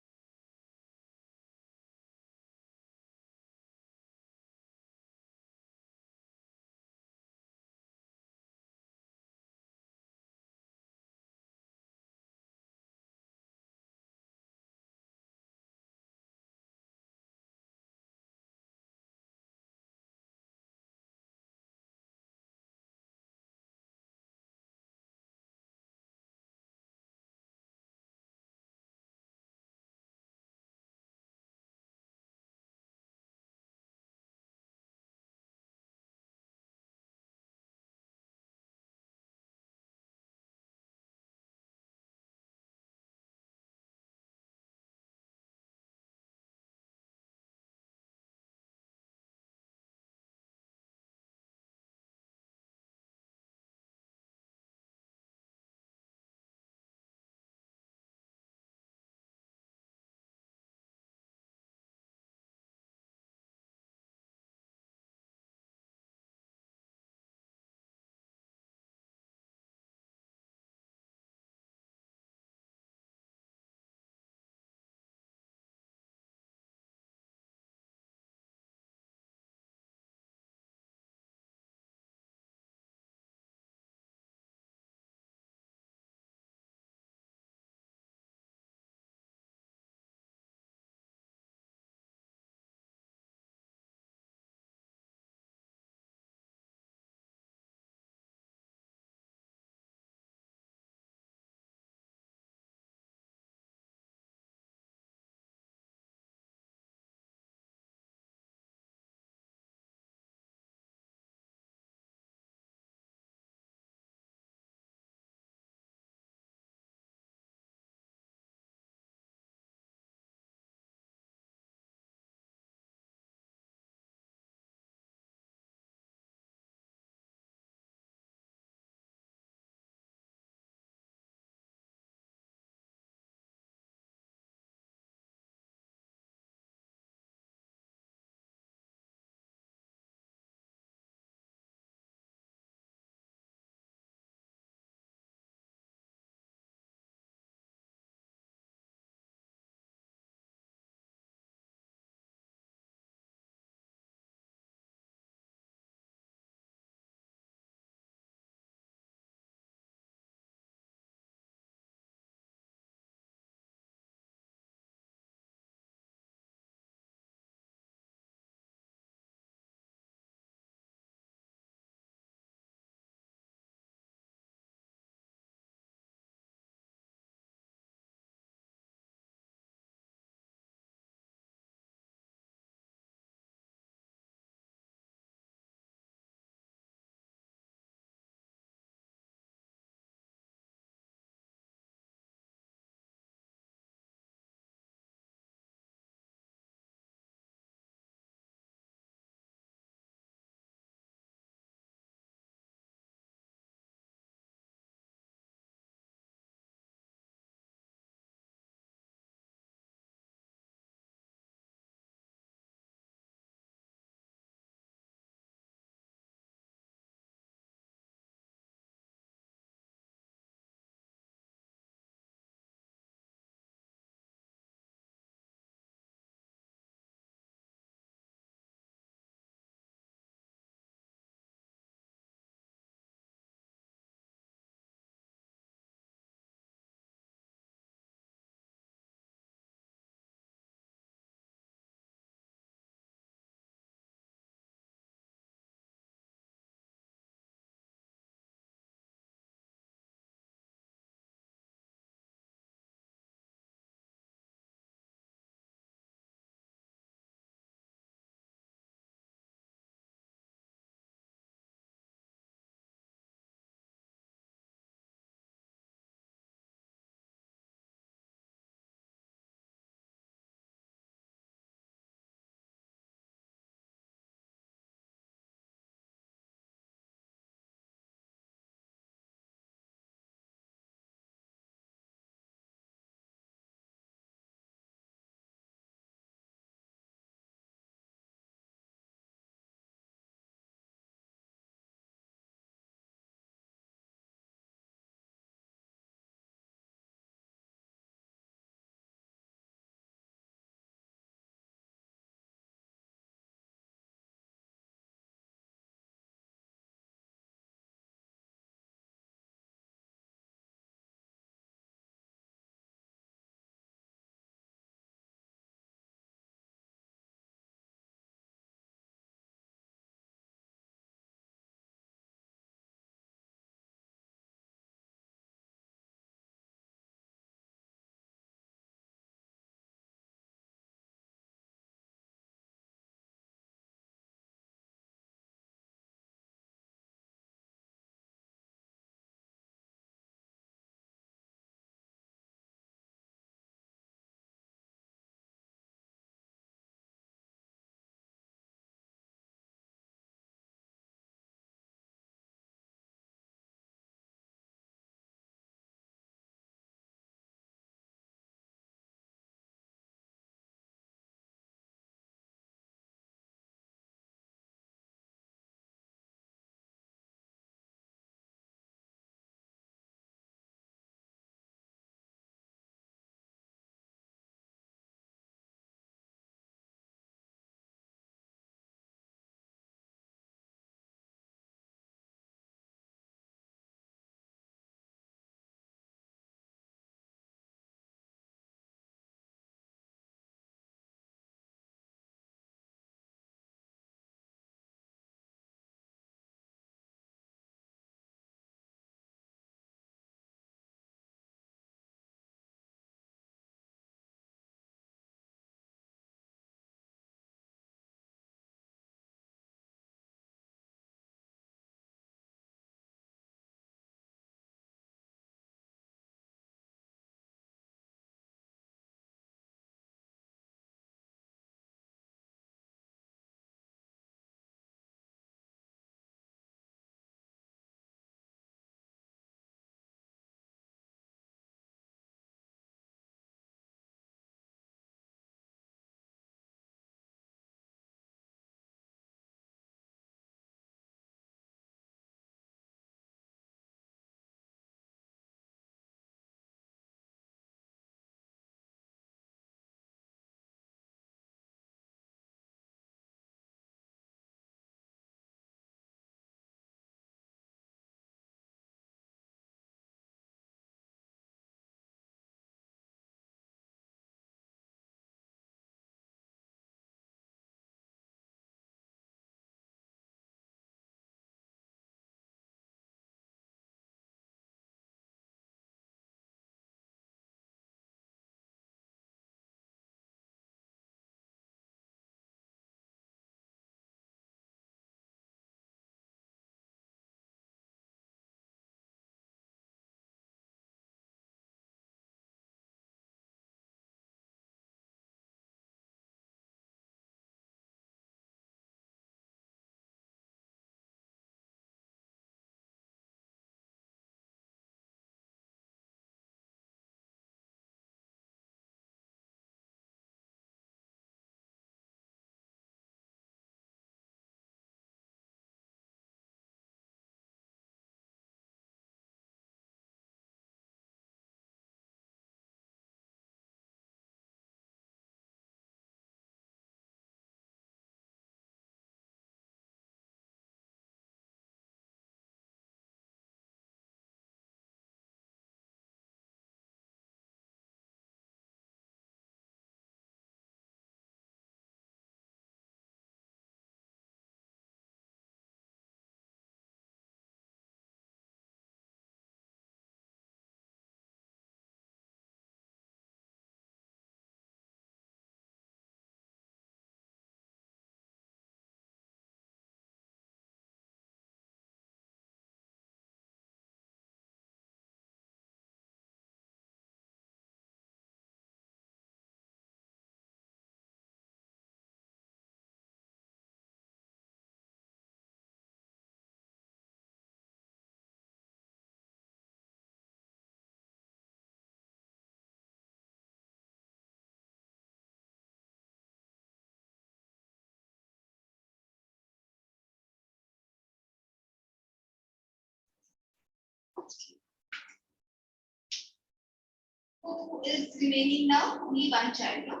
Who is remaining now? Only one child, no?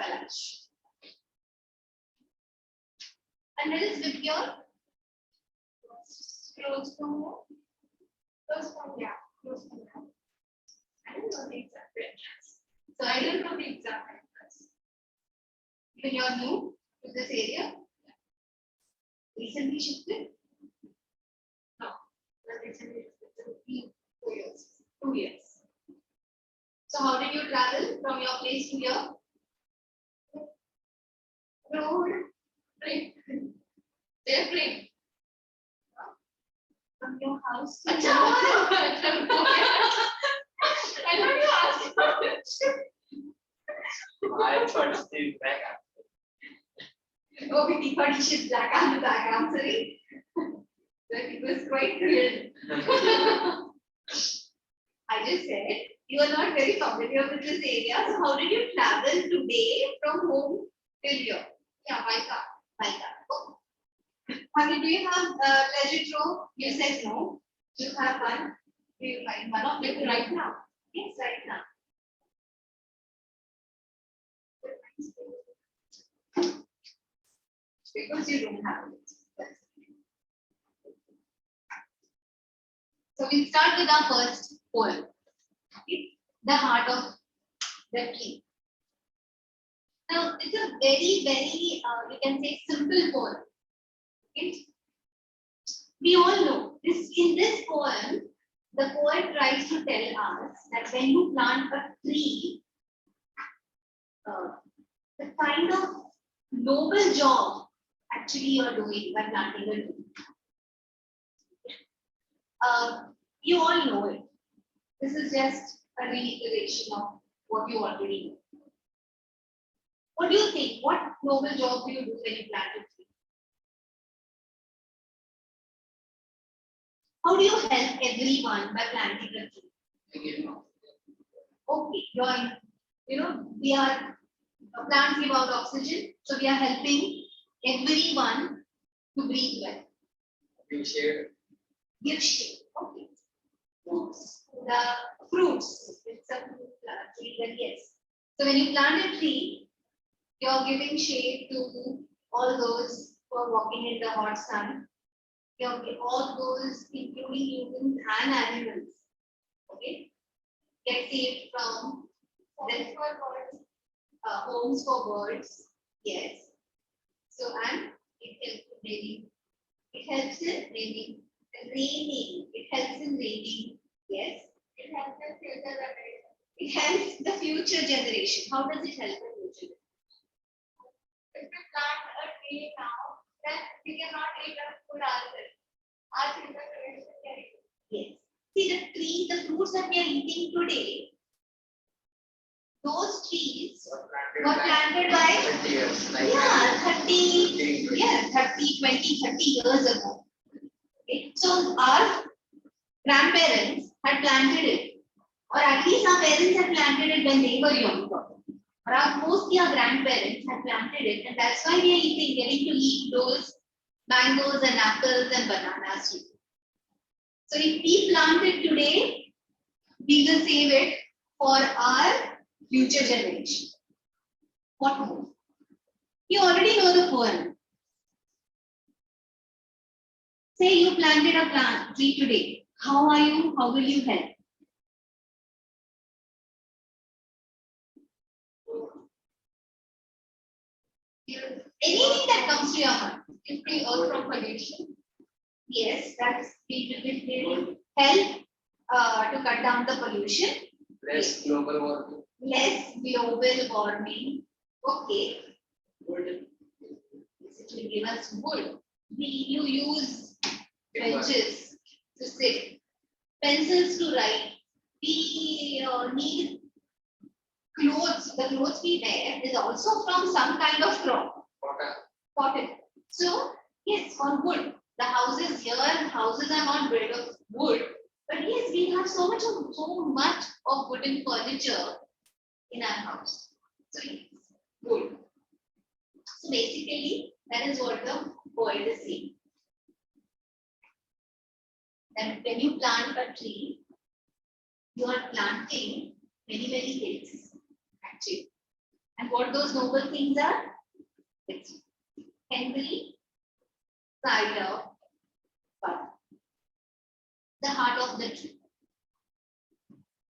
Palash. And let us with your close to yeah, close to now. I don't know the exact address. So I don't know the exact address. When you are new to this area, recently shifted? No, not recently shifted. 2 years. 2 years. So how did you travel from your place to here? Road, train, airplane. From your house to your I thought you asked about it. I thought Steve back. Oh, we thought you should black on the background, sorry. So it was quite thrilled. I just said you are not very familiar with this area. So how did you travel today from home till here? Yeah, by car. By car. Oh. Honey, do you have leisure trove? You said no. You have one. Do you find one of them right now? Yes, right now. Because you don't have it. So we'll start with our first poem. Okay? The heart of the tree. Now it's a very, very you can say simple poem. Okay? We all know this in this poem, the poet tries to tell us that when you plant a tree, the kind of noble job actually you are doing by planting a tree. You all know it. This is just a reiteration of what you already know. What do you think? What noble job do you do when you plant a tree? How do you help everyone by planting a tree? Okay, we are plants give out oxygen, so we are helping everyone to breathe well. Give shade. Give shade. Okay. Fruits. The fruits. It's a fruit tree, but yes. So when you plant a tree, you're giving shade to all those who are walking in the hot sun. You're all those, including humans and animals. Okay. Get saved from homes for birds. Yes. So and it helps in raining. It helps in raining. Raining. It helps in raining. Yes. It helps in future generation. It helps the future generation. How does it help the future generation? If we plant a tree now, then we cannot eat our food ourselves. Our future generation can eat. Yes. See the tree, the fruits that we are eating today, those trees were planted by 20 years. Like yeah, 30, yeah, 30, 20, 30 years ago. Okay. So our grandparents had planted it, or at least our parents had planted it when they were young. Or mostly our grandparents had planted it, and that's why we are getting to eat those mangoes and apples and bananas too. So if we plant it today, we will save it for our future generation. What more? You already know the poem. Say you planted a plant tree today. How are you? How will you help? Anything that comes to your mind. If we earth from pollution. Yes, that's it will help to cut down the pollution. less global warming. Less global warming. Okay. Wood. It will give us wood. You use Timber. benches to sit, pencils to write. We need clothes. The clothes we wear is also from some kind of crop. Cotton. So yes, on wood. The houses here, houses are not built of wood, but yes, we have so much of wooden furniture in our house. So yes, wood. So basically, that is what the poet is saying. that when you plant a tree, you are planting many, many things, actually. And what those noble things are? It's Henry, cider, but the heart of the tree.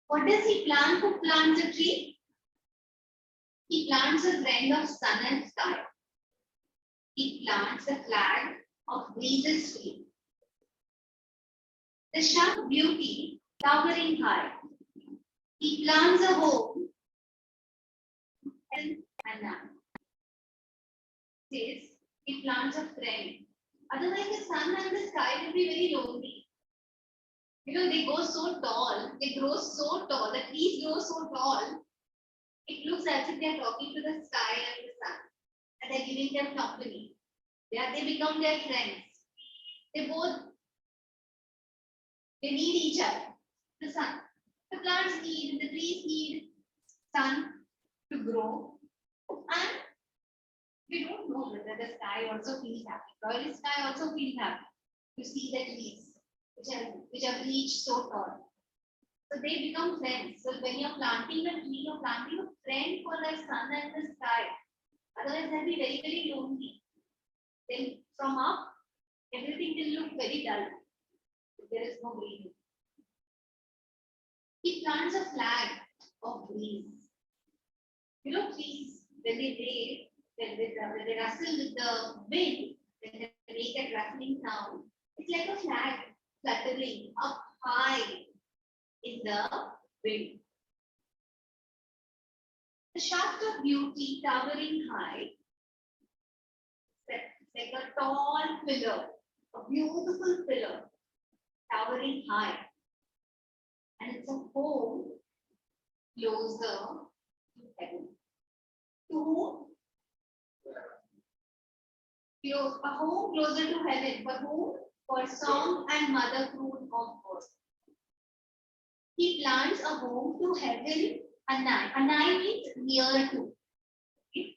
What does he plant? Who plants a tree? He plants a friend of sun and sky. He plants the flag of breezes free. The sharp beauty towering high. He plants a home and now says he plants a friend. Otherwise, the sun and the sky will be very lonely. You know, they go so tall, they grow so tall, the trees grow so tall, it looks as if they are talking to the sky and the sun, and they're giving them company. They become their friends. They need each other. The sun, the plants need, the trees need sun to grow, and we don't know whether the sky also feels happy. Early sky also feels happy to see the trees which have reached so tall. So they become friends. So when you're planting a tree, you're planting a friend for the sun and the sky. Otherwise, they'll be very, very lonely. Then from up, everything will look very dull. There is no green. He plants a flag of breeze. You know, trees, when they wave, when they rustle with the wind, when they make a rustling sound, it's like a flag fluttering up high in the wind. The shaft of beauty towering high, it's like a tall pillar, a beautiful pillar towering high, and it's a home closer to heaven. To whom? A home closer to heaven. For whom? For song and mother croon of earth. He plants a home to heaven, Anai. Anai means near to. It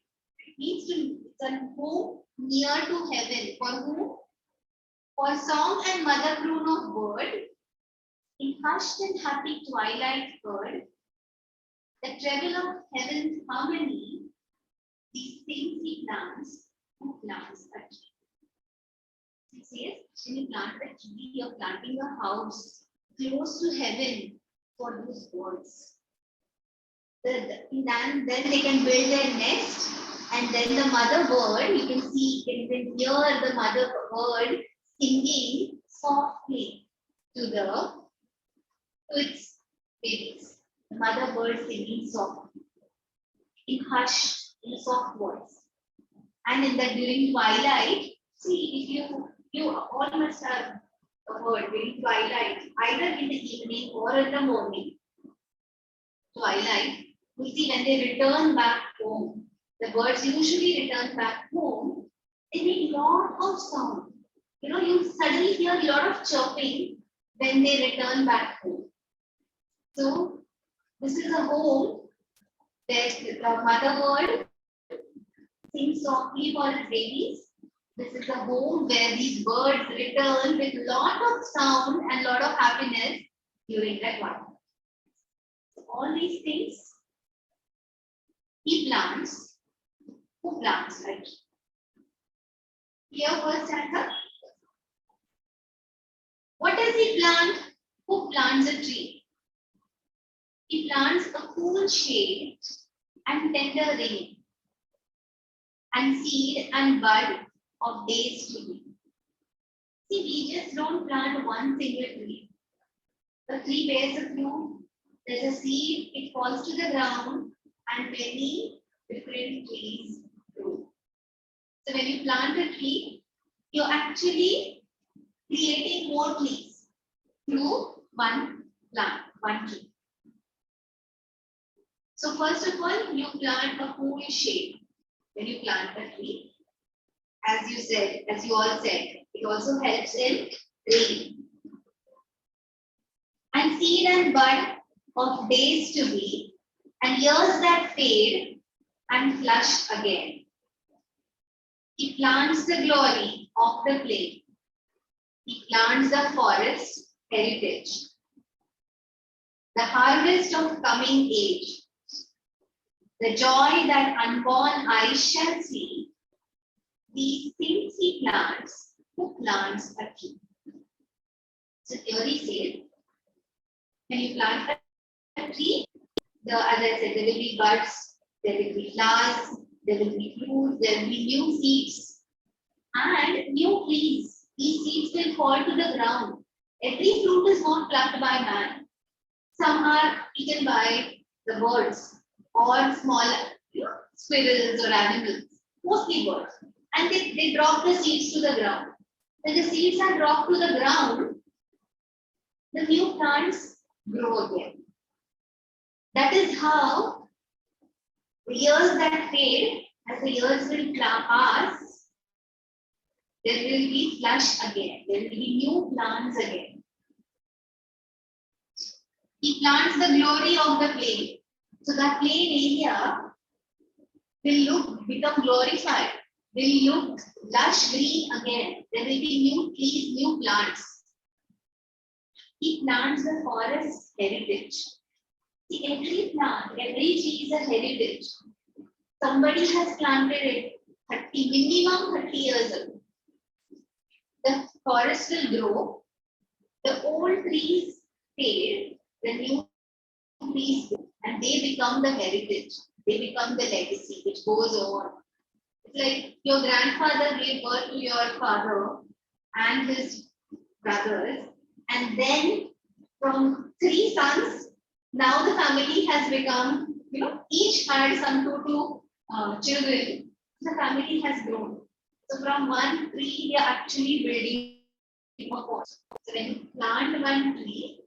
means it's a home near to heaven. For whom? For song and mother croon of bird. In hushed and happy twilight heard, the treble of heaven's harmony, these things he plants, who plants a tree. He says, when you plant a tree, you're planting a house close to heaven for those birds. Then they can build their nest, and then the mother bird, you can hear the mother bird singing softly to its babies. The mother bird singing softly, in a soft voice. And during twilight, see, if you all must have heard during twilight, either in the evening or in the morning. Twilight, we see when they return back home, the birds usually return back home, they make a lot of sound. You know, you suddenly hear a lot of chirping when they return back home. So, this is a home where the mother bird sings softly for its babies. This is a home where these birds return with a lot of sound and a lot of happiness during that one. So all these things he plants. Who plants, right? Here first answer. What does he plant? Who plants a tree? He plants a cool shade and tender rain and seed and bud of days to be. See, we just don't plant one single tree. The tree bears a fruit, there's a seed, it falls to the ground, and many different trees grow. So when you plant a tree, you're actually creating more trees through one plant, one tree. So first of all, you plant a cool shade when you plant a tree. As you all said, it also helps in rain. And seed and bud of days to be, and years that fade and flush again. He plants the glory of the plain. He plants the forest heritage. The harvest of coming age. The joy that unborn eyes shall see. These things he plants, who plants a tree. So theory says, when you plant a tree, as I said, there will be buds, there will be flowers, there will be fruits, there will be new seeds and new trees. These seeds will fall to the ground. Every fruit is not plucked by man. Some are eaten by the birds or small squirrels or animals, mostly birds. And they drop the seeds to the ground. When the seeds are dropped to the ground, the new plants grow again. That is how the years that fade, as the years will pass, there will be flush again. There will be new plants again. He plants the glory of the plain. So that plain area will become glorified, will look lush green again. There will be new trees, new plants. He plants the forest heritage. See, every plant, every tree is a heritage. Somebody has planted it minimum 30 years ago. The forest will grow, the old trees fade, the new trees grow, and they become the heritage. They become the legacy which goes on. It's like your grandfather gave birth to your father and his brothers, and then from 3 sons, now the family has become, each had some 2 children. The family has grown. So from one tree, they are actually building a forest. So when you plant one tree,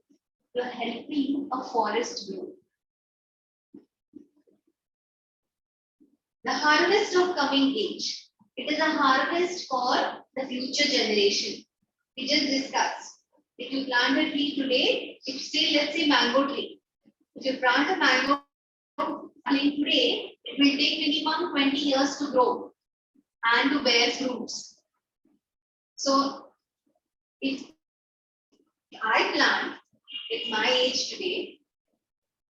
you are helping a forest grow. The harvest of coming age. It is a harvest for the future generation. We just discussed. If you plant a tree today, it's still, let's say, mango tree. If you plant a mango tree today, it will take minimum 20 years to grow and to bear fruits. So, if I plant at my age today,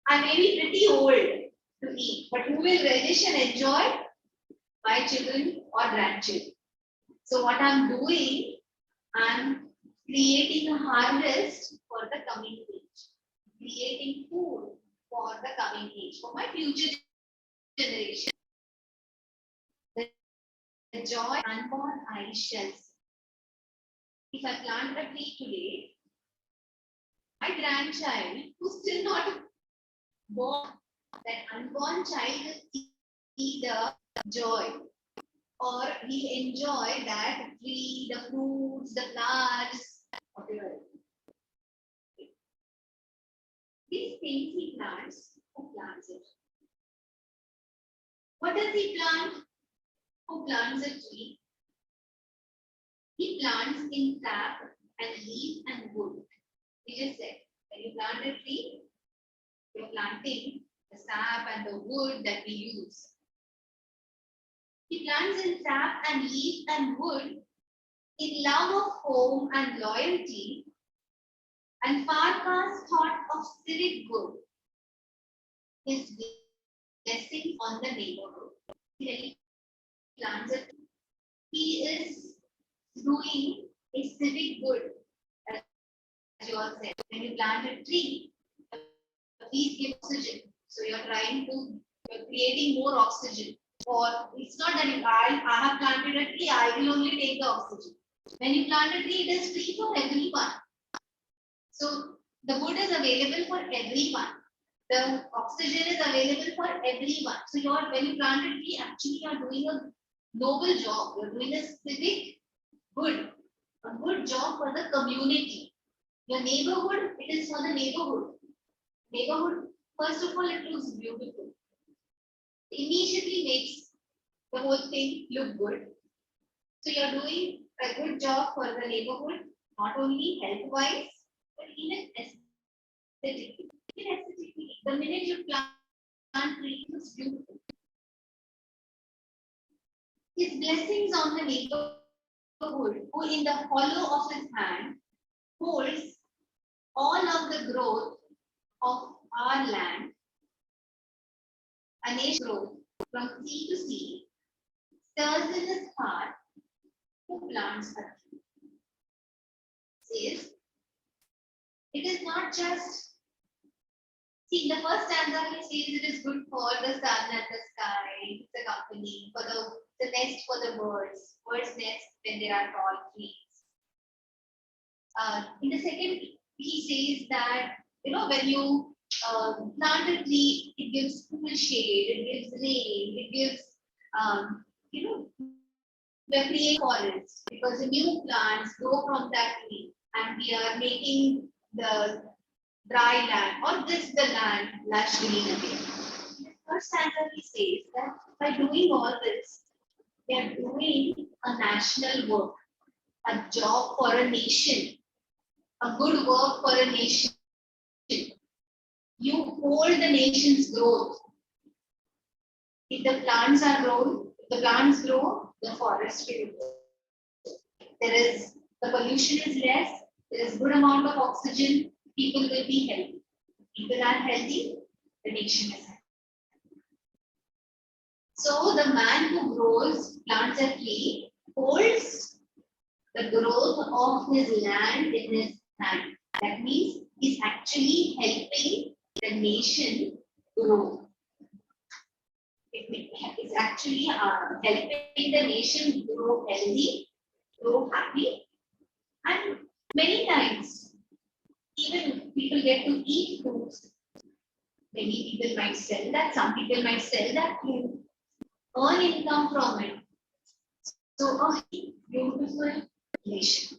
I may be pretty old to eat, but who will relish and enjoy? My children or grandchildren. So what I'm doing, I'm creating a harvest for the coming age, creating food for the coming age, for my future generation. The joy unborn eyes shall see. If I plant a tree today, my grandchild, who's still not born, that unborn child will see the joy, or he'll enjoy that tree, the fruits, the flowers, whatever. These things he plants, who plants it? What does he plant? Who plants a tree? He plants in sap and leaf and wood. He just said, when you plant a tree, you're planting the sap and the wood that we use. He plants in sap and leaf and wood in love of home and loyalty and far past thought of civic good. His blessing on the neighborhood. He plants a tree. He is doing a civic good, as you all said. When you plant a tree, please give oxygen. So you're creating more oxygen. Or it's not that I have planted a tree, I will only take the oxygen. When you plant a tree, it is free for everyone. So the wood is available for everyone. The oxygen is available for everyone. So when you plant a tree, actually you are doing a noble job. You're doing a civic good, a good job for the community. Your neighborhood, it is for the neighborhood. Neighborhood, first of all, it looks beautiful. Immediately makes the whole thing look good. So you're doing a good job for the neighborhood, not only health-wise, but even aesthetically. The minute you plant tree, it looks beautiful. His blessings on the neighborhood, who in the hollow of his hand holds all of the growth of our land, a nation growth from sea to sea, stirs in his heart who plants a tree. Says, it is not just, see, the first stanza he says it is good for the sun and the sky, it's a company, for the nest for the birds, birds nest when there are tall trees. In the second, he says that, when you plant a tree, it gives cool shade, it gives rain, it gives, we're creating forests because the new plants grow from that tree and we are making the dry land or just the land lush green again. In the first stanza, he says that by doing all this, we are doing a national work, a job for a nation, a good work for a nation. You hold the nation's growth. If the plants are grown, if the plants grow, the forest will grow. The pollution is less, there is good amount of oxygen, people will be healthy. People are healthy, the nation is healthy. So the man who plants a tree, holds the growth of his land in his hand. That means he's actually helping the nation grow. It's actually helping the nation grow healthy, grow happy, and many times even people get to eat fruits. Many people might sell that, some people might sell that fruit, earn income from it. So a beautiful nation.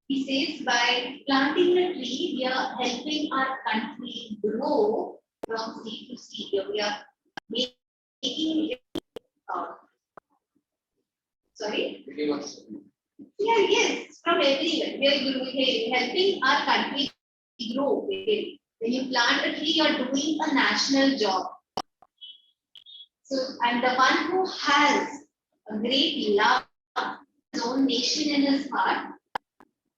He says by planting a tree, we are helping our country grow from sea to sea. We are making it, sorry? Yeah, yes, from everywhere. We are helping our country grow. When you plant a tree, you are doing a national job. So, and the one who has a great love for his own nation in his heart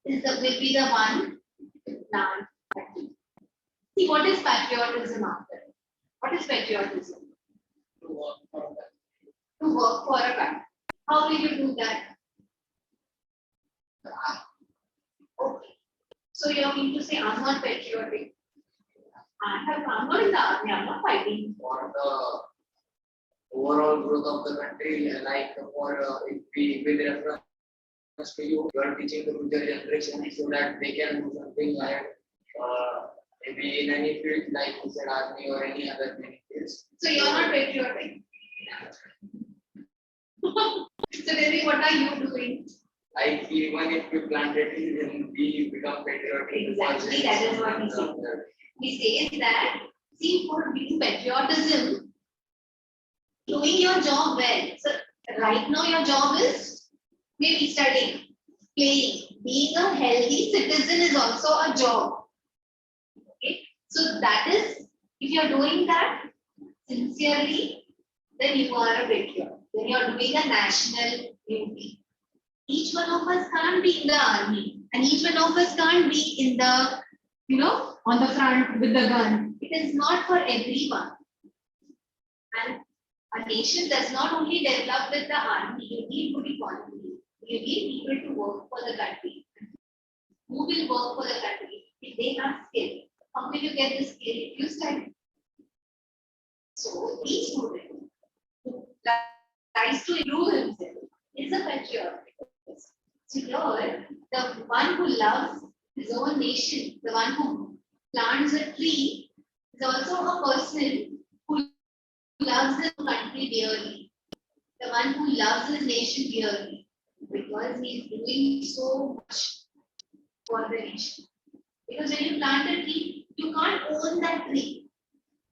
will be the one to plant a tree. See, what is patriotism after? What is patriotism? To work for that. To work for a country. How will you do that? Okay. So you are going to say, I'm not patriotic. I'm not in the army, I'm not fighting. For the overall growth of the country, like for if we with reference to you are teaching the future generation so that they can do something like maybe in any field like you said army or any other many fields. So you're not patriotic. So tell me, what are you doing? Like even if we plant a tree, then we become patriotic. Exactly, that is what he says. He says that, see, for being patriotism, doing your job well. So right now your job is maybe studying, playing. Being a healthy citizen is also a job. Okay, so that is, if you are doing that sincerely, then you are a patriot. Then you are doing a national duty. Each one of us can't be in the army, and each one of us can't be in the, on the front with the gun. It is not for everyone. And a nation does not only develop with the army, you need good economy. You need people to work for the country. Who will work for the country? If they have skill. How will you get the skill if you study? So each student who tries to improve himself is a patriot. So here, the one who loves his own nation, the one who plants a tree, is also a person who loves his country dearly. The one who loves his nation dearly, because he is doing so much for the nation. Because when you plant a tree, you can't own that tree.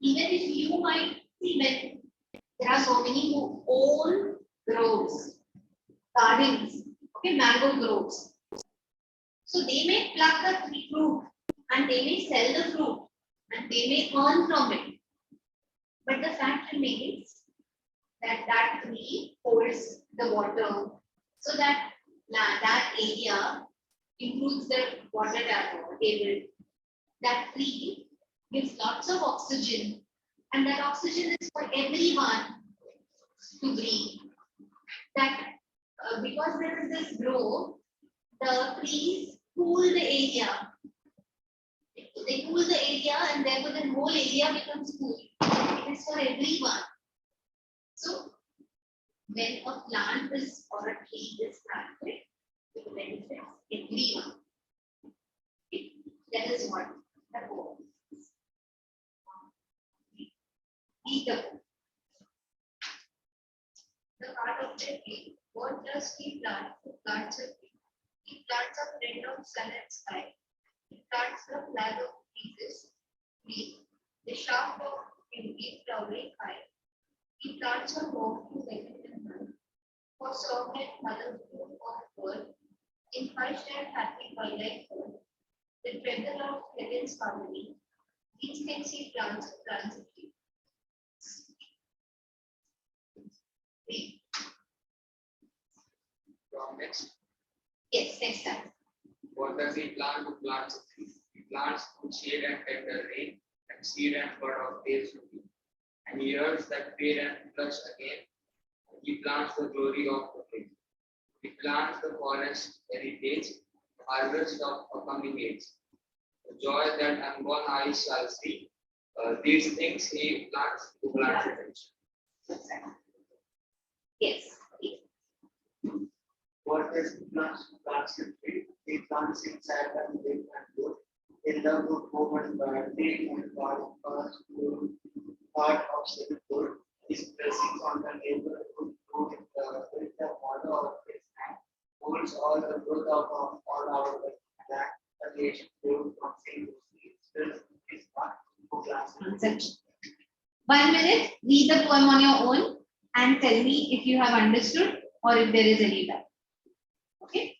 Even if you might see, when there are so many who own groves, gardens, okay, mango groves. So they may pluck the fruit and they may sell the fruit and they may earn from it. But the fact remains that that tree holds the water, so that area improves the water table. That tree gives lots of oxygen, and that oxygen is for everyone to breathe. That because there is this grove, the trees cool the area. They cool the area, and therefore the whole area becomes cool. It is for everyone. So when a plant is or a tree is planted, it benefits everyone. Okay. That is what the goal is. Read the book. The part of the tree. What does tree plant? Who plants a tree? He plants a friend of sun and sky. He plants the flag of Jesus. The shaft of beauty flowering high. He plants a home to heaven and earth. For song and motherhood on earth. In Christ and happy twilight earth. The treasure of heaven's harmony. These things he plants a tree. Read. From next, Yes, next time. what does he plant? Who plants a tree? He plants good shade and tender rain, and seed and bud of days to be. And he hears that fade and flush again. And he plants the glory of the faith. He plants the forest heritage, the harvest of a coming age. The joy that unborn eyes shall see. These things he plants to plant it. Yes. What does plants in tree? He plants inside and big and good. In the good woman badly and part of civil good. His blessings on the neighborhood with the mother of his hand. Holds all the growth of all our land. The nation grew from seeing his part who plants in tree. 1 minute, read the poem on your own and tell me if you have understood or if there is any doubt. Okay?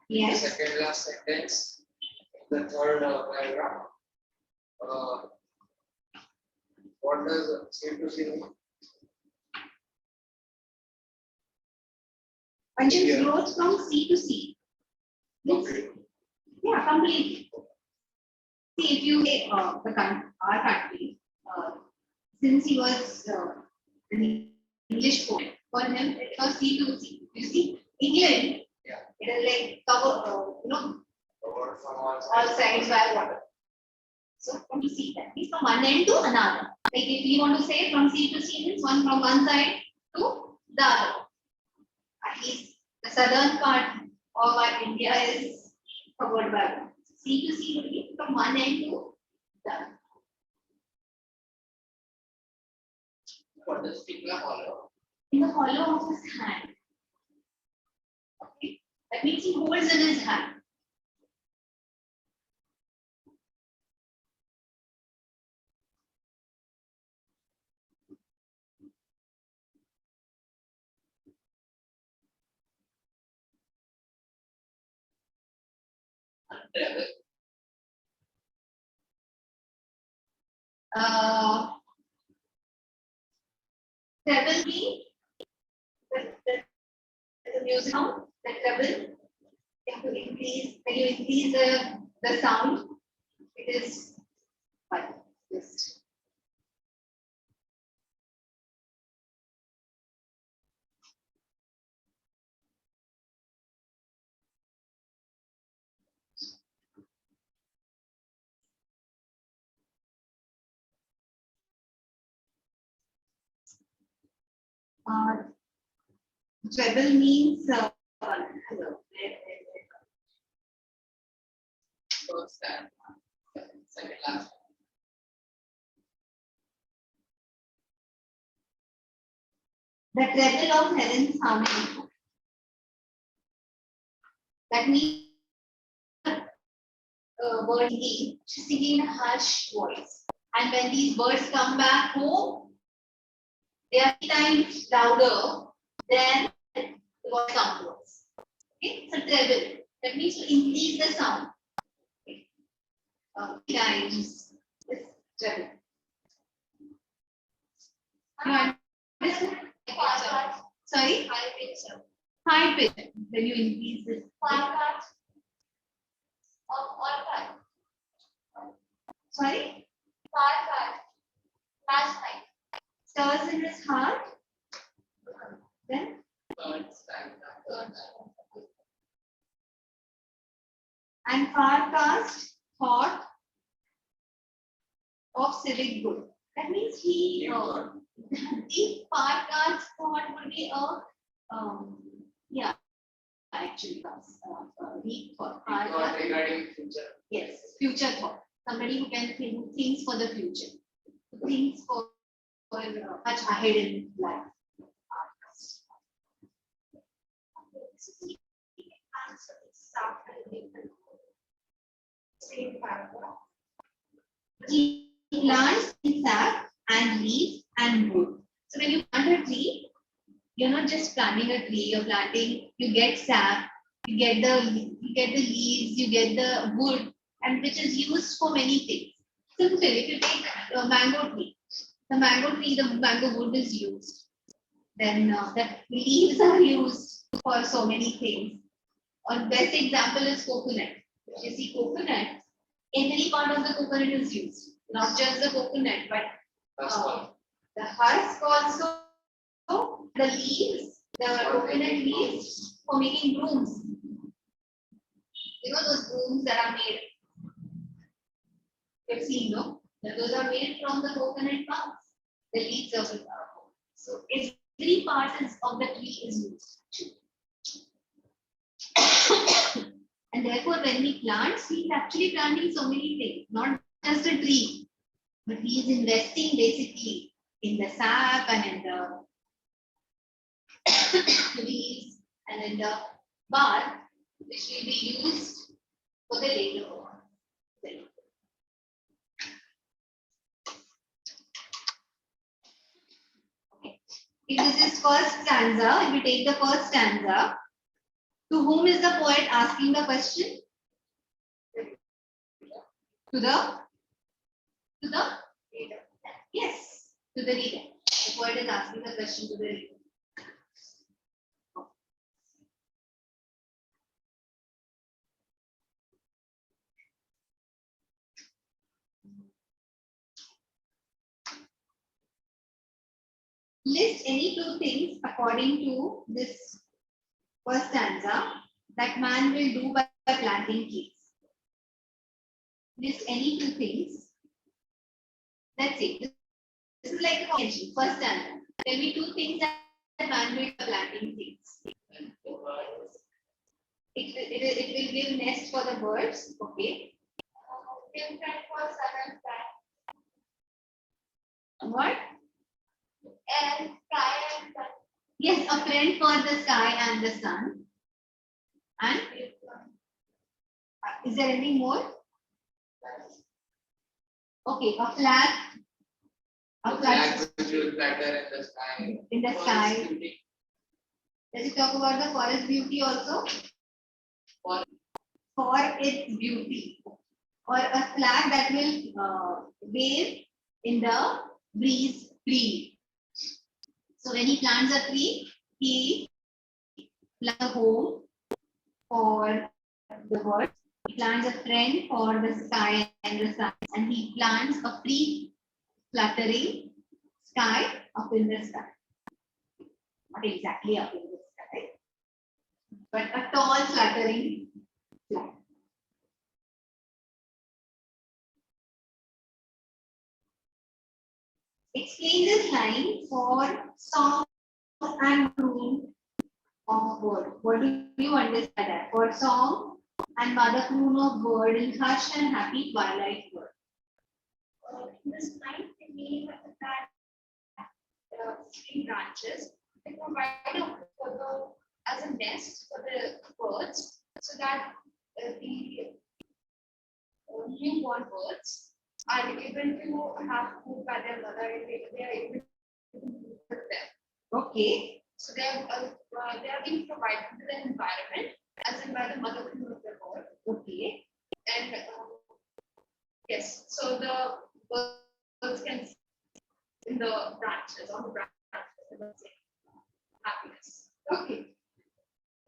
Yes. Second last sentence, the third paragraph. What does seem to see? Functions Yeah. growth from C to C. Means- Okay. Yeah, completely. See, if you say our country, since he was an English poet, for him it was C to C. You see, England, Yeah. it is like cover, Or from all all sides by water. So from to C, that means from one end to another. Like if you want to say from C to C, means one from one side to the other. At least the southern part of our India is covered by water. C to C will be from one end to the other. What does finger hollow? In the hollow of his hand. Okay, that means he holds in his hand. Travel. Uh, treble means the music sound, the treble. If you increase, when you increase the sound, it is what? Just treble means hello. First and second last. The treble of Helen's harmony. That means word singing, she's singing in a harsh voice. And when these birds come back home, they are 3 times louder than the voice comes to us. Okay, so treble. That means to increase the sound. Okay. 3 times is treble. You understand? Sorry? High pitch sound. High pitch. When you increase this. Far part of all part. Sorry? Far part. Last night. Stars in his heart. Then Third stanza. and far past thought of civic good. That means he if far past thought would be a yeah, actually deep thought. Far Thought past, regarding future. yes, future thought. Somebody who can think things for the future, things for much ahead in life. Same paragraph. He plants in sap and leaves and wood. So when you plant a tree, you're not just planting a tree, you're planting, you get sap, you get the leaves, you get the wood, and which is used for many things. Simple, if you take a mango tree, the mango wood is used. Then the leaves are used for so many things. Or best example is coconut. If you see coconut, every part of the coconut is used, not just the coconut, but That's one. the husk also, the leaves, the coconut leaves for making brooms. You know those brooms that are made. You've seen, no? Those are made from the coconut palms, the leaves of it. So every part of the tree is used. And therefore, when we plant, he is actually planting so many things, not just a tree, but he is investing basically in the sap and in the leaves and in the bark, which will be used for the later on. Okay. If this is first stanza, if we take the first stanza, to whom is the poet asking the question? To the reader. Yes, to the reader. The poet is asking the question to the reader. List any 2 things according to this first stanza that man will do by planting trees. List any 2 things. Let's see. This is like a combination. First stanza. Tell me 2 things that man will do by planting trees. It will give nest for the birds. Okay. Different for sun and sky. What? And sky and sun. Yes, a friend for the sky and the sun. And is there anything more? Okay, a flag. A The flag flag which will flatter in the sky. in the Forest sky. beauty. Does it talk about the forest beauty also? For its beauty. Or a flag that will wave in the breeze freely. So when he plants a tree, he plants a home for the birds. He plants a friend for the sky and the sun, and he plants a free fluttering sky up in the sky. Not exactly up in the sky, but a tall fluttering flag. Explain this line for song and croon of bird. What do you understand that? For song and mother croon of bird in hushed and happy twilight world. In this line, the meaning of that tree branches, they provide for the as a nest for the birds, so that the newborn birds are able to have food by their mother, and they are able to move with them. Okay. So they are being provided to the environment as in by the mother of the bird. Okay. And yes, so the birds can sit in the branches, on the branches, and say happiness. Okay.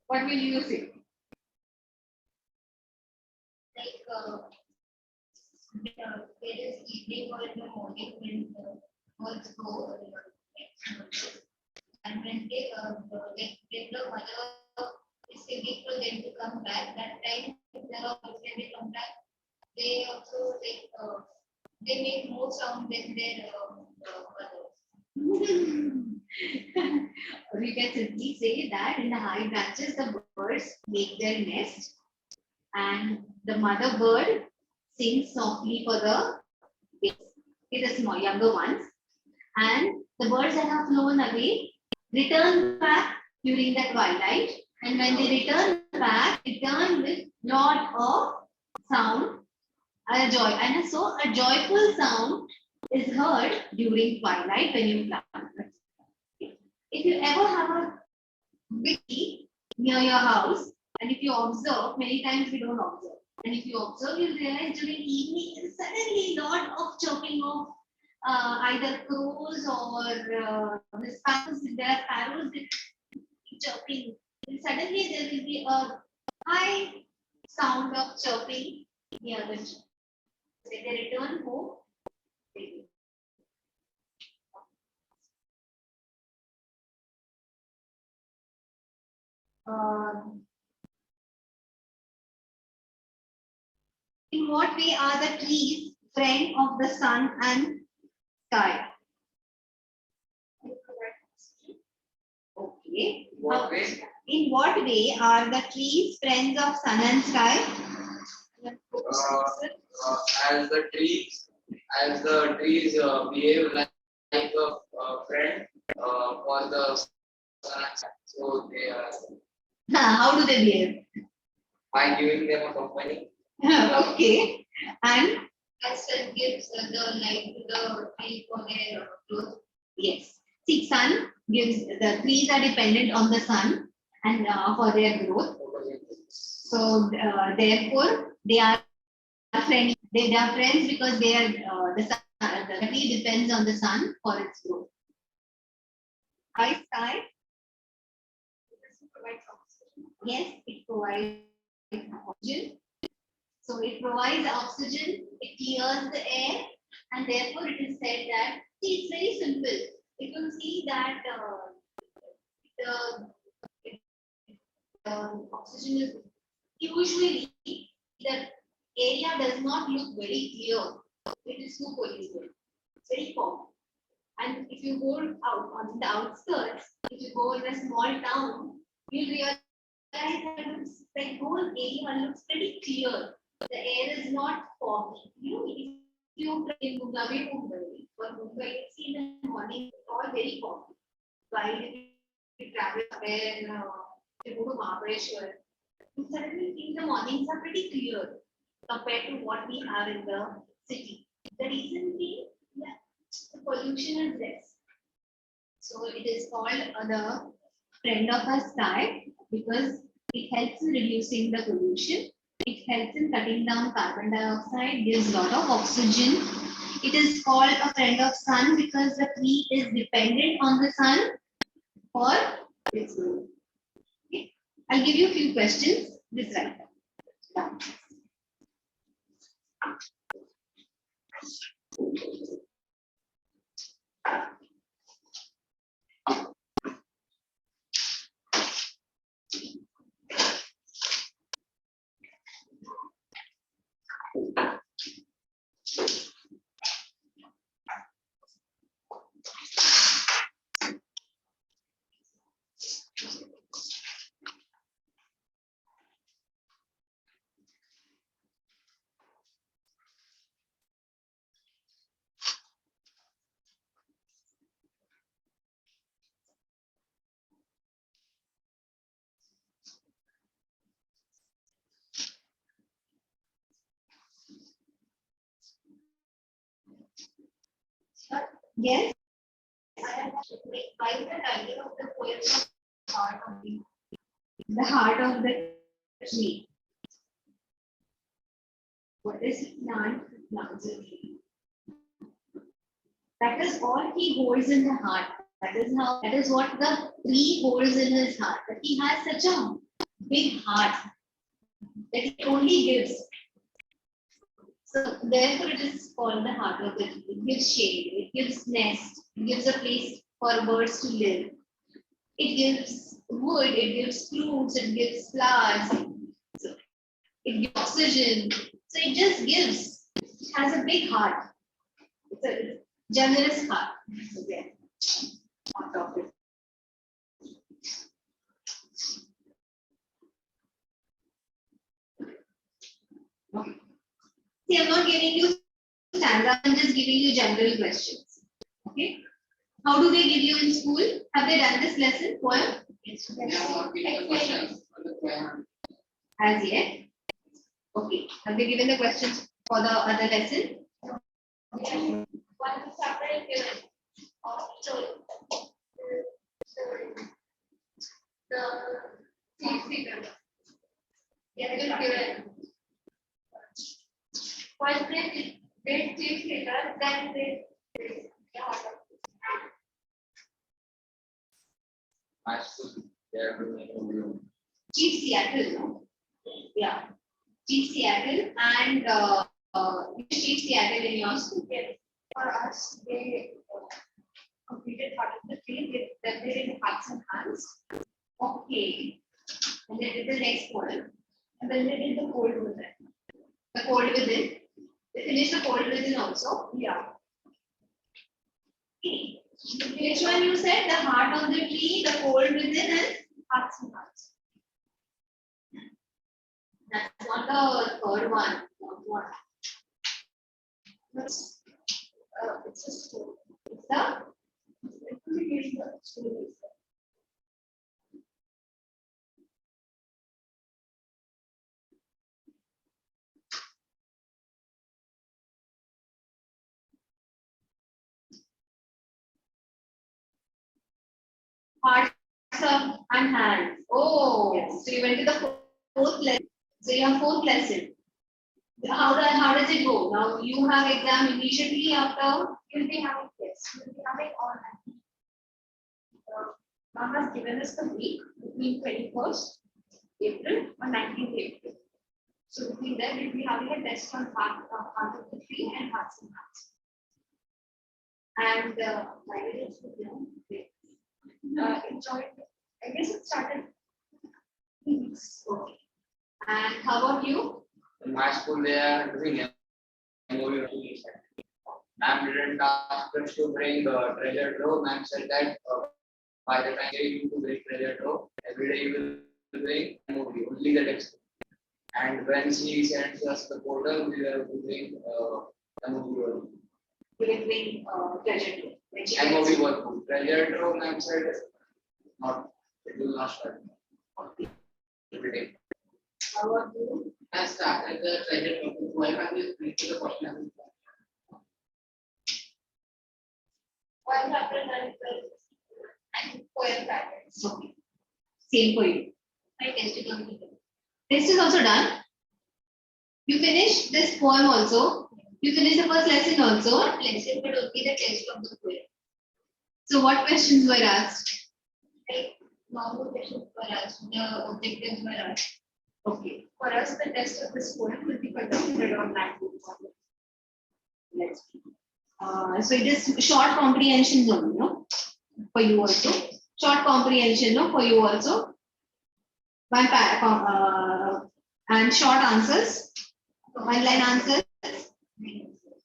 What will you say? Like there is evening or in the morning when the birds go, and when they like when the mother is thinking for them to come back, that time when they come back, they also like they make more sound than their mother. Or you can simply say that in the high branches, the birds make their nest, and the mother bird sings softly for the small younger ones, and the birds that have flown away return back during the twilight, and when they return back, return with lot of sound, a joy, and so a joyful sound is heard during twilight when you plant. If you ever have a big tree near your house, and if you observe, many times we don't observe, and if you observe, you'll realize during evening, suddenly lot of chirping of either crows or the sparrows. There are sparrows that chirping. And suddenly there will be a high sound of chirping near the tree. When they return home, they in what way are the trees friend of the sun and sky? Okay. What way? In what way are the trees friends of sun and sky? As the trees behave like a friend for the sun and sky. So they are How do they behave? by giving them a company. Okay. And As sun gives the light to the tree for their growth. yes. See, sun gives, the trees are dependent on the sun and for their growth. So therefore, they are friendly. They are friends because they are the tree depends on the sun for its growth. High sky, yes, it provides oxygen. So it provides oxygen, it clears the air, and therefore it is said that, see, it's very simple. You can see that the oxygen is usually the area does not look very clear. It is too polluted. It's very common. And if you go out on the outskirts, if you go in a small town, you'll realize that the whole area looks pretty clear. The air is not foggy. You know, if you in Mumbai, or Mumbai, you see in the morning, it's all very foggy. While if you travel where you go to Mahabaleshwar, you suddenly think the mornings are pretty clear compared to what we have in the city. The reason being, yeah, the pollution is less. So it is called the friend of our sky because it helps in reducing the pollution. It helps in cutting down carbon dioxide, gives a lot of oxygen. It is called a friend of sun because the tree is dependent on the sun for its growth. Okay. I'll give you a few questions. This right. Done. Yes. I am like why is the title of the poem Heart of The heart of the tree. What is plant? Plants a tree. That is all he holds in the heart. That is what the tree holds in his heart. But he has such a big heart that he only gives. So therefore it is called the heart of the tree. It gives shade, it gives nest, it gives a place for birds to live. It gives wood, it gives fruits, it gives flowers, so it gives oxygen. So it just gives. It has a big heart. It's a generous heart. So there, heart of it. Okay. See, I'm not giving you stanza, I'm just giving you general questions. Okay. How do they give you in school? Have they done this lesson? Poem? As yet. Okay. Have they given the questions for the other lesson? one chapter is given of story. The chief figure. Yeah, it is given. First they chief figure, then they My school, they are doing Chief Seattle. No? Yeah. Chief Seattle and Chief Seattle in your school. for us, they completed part of the tree, then they did hearts and hands, Okay. And they did the next poem. and then they did the cold with it. The cold within. They finished the cold within also. Yeah. Okay. Which one you said? The heart of the tree, the cold within, and Hearts and hands. that's not the third one. Not one. It's a story. It's the It's the story. hearts of and hands. Oh, Yes. so you went to the fourth lesson. So you have fourth lesson. How does it go? Now you have exam immediately after. You'll be having this, you'll be having all that. Mom has given us the week between 21st April or 19th April. So between them, we'll be having a test on heart of the tree and hearts and hands. And why did it enjoyed, I guess it started 3 weeks. Okay. And how about you? In my school, they are doing MOU. Ma'am didn't ask us to bring treasure trove. Ma'am said that by the time you to bring treasure trove, every day you will bring MOU, only the text. And when she sends us the portal, we have to bring MOU. You will bring treasure to. When she MOU gets- work. Treasure trove, ma'am said not. It will not start. Every day. How about you? I started the treasure of the poem and will read to the question. One chapter and poem patterns. Okay. Same for you. My test is completed. Test is also done. You finish this poem also. You finish the first lesson also. Not lesson, but only the test of the poem. So what questions were asked? like normal questions for us, the objectives were us. Okay. For us, the test of this poem will be conducted on that. Let's see. So it is short comprehension zone, no? For you also. Short comprehension, no? For you also. And short answers. One line answers.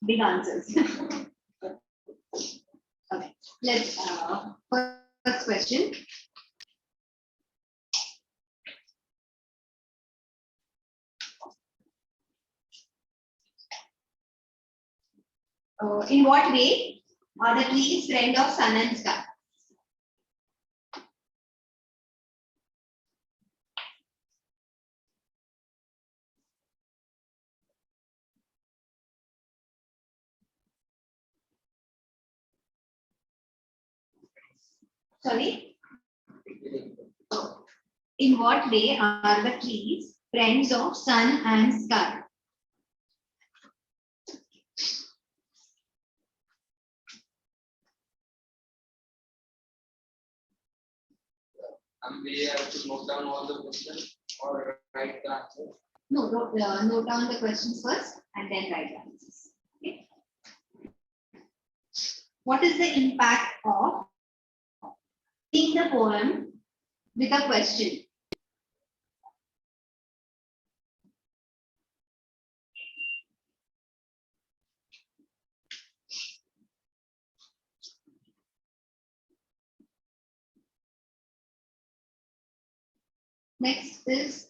Big answers. Okay. Let's first question. In what way are the trees friend of sun and sky? Sorry? In what way are the trees friends of sun and sky? And we have to note down all the questions or write the answer. No, note down the questions first and then write the answers. Okay. What is the impact of reading the poem with a question? Next is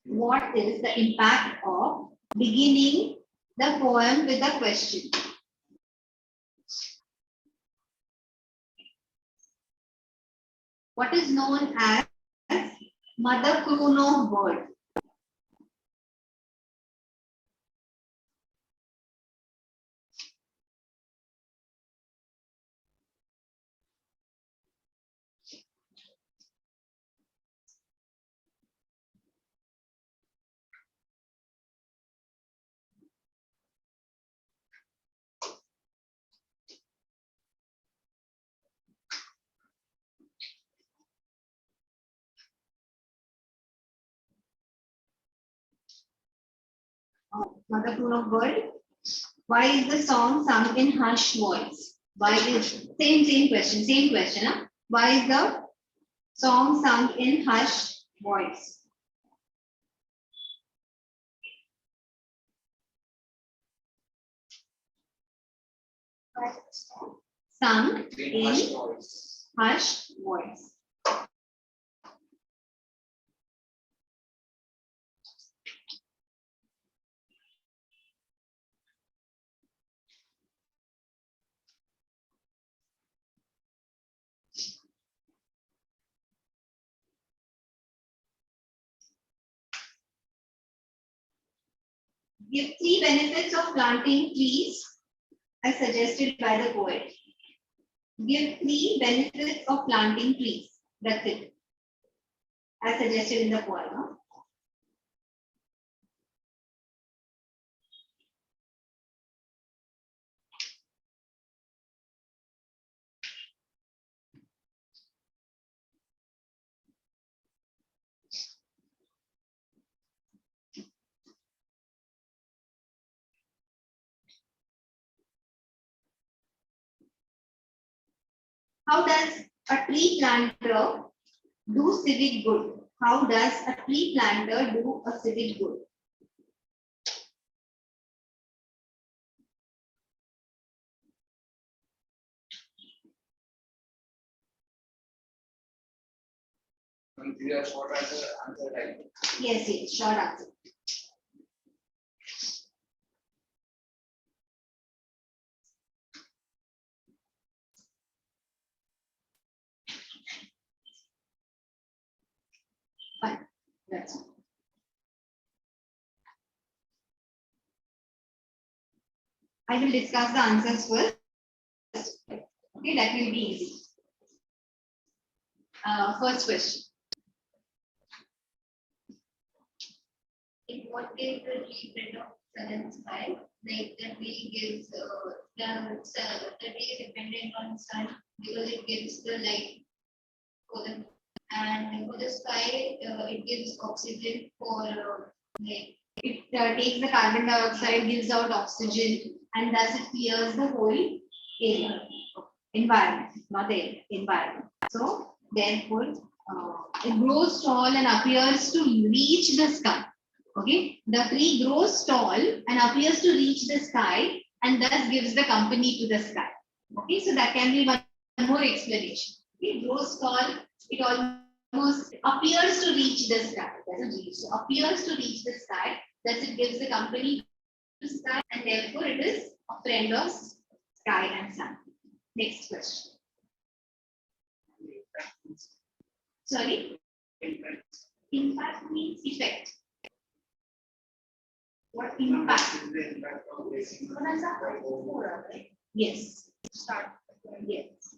what is the impact of beginning the poem with a question? What is known as mother chrono word? Mother chrono word. Why is the song sung in hushed voice? Why is same question? Huh? Why is the song sung in hushed voice? Sung in hushed voice. Give 3 benefits of planting trees as suggested by the poet. Give 3 benefits of planting trees. That's it. As suggested in the poem. Huh? How does a tree planter do civic good? How does a tree planter do a civic good? These are short answer right? Yes, short answer. Fine. That's all. I will discuss the answers first. Okay, that will be easy. First question. In what way is the tree friend of sun and sky. Like the tree gives the tree is dependent on sun because it gives the light for the, and for the sky it gives oxygen for like it takes the carbon dioxide, gives out oxygen, and thus it clears the whole area, environment, not air, environment. So therefore, it grows tall and appears to reach the sky. Okay, the tree grows tall and appears to reach the sky, and thus gives the company to the sky. Okay, so that can be one more explanation. It grows tall, it almost appears to reach the sky. Doesn't reach, so appears to reach the sky, thus it gives the company to sky, and therefore it is a friend of sky and sun. Next question. Sorry? Impact means effect. What impact? Yes. Start. Yes.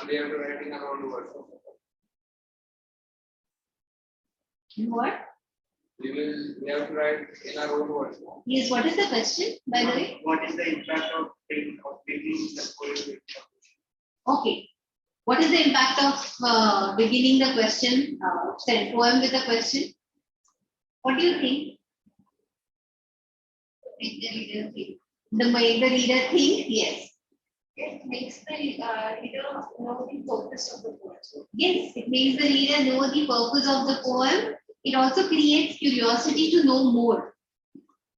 And we have to write in our own words. What? We have to write in our own words. Yes. What is the question, by the way? What is the impact of taking the poem? Okay. What is the impact of beginning the question, poem with a question? What do you think? Make the reader think. Make the reader think? Yes. It makes the reader know the purpose of the poem. Yes, it makes the reader know the purpose of the poem. It also creates curiosity to know more.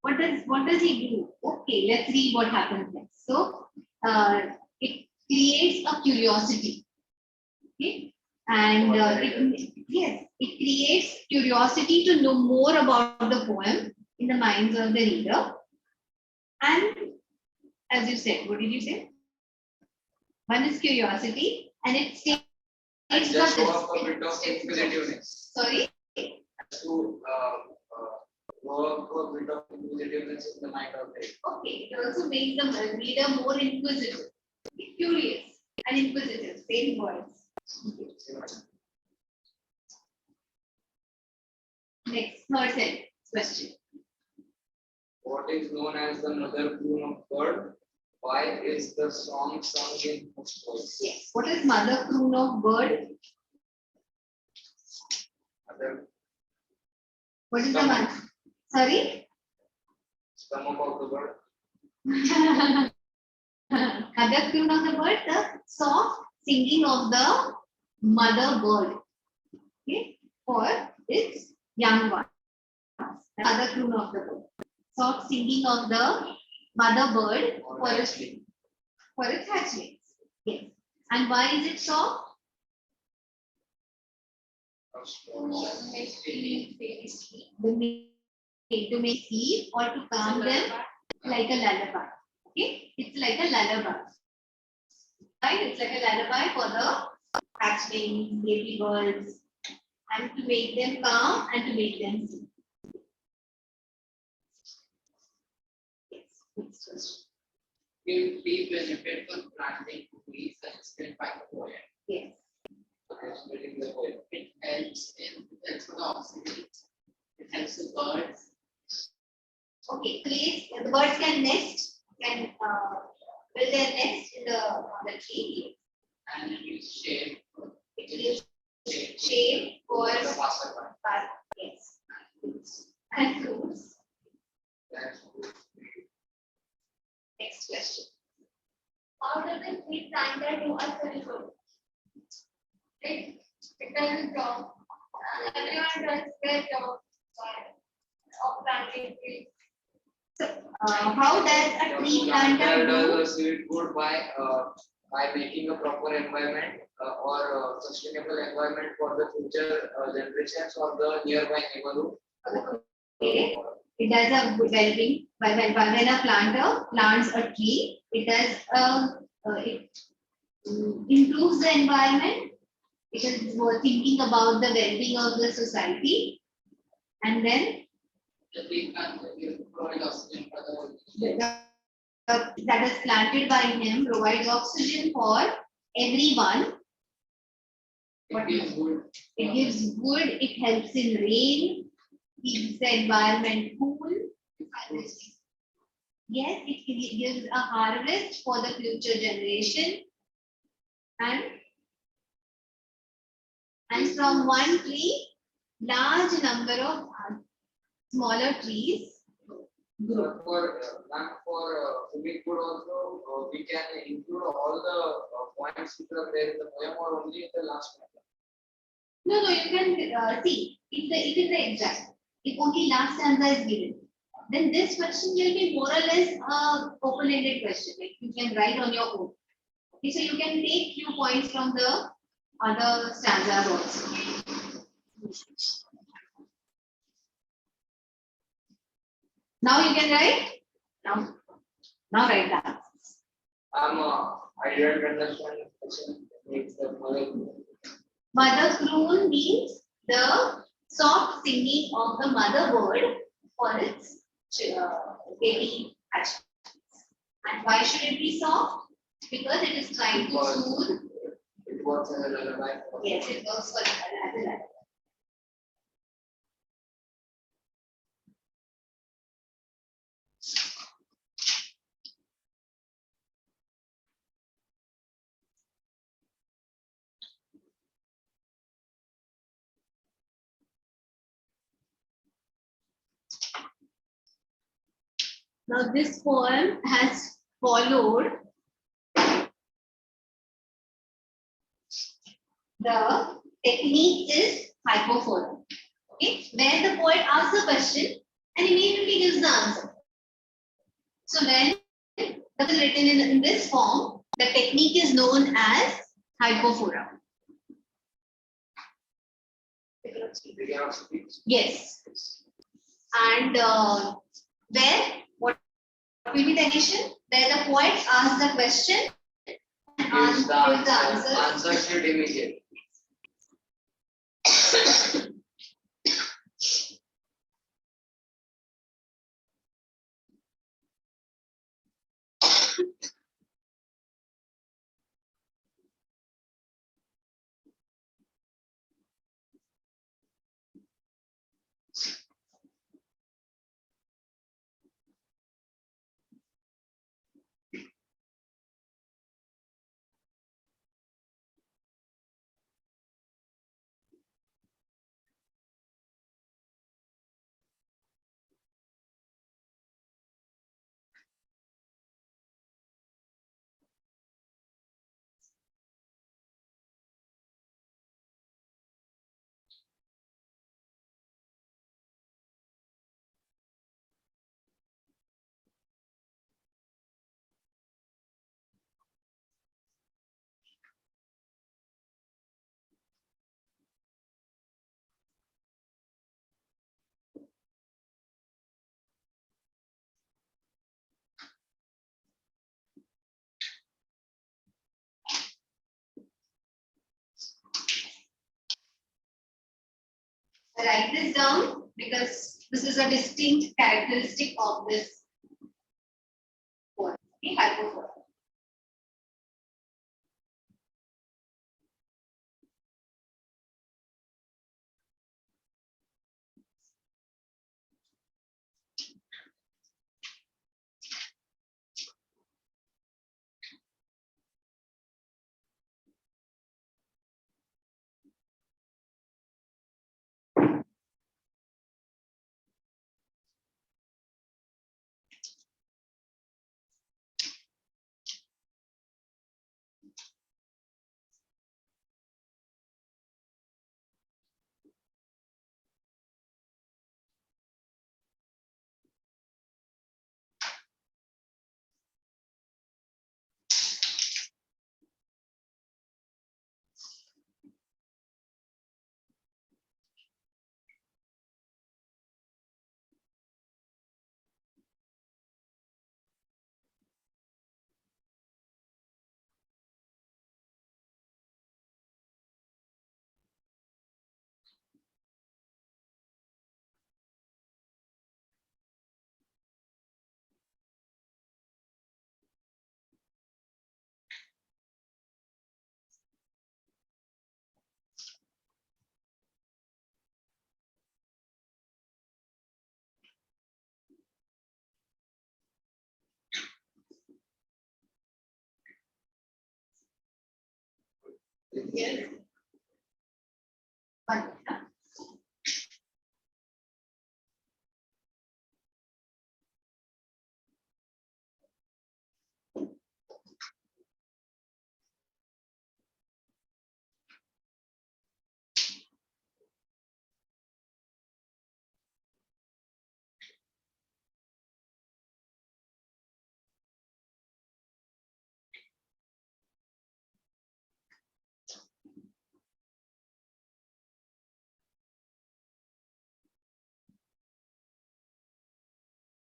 What does he do? Okay, let's read what happens next. So it creates a curiosity. Okay, and it creates curiosity to know more about the poem in the minds of the reader. And as you said, what did you say? One is curiosity, and it states Just show up a bit of inquisitiveness. Sorry. To work a bit of inquisitiveness in the mind of the reader. Okay, it also makes the reader more inquisitive, curious, and inquisitive. Same words. Next, third question. What is known as the mother croon of bird? Why is the song sung in first voice? Yes. What is mother croon of bird? What is the one? Sorry? Stomach of the bird. Mother croon of the bird, the soft singing of the mother bird. Okay, for its young ones. Mother croon of the bird. Soft singing of the mother bird for its hatchlings. Yes. And why is it soft? To make sleep or to calm them like a lullaby. Okay, it's like a lullaby. Right? It's like a lullaby for the hatchlings, baby birds, and to make them calm and to make them sleep. Yes, next question. Will be benefit from planting trees suggested by the poem. Yes. It helps with the oxygen. It helps the birds. Okay, place the birds can nest, can build their nest on the tree. And it gives shade. It gives shade for The passerby. yes, and fruits. That's Next question. How does the tree planter do a celebration? It does a job. Everyone does their job of planting trees. So, how does a tree planter do? does it good by making a proper environment or sustainable environment for the future generations or the nearby neighborhood. Okay. It does a good well-being. When a planter plants a tree, it does it improves the environment. It is thinking about the well-being of the society, and then The tree planter will provide oxygen for the that is planted by him provides oxygen for everyone. it gives wood. It gives wood. It helps in rain. Keeps the environment cool. Yes, it gives a harvest for the future generation. And from one tree, large number of smaller trees grow. For swimming pool also, we can include all the points which are there in the poem or only in the last one. No, you can see if it is the exact. If only last stanza is given, then this question will be more or less a open-ended question. Like you can write on your own. Okay, so you can take few points from the other stanzas also. Now you can write. Now write that. I didn't understand the question. It's the Mother croon means the soft singing of the mother bird for its baby hatchlings. And why should it be soft? Because it is trying to soothe. It works as a lullaby. Yes, it works for as a lullaby. Now this poem has followed the technique is hypophone. Okay, where the poet asks a question and immediately gives the answer. So when that is written in this form, the technique is known as hypophora. Yes. And where what will be the addition? Where the poet asks the question and gives the answer. Answer should immediately. Write this down because this is a distinct characteristic of this poem. Okay, hypophora. Yes. One.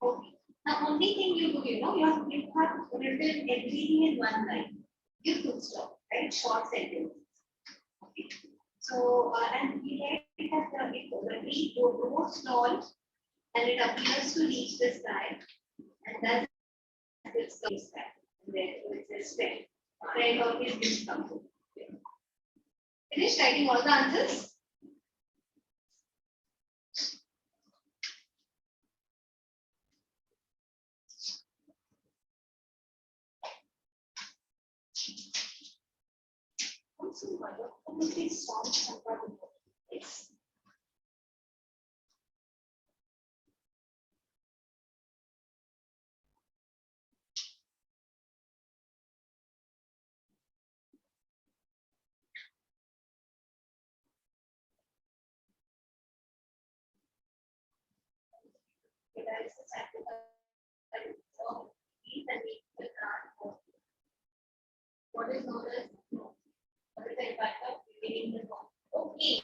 Okay. The only thing you do, you have written everything in one line. You full stop, right? Short sentence. Okay. So, and we write that if the road stalls and it appears to reach the sky, and that's it's the sky. And then it's a spread. Spread always gives something. Finish writing all the answers? Also, what is this song about? Yes. That is the sample that is so these and we will what is known as what is the impact of reading the song? Okay.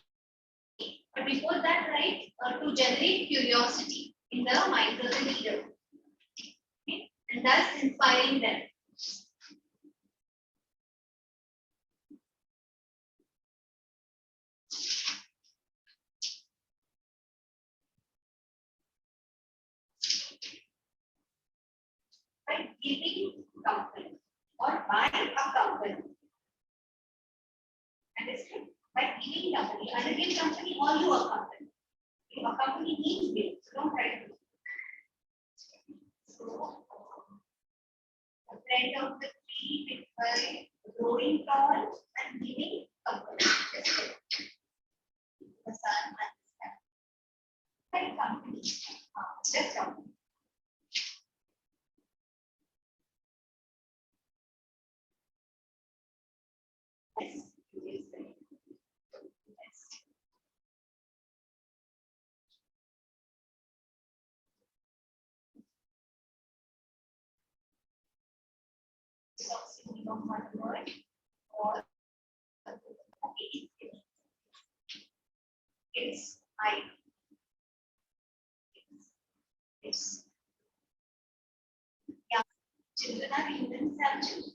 But before that, right, to generate curiosity in the minds of the reader. Okay. And thus inspiring them. By giving company or by a company. Understand? By giving company, either give company or you accompany. If a company means give, so don't write it. So, the friend of the tree with by growing tall and giving company. The sun and the sky. By company. Just company. Yes. Yes. Something of one word or it's I. It's young. Children are humans have children.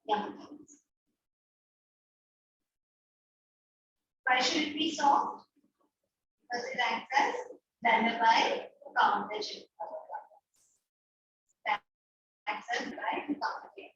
Young things. Why should it be soft? Because it acts as lullaby to calm the children. That acts as lullaby to calm the children.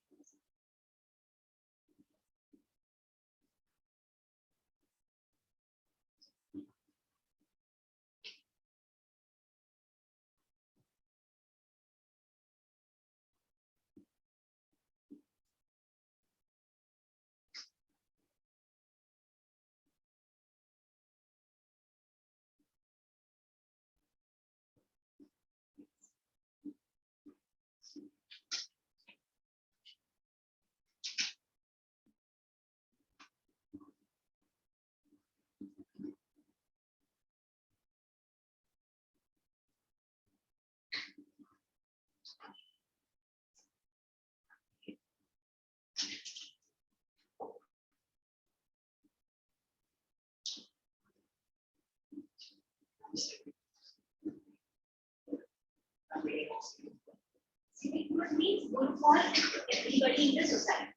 Civic good means good for everybody in the society.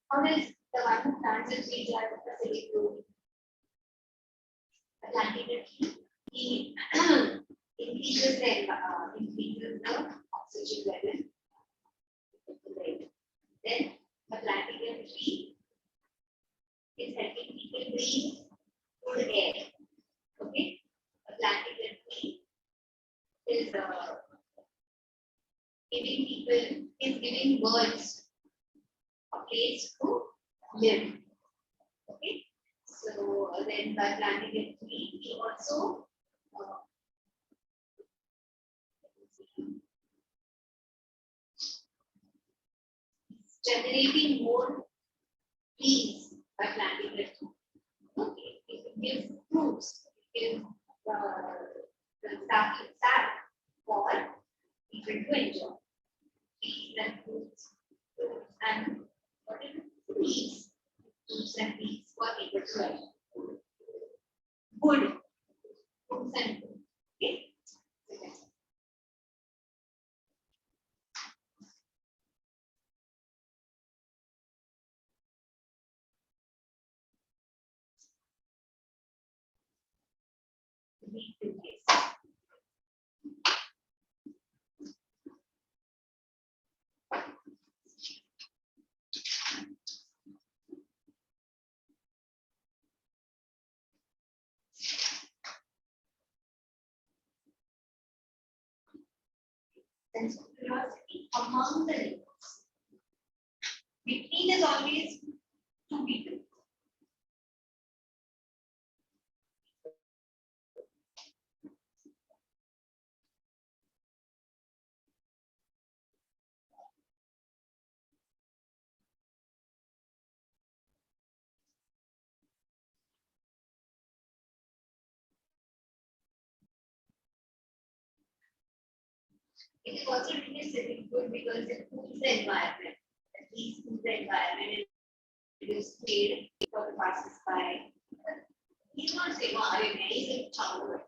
How does the one who plants a tree have a civic good? The planting a tree, he increases the oxygen level. Then the planting a tree is helping people breathe good air. Okay, the planting a tree is giving birds a place to live. then by planting a tree, we also generating more trees by planting a tree. Okay, it gives fruits, it gives the sap for people to enjoy. Trees and fruits, and what is it? Leaves, fruits and leaves for people to enjoy. Good fruits and food. Okay. Read the case. Sense of curiosity among the neighbors. Between is always two people. It is also really civic good because it cools the environment. At least cools the environment. It is paid for the passers-by. He's not saying, "Oh, I mean, is child."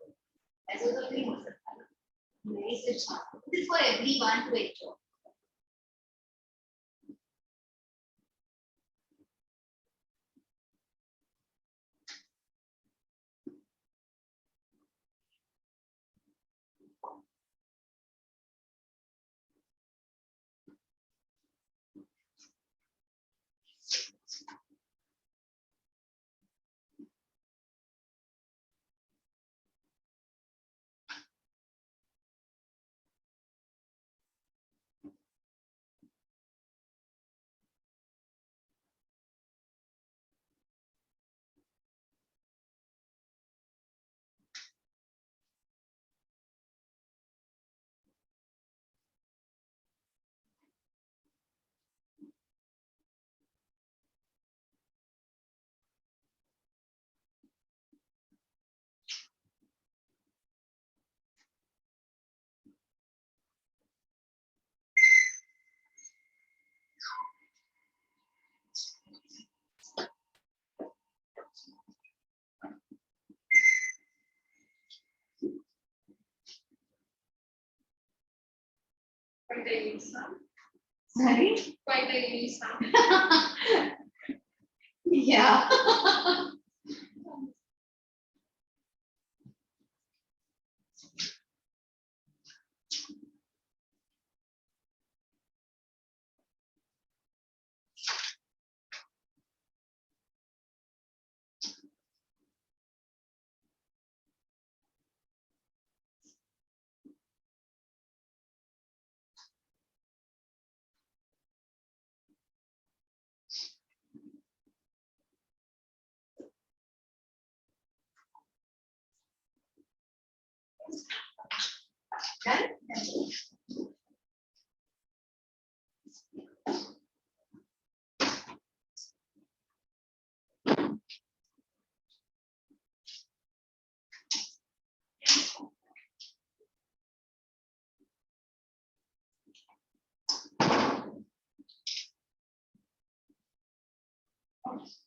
As well as is child. This is for everyone to enjoy. Quite a unique sound. Sorry? Quite a unique sound. Yeah. Done?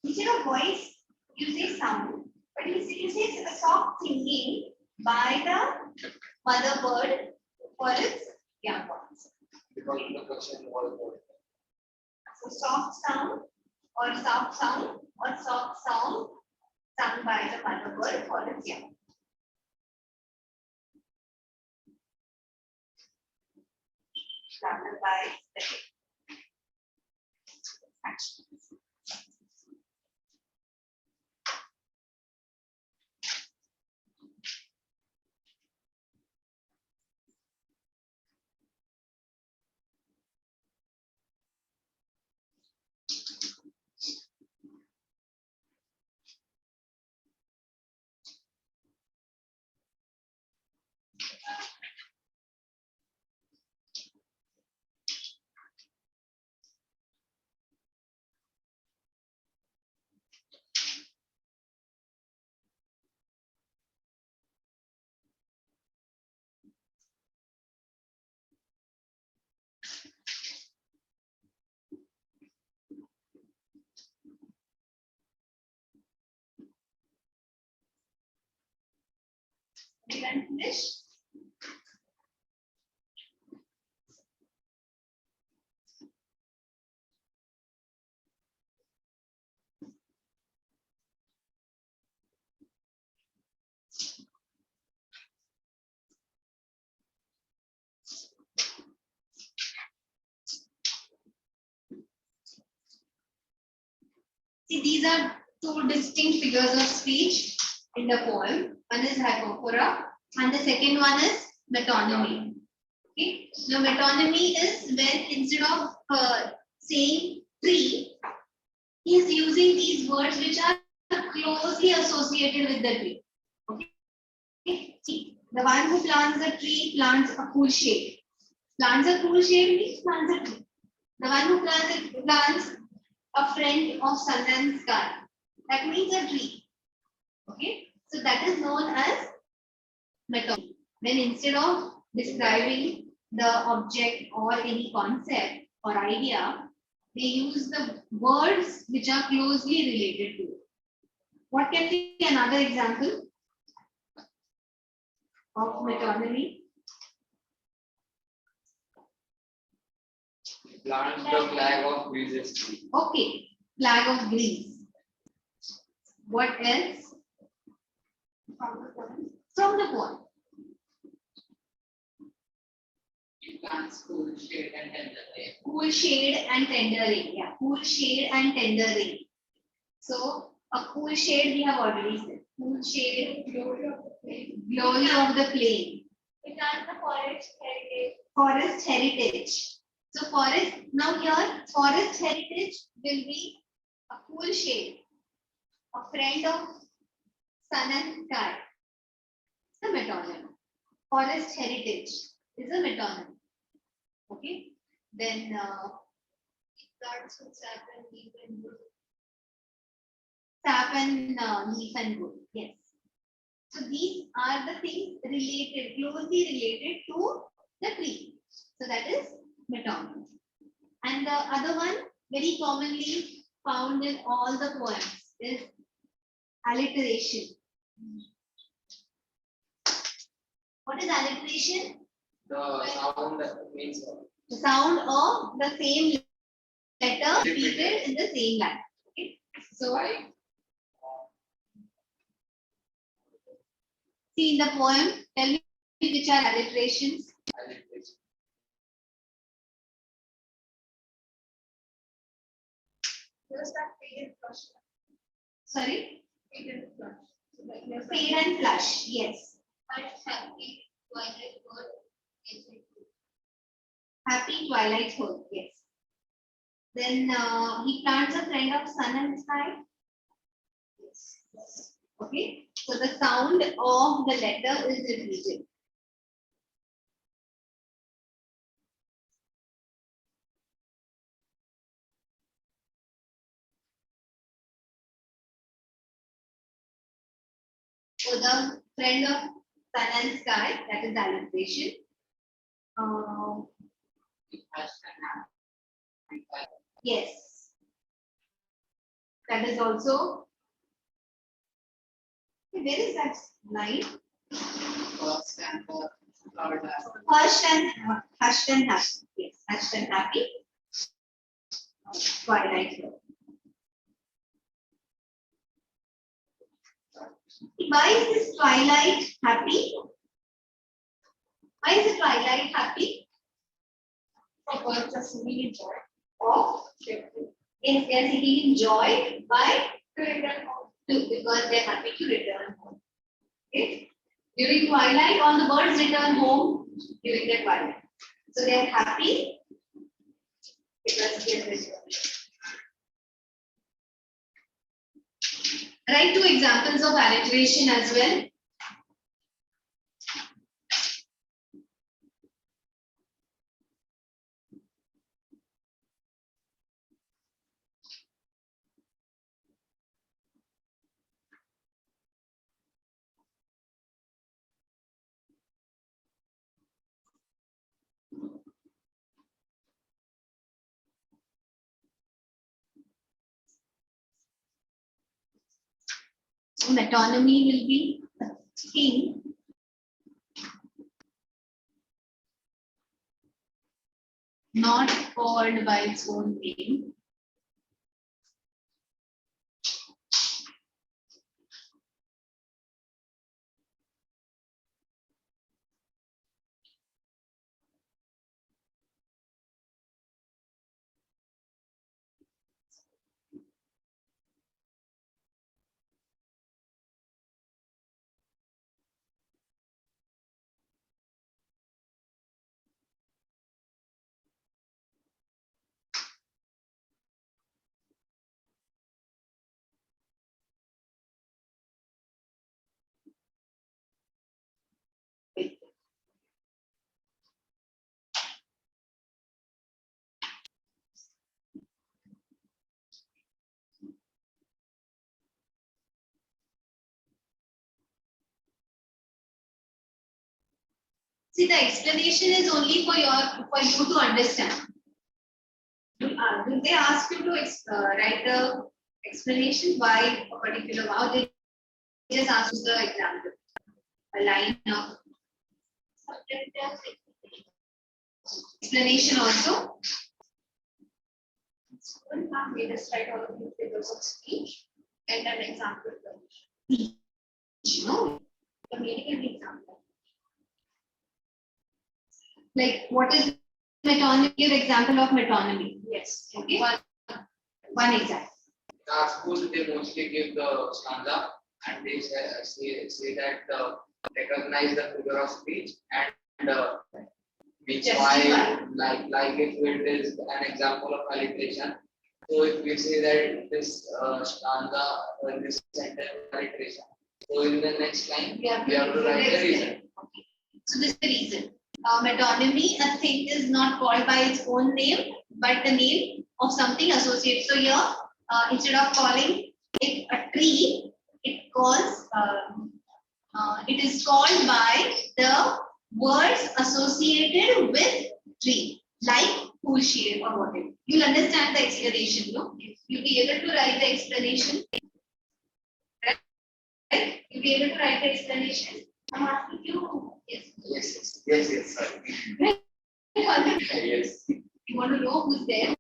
Instead of voice, you say sound, but you say a soft singing by the mother bird for its young ones. Because the question was So soft sound or soft sound or soft song sung by the mother bird for its young. Started by the action. Everyone finish? See, these are two distinct figures of speech in the poem. One is hypophora and the second one is metonymy. Okay. Now metonymy is when instead of saying tree, he is using these words which are closely associated with the tree. Okay. See, the one who plants a tree plants a cool shade. Plants a cool shade means plants a tree. The one who plants a friend of sun and sky. That means a tree. Okay. So that is known as metonymy. When instead of describing the object or any concept or idea, they use the words which are closely related to it. What can be another example of metonymy? Plants the flag of Greece. Okay, flag of Greece. What else? From the poem. Plants cool shade and tender rain. Cool shade and tender rain. Yeah, cool shade and tender rain. So a cool shade we have already said. Cool shade, glory of the plain. Glory of the plain. It has the forest heritage. Forest heritage. So forest, now here forest heritage will be a cool shade, a friend of sun and sky. It's a metonymy. Forest heritage is a metonymy. Okay. Then Plants with sap and leaf and wood. sap and leaf and wood. Yes. So these are the things related, closely related to the tree. So that is metonymy. And the other one, very commonly found in all the poems, is alliteration. What is alliteration? The sound that means The sound of the same letter repeated in the same line. Okay. So see in the poem, tell me which are alliterations. Just that fade and flush. Sorry, Fade and flush. So like there's fade and flush. Yes. happy, twilight, bird, is it? Happy twilight hope. Yes. Then he plants a friend of sun and sky. Yes. Okay. So the sound of the letter is repeated. So the friend of sun and sky, that is alliteration. Yes. That is also. Where is that line? Hushed and happy. Yes, hushed and happy. Twilight Hope. Why is this twilight happy? Why is the twilight happy? Birds are singing joy. Of if they are seeking joy by To return home. because they are happy to return home. Okay. During twilight, all the birds return home during the twilight. So they are happy because they are returned. Write two examples of alliteration as well. Metonymy will be a thing not called by its own name. See, the explanation is only for you to understand. Do they ask you to write the explanation why a particular wow? They just ask you the example, a line of explanation also. We just write all of these figures of speech and an example. You know, the meaning and the example. Like what is metonymy? Give example of metonymy. Yes. Okay. One example. In our school, they mostly give the stanza and they say that recognize the figure of speech and which why like if it is an example of alliteration. So if we say that this stanza or this sentence alliteration, so in the next line we have to write the reason. Okay. So this is the reason. Metonymy, a thing is not called by its own name, but the name of something associated. So here, instead of calling it a tree, it is called by the words associated with tree, like cool shade or whatever. You'll understand the explanation, no? You'll be able to write the explanation. Right? You'll be able to write the explanation. I'm asking you. Yes, sorry. Yes. You want to know who's there?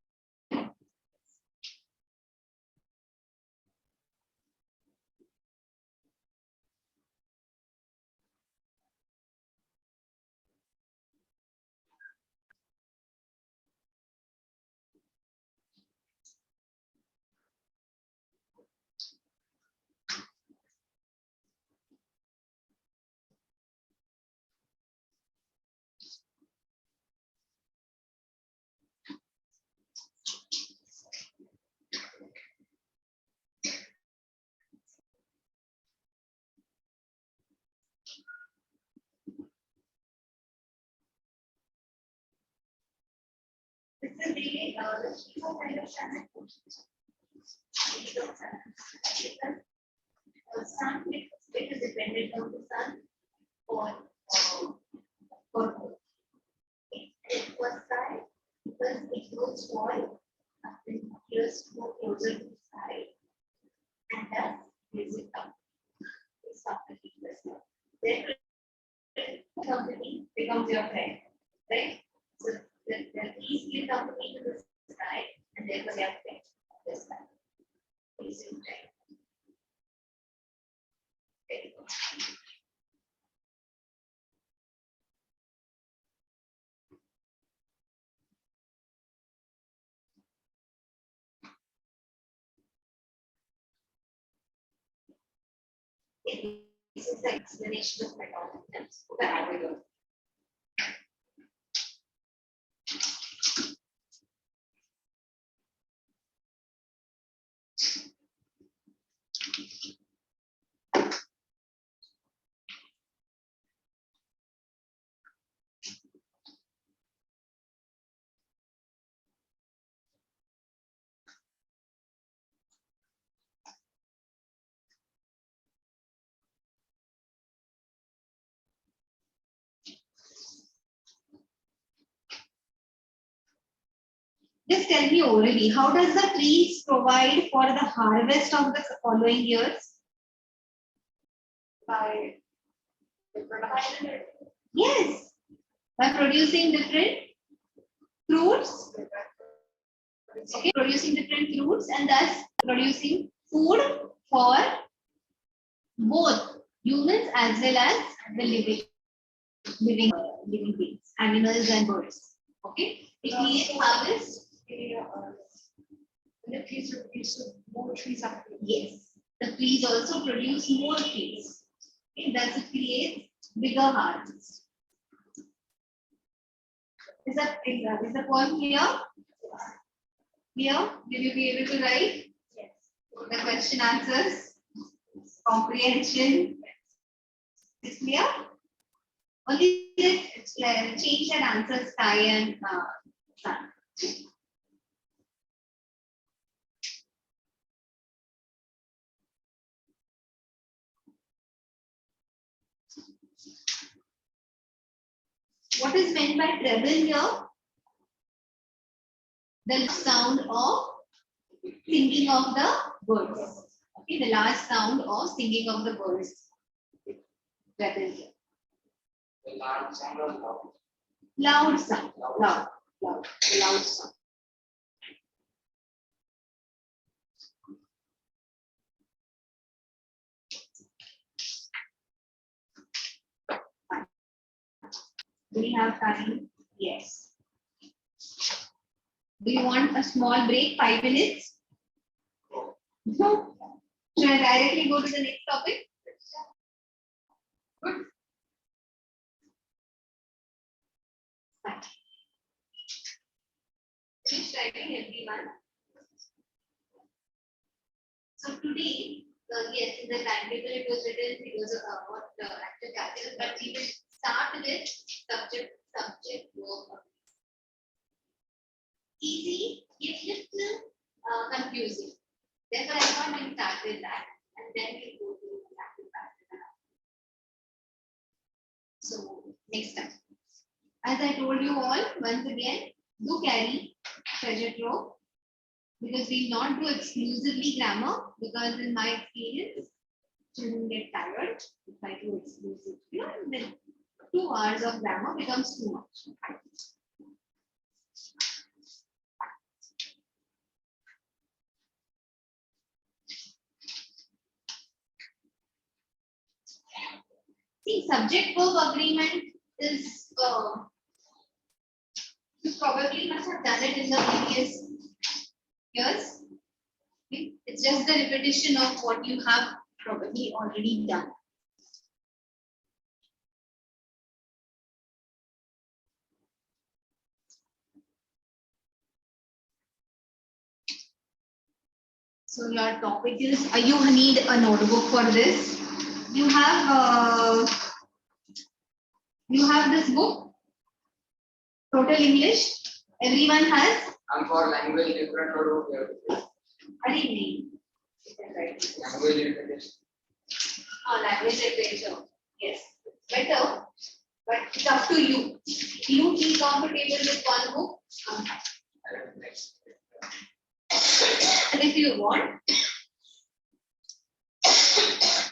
This is the kind of channel. Sun it is dependent on the sun or it was sky because it goes small and appears more closer to the sky and thus gives it up. It's not the deepest. Then company becomes your friend, right? So the easily company to the sky and therefore they are friends of the sky. Easy friend. Very good. This is the explanation of metonyms. Okay. Just tell me orally, how does the trees provide for the harvest of the following years? By yes, by producing different fruits. Okay, producing different fruits and thus producing food for both humans as well as the living beings, animals and birds. Okay, it creates harvest. The trees produce more trees after. Yes, the trees also produce more trees. Okay, thus it creates bigger harvest. Is the point clear? Clear? Will you be able to write? Yes. The question answers? Comprehension? Is clear? Only change that answer sky and sun. What is meant by treble here? The sound of singing of the birds. Okay, the last sound of singing of the birds. Treble here. The large sound or loud? Loud sound. Loud. The loud sound. Do we have time? Yes. Do you want a small break? 5 minutes? No. Should I directly go to the next topic? Good. Fine. Finish writing everyone. So today, yes, in the timetable it was written, it was what active category, but we will start with subject, verb. Easy, yet little confusing. Therefore, I thought we'll start with that, and then we'll go to the active category. So next time, as I told you all, once again, do carry treasure trove. Because we will not do exclusively grammar, because in my experience, children get tired if I do exclusively, and then 2 hours of grammar becomes too much. See, subject verb agreement is you probably must have done it in the previous years. Okay? It's just the repetition of what you have probably already done. So your topic is, you need a notebook for this. You have this book, Total English. Everyone has. And for language different or Language language different. language literature. Yes, better, but it's up to you. If you feel comfortable with one book, and if you want,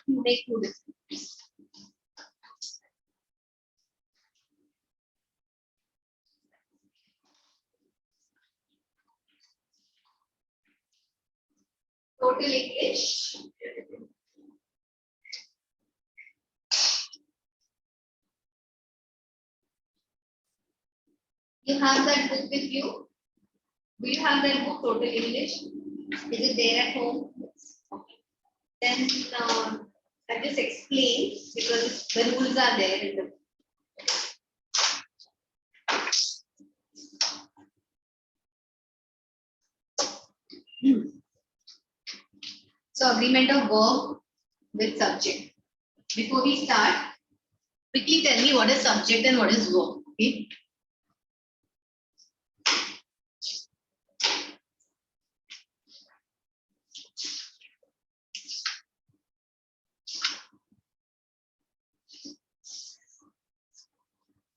you make 2 different. Total English. You have that book with you? Do you have that book, Total English? Is it there at home? Okay. Then I'll just explain because the rules are there in the book. So agreement of verb with subject. Before we start, quickly tell me what is subject and what is verb. Okay.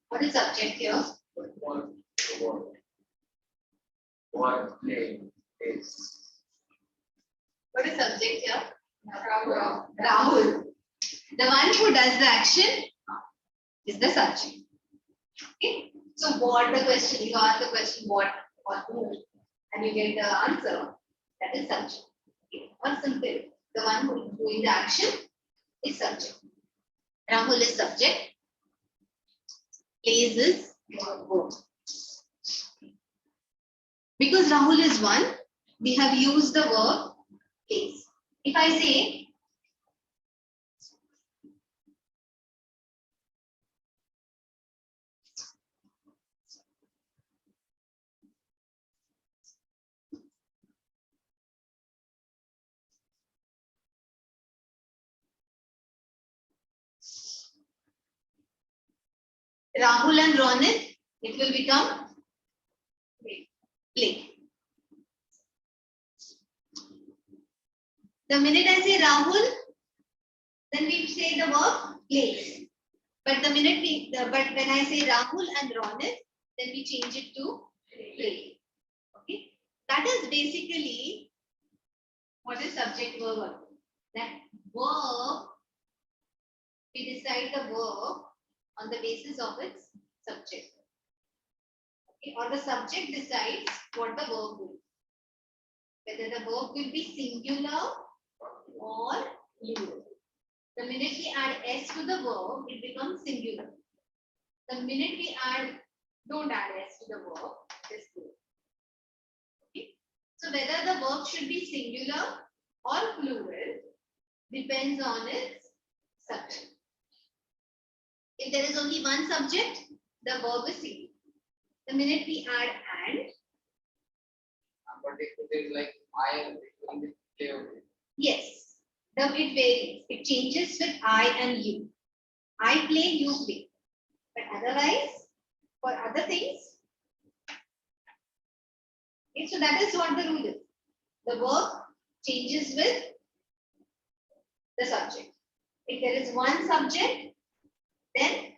What is subject here? What play is. What is subject here? Rahul. The one who does the action is the subject. Okay. So what the question, you ask the question what or who, and you get the answer, that is subject. Okay. Or simple, the one who is doing the action is subject. Rahul is subject. Plays is verb. Because Rahul is one, we have used the verb plays. If I say Rahul and Ronit, it will become play. The minute I say Rahul, then we say the verb plays. But the minute but when I say Rahul and Ronit, then we change it to play. Okay, that is basically what is subject verb. That verb, we decide the verb on the basis of its subject. Okay, or the subject decides what the verb will be. Whether the verb will be singular or plural. The minute we add s to the verb, it becomes singular. The minute we don't add s to the verb, it is plural. Okay, so whether the verb should be singular or plural depends on its subject. If there is only one subject, the verb is singular. The minute we add and, But if it is like I am, it will be clear. yes, it varies. It changes with I and you. I play, you play. But otherwise, for other things, okay, so that is what the rule is. The verb changes with the subject. If there is one subject, then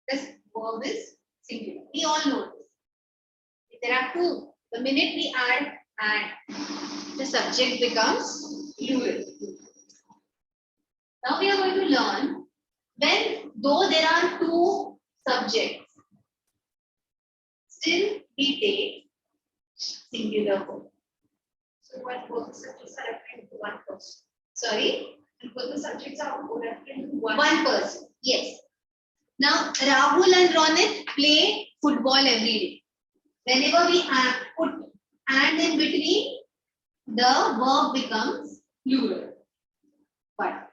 this verb is singular. We all know this. If there are two, the minute we add and, the subject becomes plural. Now we are going to learn when, though there are two subjects, still we take singular verb. So what both subjects are referring to one person. Sorry? And both the subjects are referring to One person. Yes. Now Rahul and Ronit play football every day. Whenever we put and in between, the verb becomes plural. But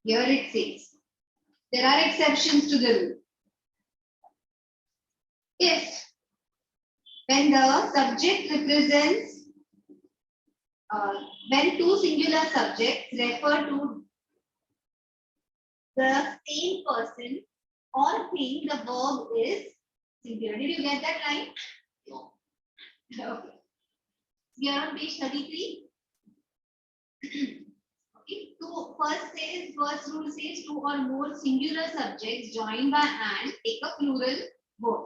here it says there are exceptions to the rule. If when the subject represents when two singular subjects refer to the same person or thing, the verb is singular. Did you get that right? No. Okay. We are on page 33. Okay. So first rule says two or more singular subjects joined by and take a plural verb.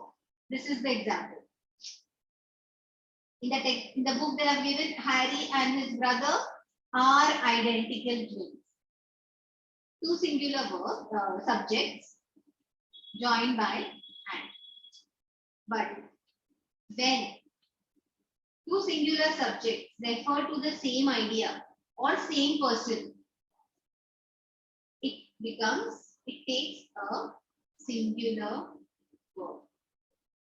This is the example. In the book they have given Harry and his brother are identical twins. Two singular subjects joined by and. But when two singular subjects refer to the same idea or same person, it takes a singular verb.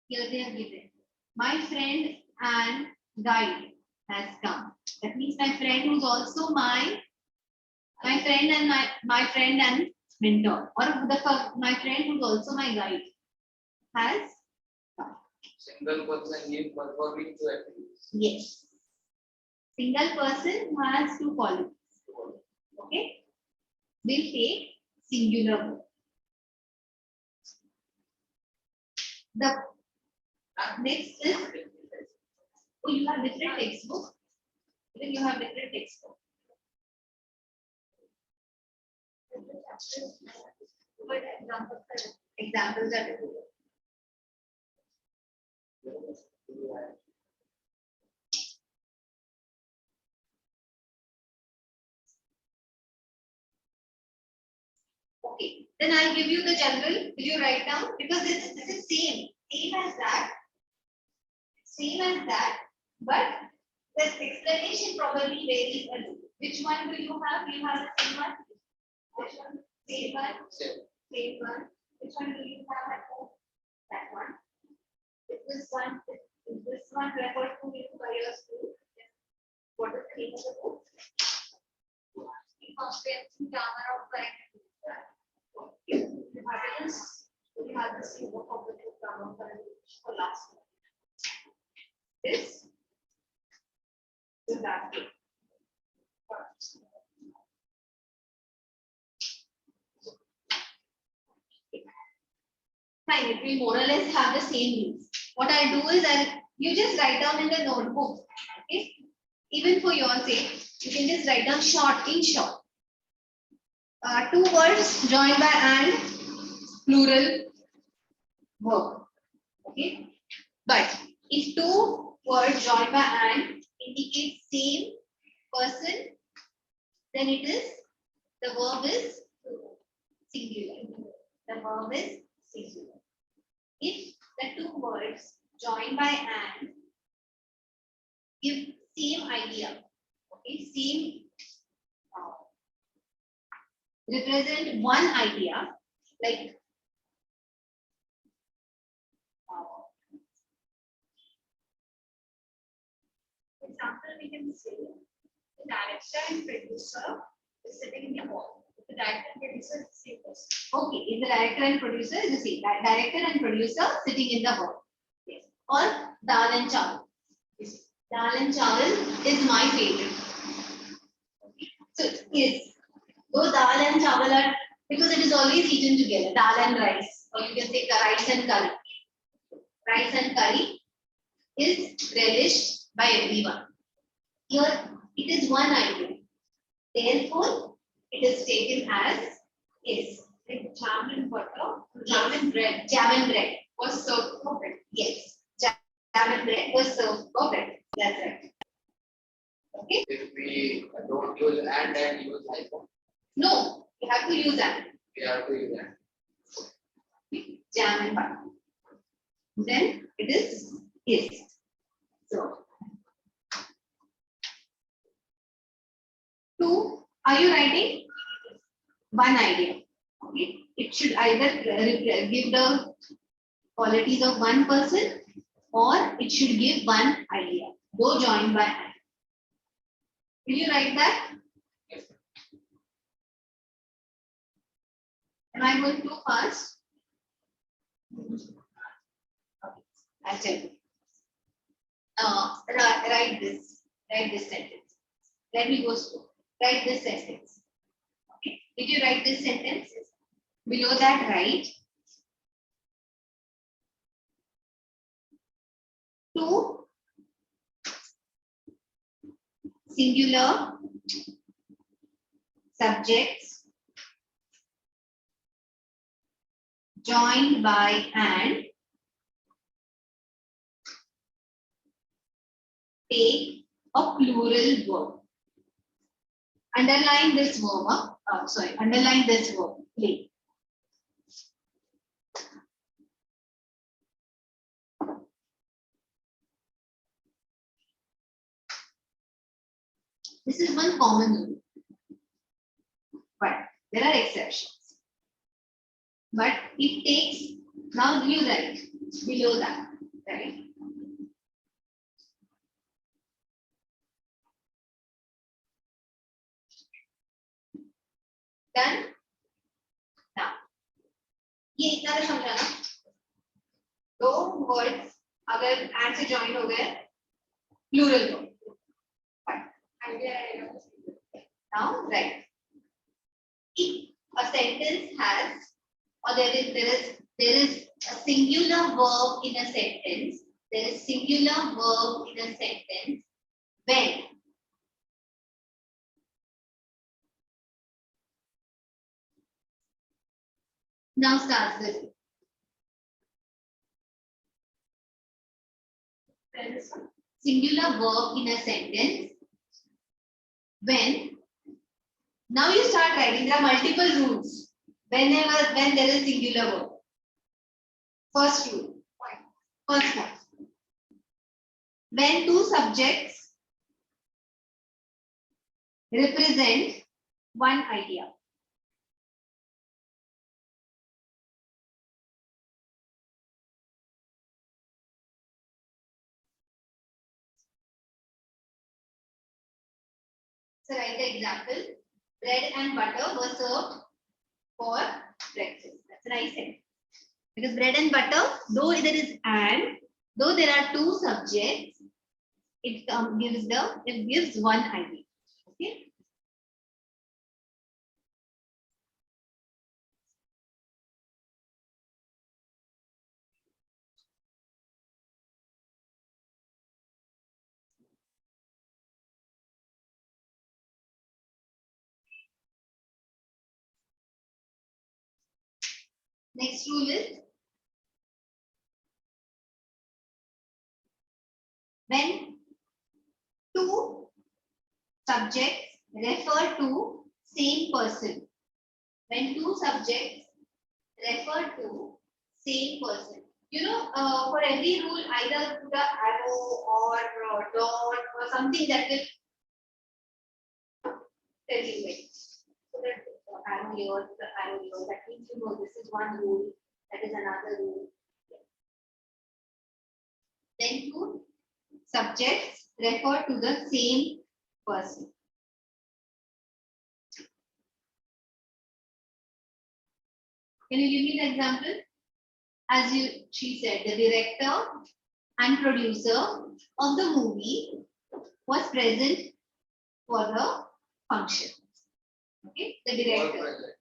Here they have given, my friend and guide has come. That means my friend who's also my friend and my friend and mentor, or my friend who's also my guide has come. Single person give performing to activities. Yes. Single person who has two qualities. Okay. Will take singular verb. The next is, oh, you have different textbook. Even you have different textbook. But examples are different. Okay, then I'll give you the general. Will you write down? Because this is same as that, but the explanation probably varies a little. Which one do you have? You have the same one? Which one? Same one? Same one. Which one do you have at home? That one. Is this one referred to you by your school? What is the name of the book? Comprehensive grammar of correct. We have the same book of the grammar of correct for last one. This is that. Fine, it will more or less have the same rules. What I'll do is you just write down in the notebook. Okay, even for your sake, you can just write down in short. Two words joined by and, plural verb. Okay, but if two words joined by and indicate same person, then the verb is singular. The verb is singular. If the two words joined by and give same idea, okay, same represent one idea, like example, we can say the director and producer is sitting in the hall. The director and producer is the same person. Okay, if the director and producer is the same, director and producer sitting in the hall. Yes. Or dal and chawal. Yes. Dal and chawal is my favorite. Okay. So yes, though dal and chawal are, because it is always eaten together, dal and rice, or you can say rice and curry. Rice and curry is relished by everyone. Here it is one item. Therefore, it is taken as is. Like jam and butter, jam and bread was served for bread. Yes, jam and bread was served for bread. That's right. Okay. If we don't use and then use iPhone, No, you have to use that. we have to use and. Jam and butter. Then it is. So, two, are you writing? One idea. Okay. It should either give the qualities of one person or it should give one idea, though joined by and. Will you write that? Am I going too fast? Okay. I'll tell you. Write this sentence. Let me go slow. Write this sentence. Okay. Did you write this sentence? Below that, write two singular subjects joined by and take a plural verb. Underline this verb. Underline this verb. Play. This is one common rule, but there are exceptions. But it takes, now you write below that, right? Done? Now, ये इतना तो समझाना. दो words अगर and से join हो गए, plural verb. Now, right. If a sentence has, or there is a singular verb in a sentence, there is singular verb in a sentence when now starts this. There is singular verb in a sentence when, now you start writing, there are multiple rules. when there is singular verb. First rule. First one. When two subjects represent one idea. So write the example. Bread and butter were served for breakfast. That's what I said. Because bread and butter, though there is and, though there are two subjects, it gives one idea. Okay. Next rule is when two subjects refer to same person. When two subjects refer to same person. You know, for every rule, either put an arrow or dot or something that will tell you it. So that arrow here, the arrow here, that means you know this is one rule, that is another rule. Then two subjects refer to the same person. Can you give me the example? As she said, the director and producer of the movie was present for the function. Okay, the director.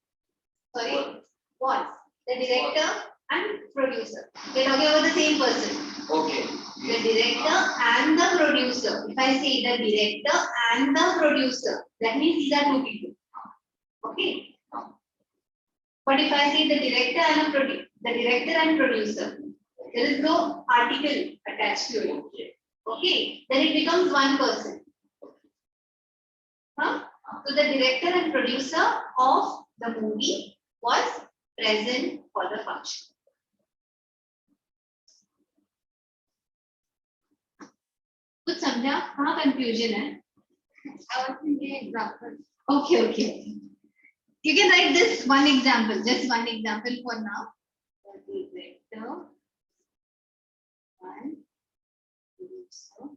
Sorry, was the director and producer. We're talking about the same person. Okay. The director and the producer. If I say the director and the producer, that means these are two people. Okay. But if I say the director and producer, there is no article attached to it. Okay. Then it becomes one person. Huh? So the director and producer of the movie was present for the function. कुछ समझा? कहाँ confusion है? I was thinking example. Okay. You can write this one example, just one example for now. The director, one, producer.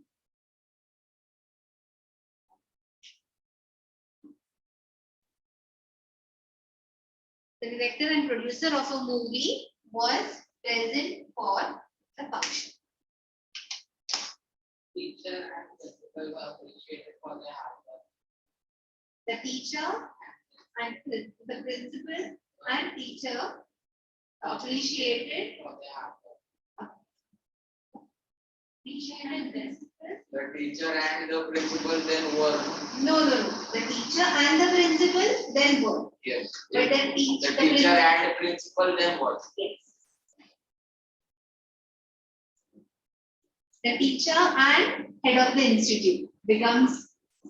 The director and producer of a movie was present for the function. Teacher and principal were appreciated for their hard work. The teacher and the principal and teacher appreciated For their hard work. appreciated this. The teacher and the principal then were. No. The teacher and the principal then were. Yes. But the The teacher teacher and principal then was. Yes. The teacher and head of the institute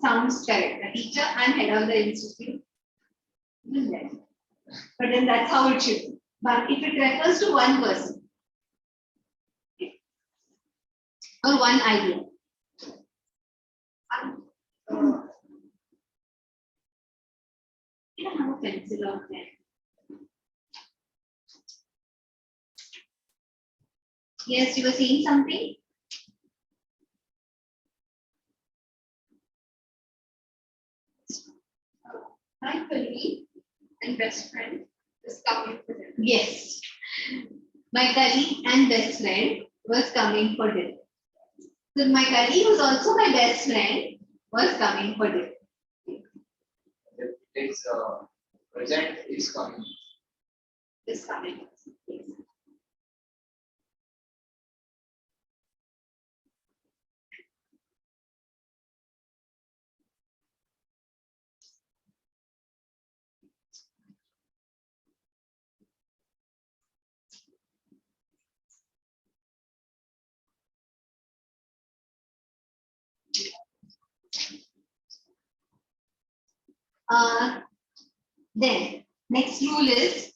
sounds correct. The teacher and head of the institute. But then that's how it should be. But if it refers to one person or one idea. You have a pencil out there. Yes, you were saying something? My colleague and best friend was coming for dinner. Yes. My colleague and best friend was coming for dinner. So my colleague, who's also my best friend, was coming for dinner. It's present is coming. Is coming. Yes. Then next rule is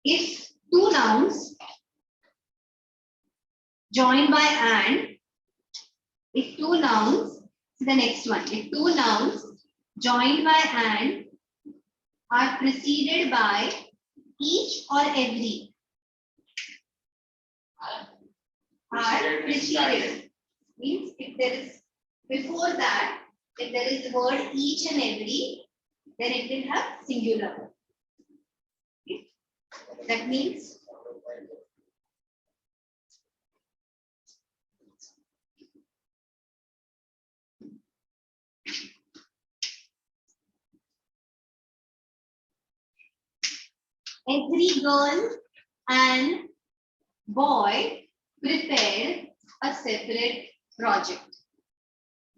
If two nouns joined by and, if two nouns, the next one, if two nouns joined by and are preceded by each or every, are preceded, means if there is before that, if there is the word each and every, then it will have singular. Okay? That means every girl and boy prepared a separate project.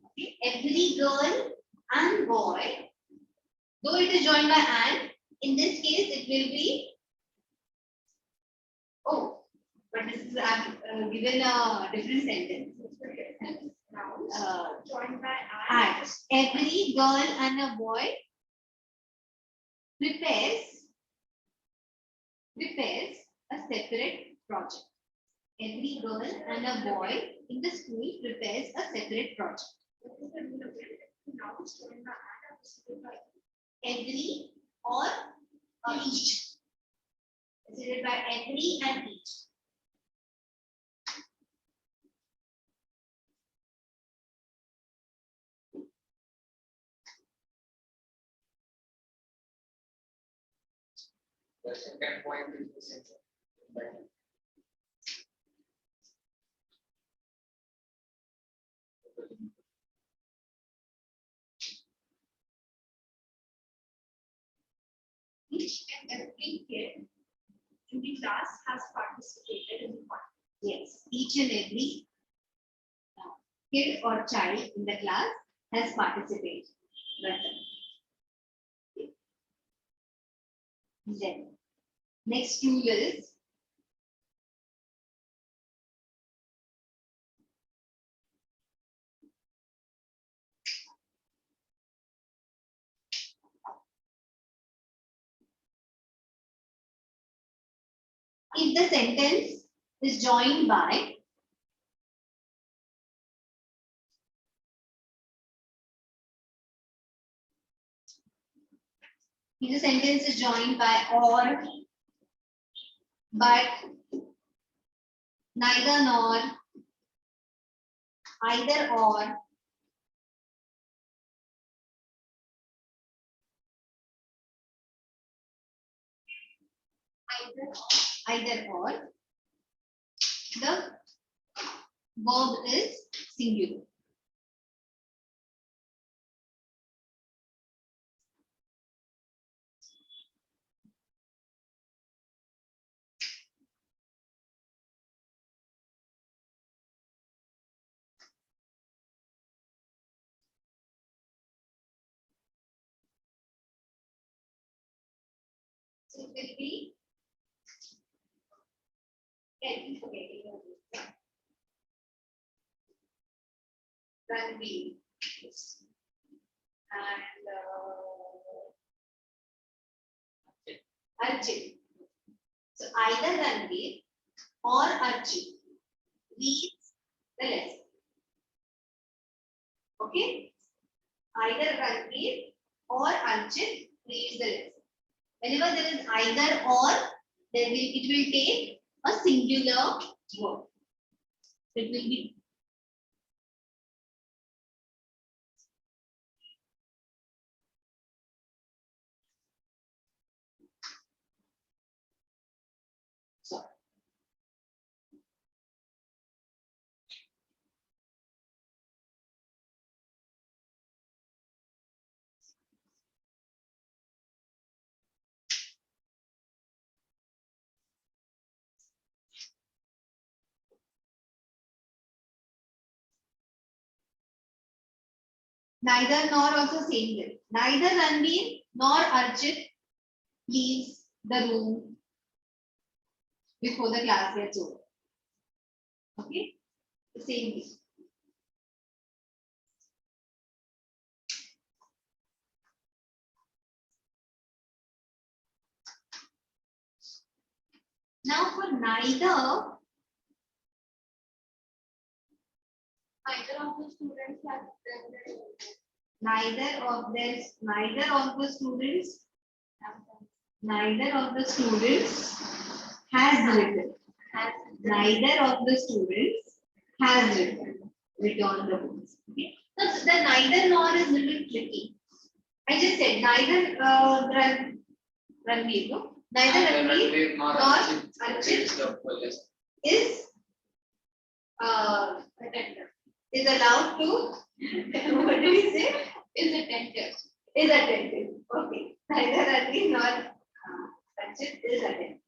Okay? Every girl and boy, though it is joined by and, in this case it will be, oh, but this is given a different sentence. Joined by And every girl and a boy prepares a separate project. Every girl and a boy in the school prepares a separate project. Every or each. Preceded by every and each. The second point is the center. each and every kid in the class has participated in the fun. Yes, each and every kid or child in the class has participated. Then, next rule is if the sentence is joined by if the sentence is joined by or, but, neither nor, either or, either or, the verb is singular. So it will be Ranveer and Arjun. So either Ranveer or Arjun reads the lesson. Okay? Either Ranveer or Arjun reads the lesson. Whenever there is either or, it will take a singular word. It will be sorry. Neither nor also same way. Neither Ranveer nor Archit leaves the room before the class gets over. Okay? The same way. Now for neither of the students have done the neither of the students has written. Neither of the students has written. Return the books. Okay. Now the neither nor is a little tricky. I just said neither Ranveer, no? Neither Ranveer nor Archit is allowed to what did he say? Is attentive. Is attentive. Okay. Neither Ranveer nor Archit is attentive.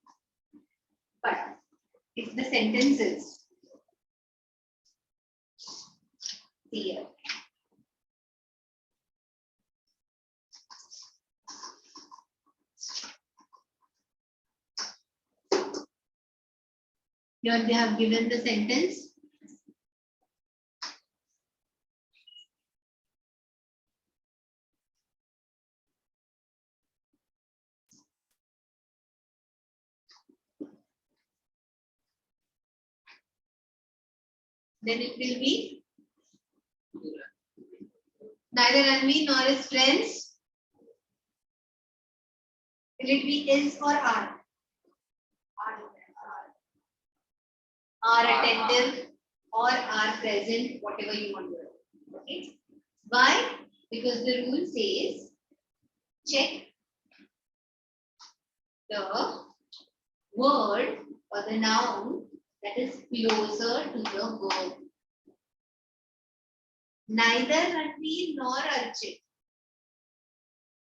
But if the sentence is here. Here they have given the sentence. Then it will be neither Ranveer nor his friends. Will it be is or are? Are attentive or are present, whatever you want to do. Okay. Why? Because the rule says check the word or the noun that is closer to the verb. Neither Ranveer nor Archit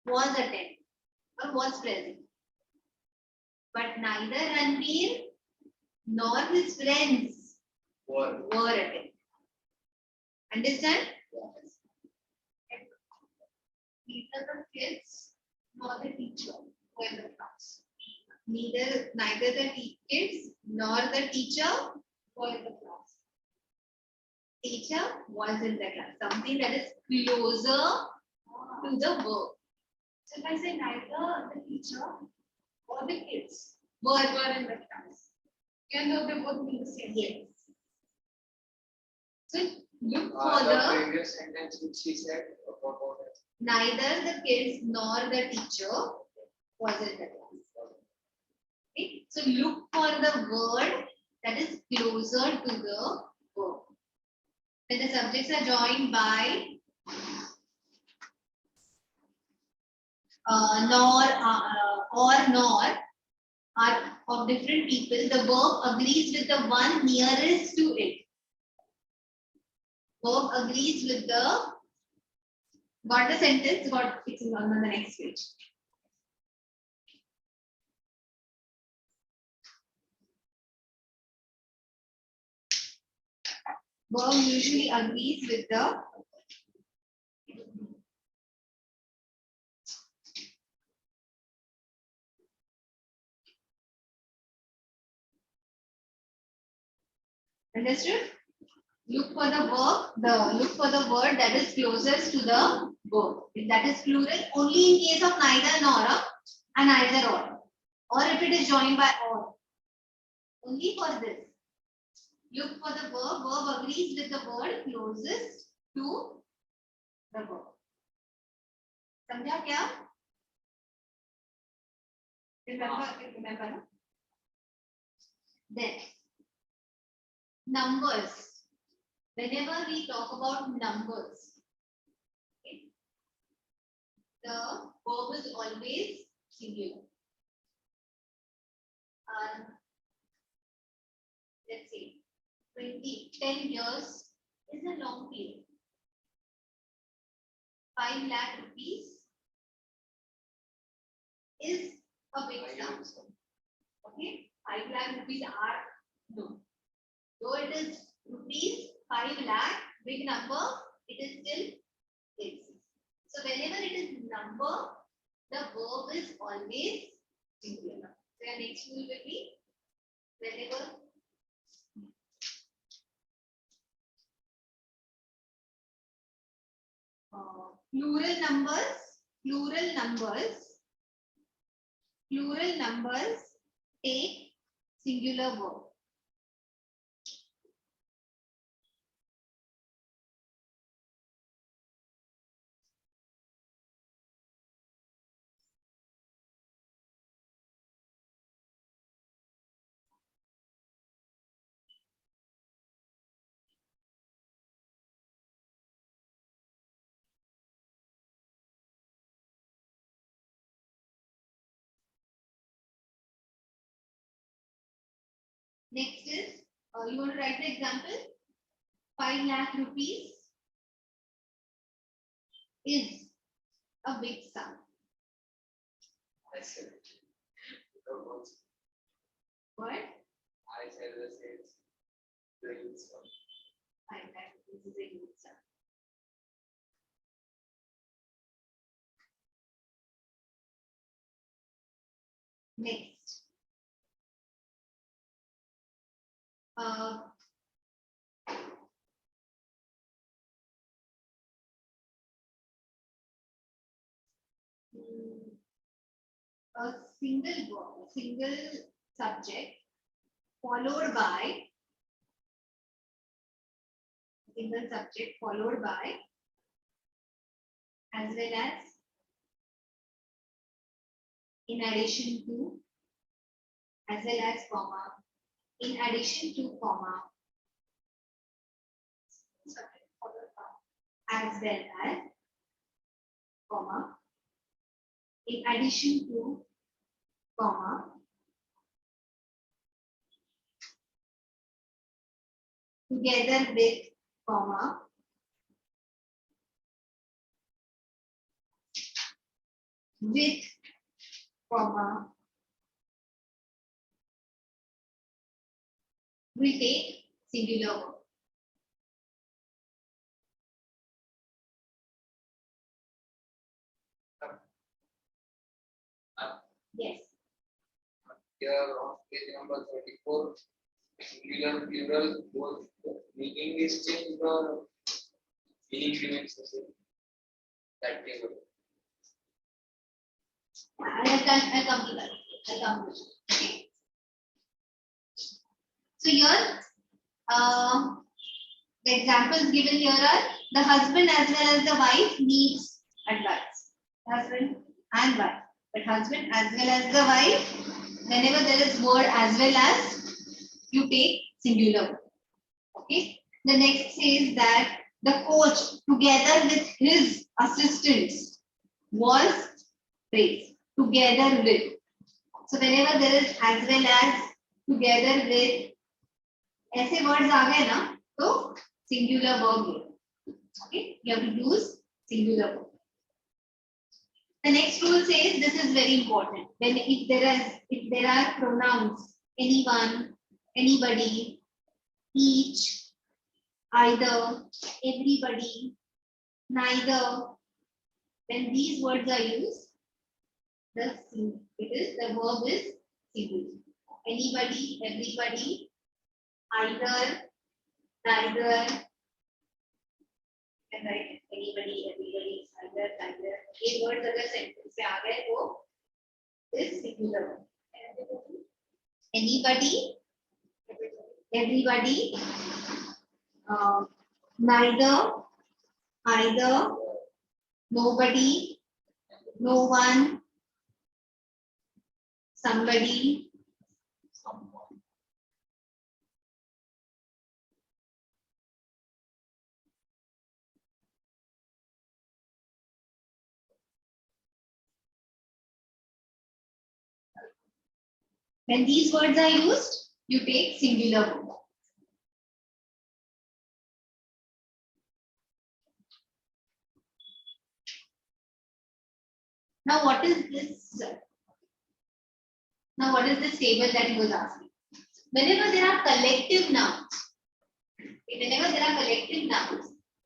was attentive or was present. But neither Ranveer nor his friends were attentive. Understand? neither the kids nor the teacher were in the class. Neither the kids nor the teacher Were in the class. teacher was in the class. Something that is closer to the verb. So if I say neither the teacher or the kids Were were in the class, even though they both mean the same. yes. So look The for the previous sentence which she said about it. neither the kids nor the teacher was in the class. Okay. So look for the word that is closer to the verb. When the subjects are joined by nor or nor are of different people, the verb agrees with the one nearest to it. Verb agrees with the got the sentence, got it's on the next page. Verb usually agrees with the understood? Look for the word that is closest to the verb. If that is plural, only in case of neither nor and either or if it is joined by or. Only for this. Look for the verb agrees with the word closest to the verb. समझा क्या? Remember, no? Then numbers. Whenever we talk about numbers, okay, the verb is always singular. Let's say 10 years is a long period. 5 lakh rupees is a big sum. Okay, 5 lakh rupees are no. Though it is rupees 5 lakh, big number, it is still exists. So whenever it is number, the verb is always singular. So your next rule will be whenever plural numbers take singular verb. Next is, you want to write the example? 5 lakh rupees is a big sum. I said, What? I said the same. Doing so. 5 lakh rupees is a huge sum. Next. A single verb, single subject followed by as well as in addition to as well as comma in addition to comma as well as comma in addition to comma together with comma with comma we take singular verb. Yes. Here on page number 34, singular, plural, both meaning is changed or meaning remains the same. That table. I'll come to that. Okay. So here, the examples given here are the husband as well as the wife needs advice. Husband and wife. But husband as well as the wife, whenever there is word as well as, you take singular verb. Okay. The next says that the coach together with his assistants was praised. Together with. So whenever there is as well as, together with, ऐसे words आ गए ना, तो singular verb है. Okay, you have to use singular verb. The next rule says this is very important. When if there are pronouns, anyone, anybody, each, either, everybody, neither, when these words are used, the verb is singular. Anybody, everybody, either, neither, and right, anybody, everybody, either, neither. ये words अगर sentence में आ गए तो is singular. Anybody, everybody, neither, either, nobody, no one, somebody, when these words are used, you take singular verb. Now what is this? Now what is this table that he was asking? Whenever there are collective nouns,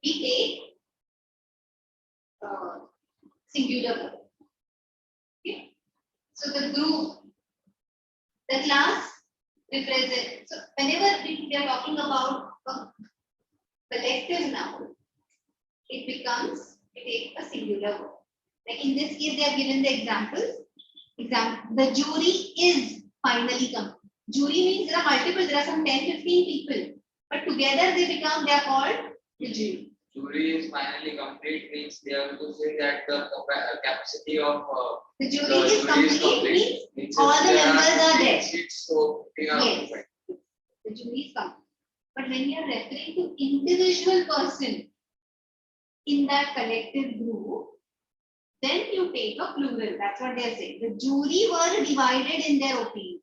we take singular verb. Okay. So the group, the class represent. So whenever we are talking about a collective noun, it takes a singular verb. Like in this case, they have given the examples. The jury is finally complete. Jury means there are multiple, there are some 10, 15 people, but together they are called the jury. Jury is finally complete means they have to say that the capacity of The jury the is jury complete means means all if the there members are 15 there. seats, so they are Yes. occupied. The jury is complete. But when you are referring to individual person in that collective group, then you take a plural. That's what they are saying. The jury were divided in their opinion.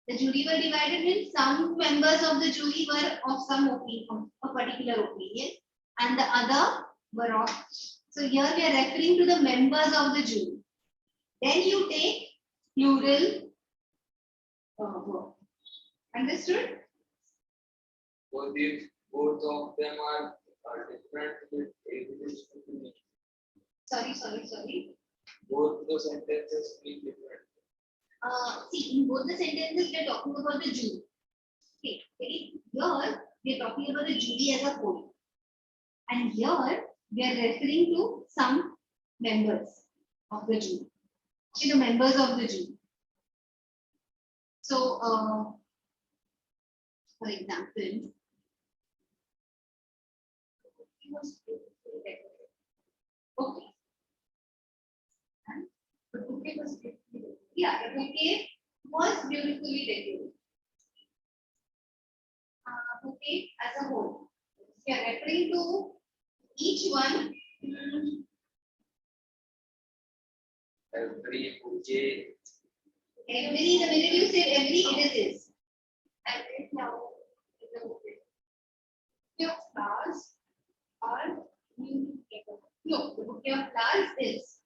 The jury were divided means some members of the jury were of some opinion, of a particular opinion, and the other were of. So here we are referring to the members of the jury. Then you take plural verb. Understood? Both of them are different with abilities. Sorry. Both the sentences mean different. See, in both the sentences, we are talking about the jury. Okay. Here, we are talking about the jury as a whole. And here, we are referring to some members of the jury. Okay, the members of the jury. So, for example, okay. And the bouquet was beautifully, yeah, the bouquet was beautifully decorated. Bouquet as a whole. We are referring to each one. Every bouquet. Every, the minute you say every, it is. Every flower is a bouquet. Your flowers are new together. No, the bouquet of flowers is.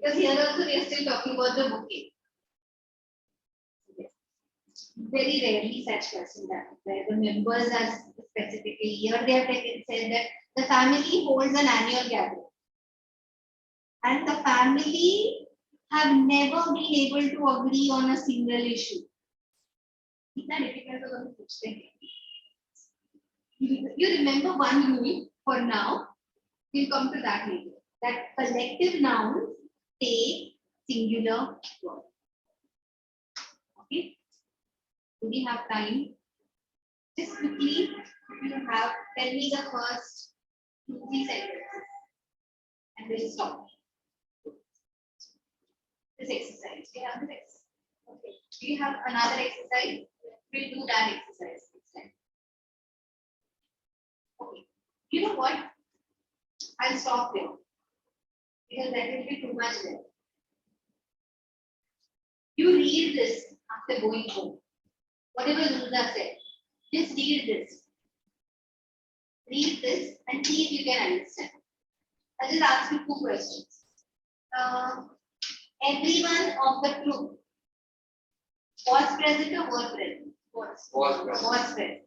Because here also we are still talking about the bouquet. Very rarely such person that where the members are specifically here they have taken said that the family holds an annual gathering. And the family have never been able to agree on a single issue. It's not difficult to understand. You remember one rule for now. We'll come to that later. That collective nouns take singular verb. Okay. Do we have time? Just quickly, if you have, tell me the first 2-3 sentences. And we'll stop. This exercise. We have this exercise. Okay. Do you have another exercise? We'll do that exercise next time. Okay. You know what? I'll stop here. Because there will be too much there. You read this after going home. Whatever rules are said, just read this. Read this and see if you can understand. I'll just ask you 2 questions. Everyone of the group was present or was present? Was present.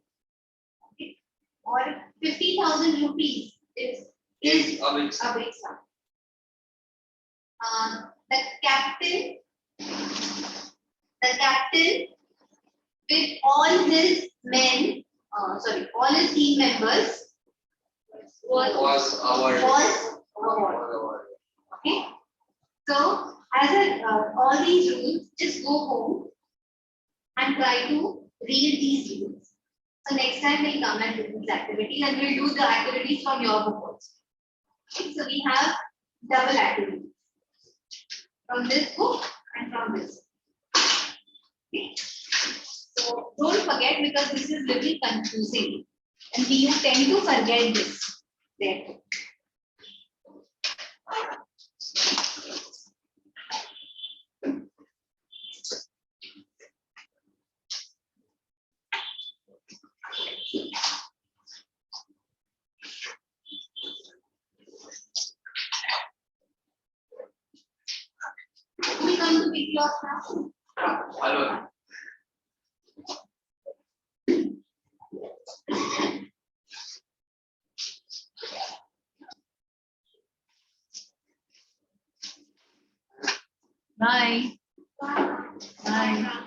Okay. Or 50,000 rupees is a big sum. a big sum. The captain with all his men, all his team members Was awarded. Okay. So, as all these rules, just go home and try to read these rules. So next time we'll come and do these activities and we'll do the activities from your book also. Okay. So we have double activities from this book and from this. Okay. So don't forget because this is little confusing and you tend to forget this. There. We come to pick you up now. Hello. Bye. Bye.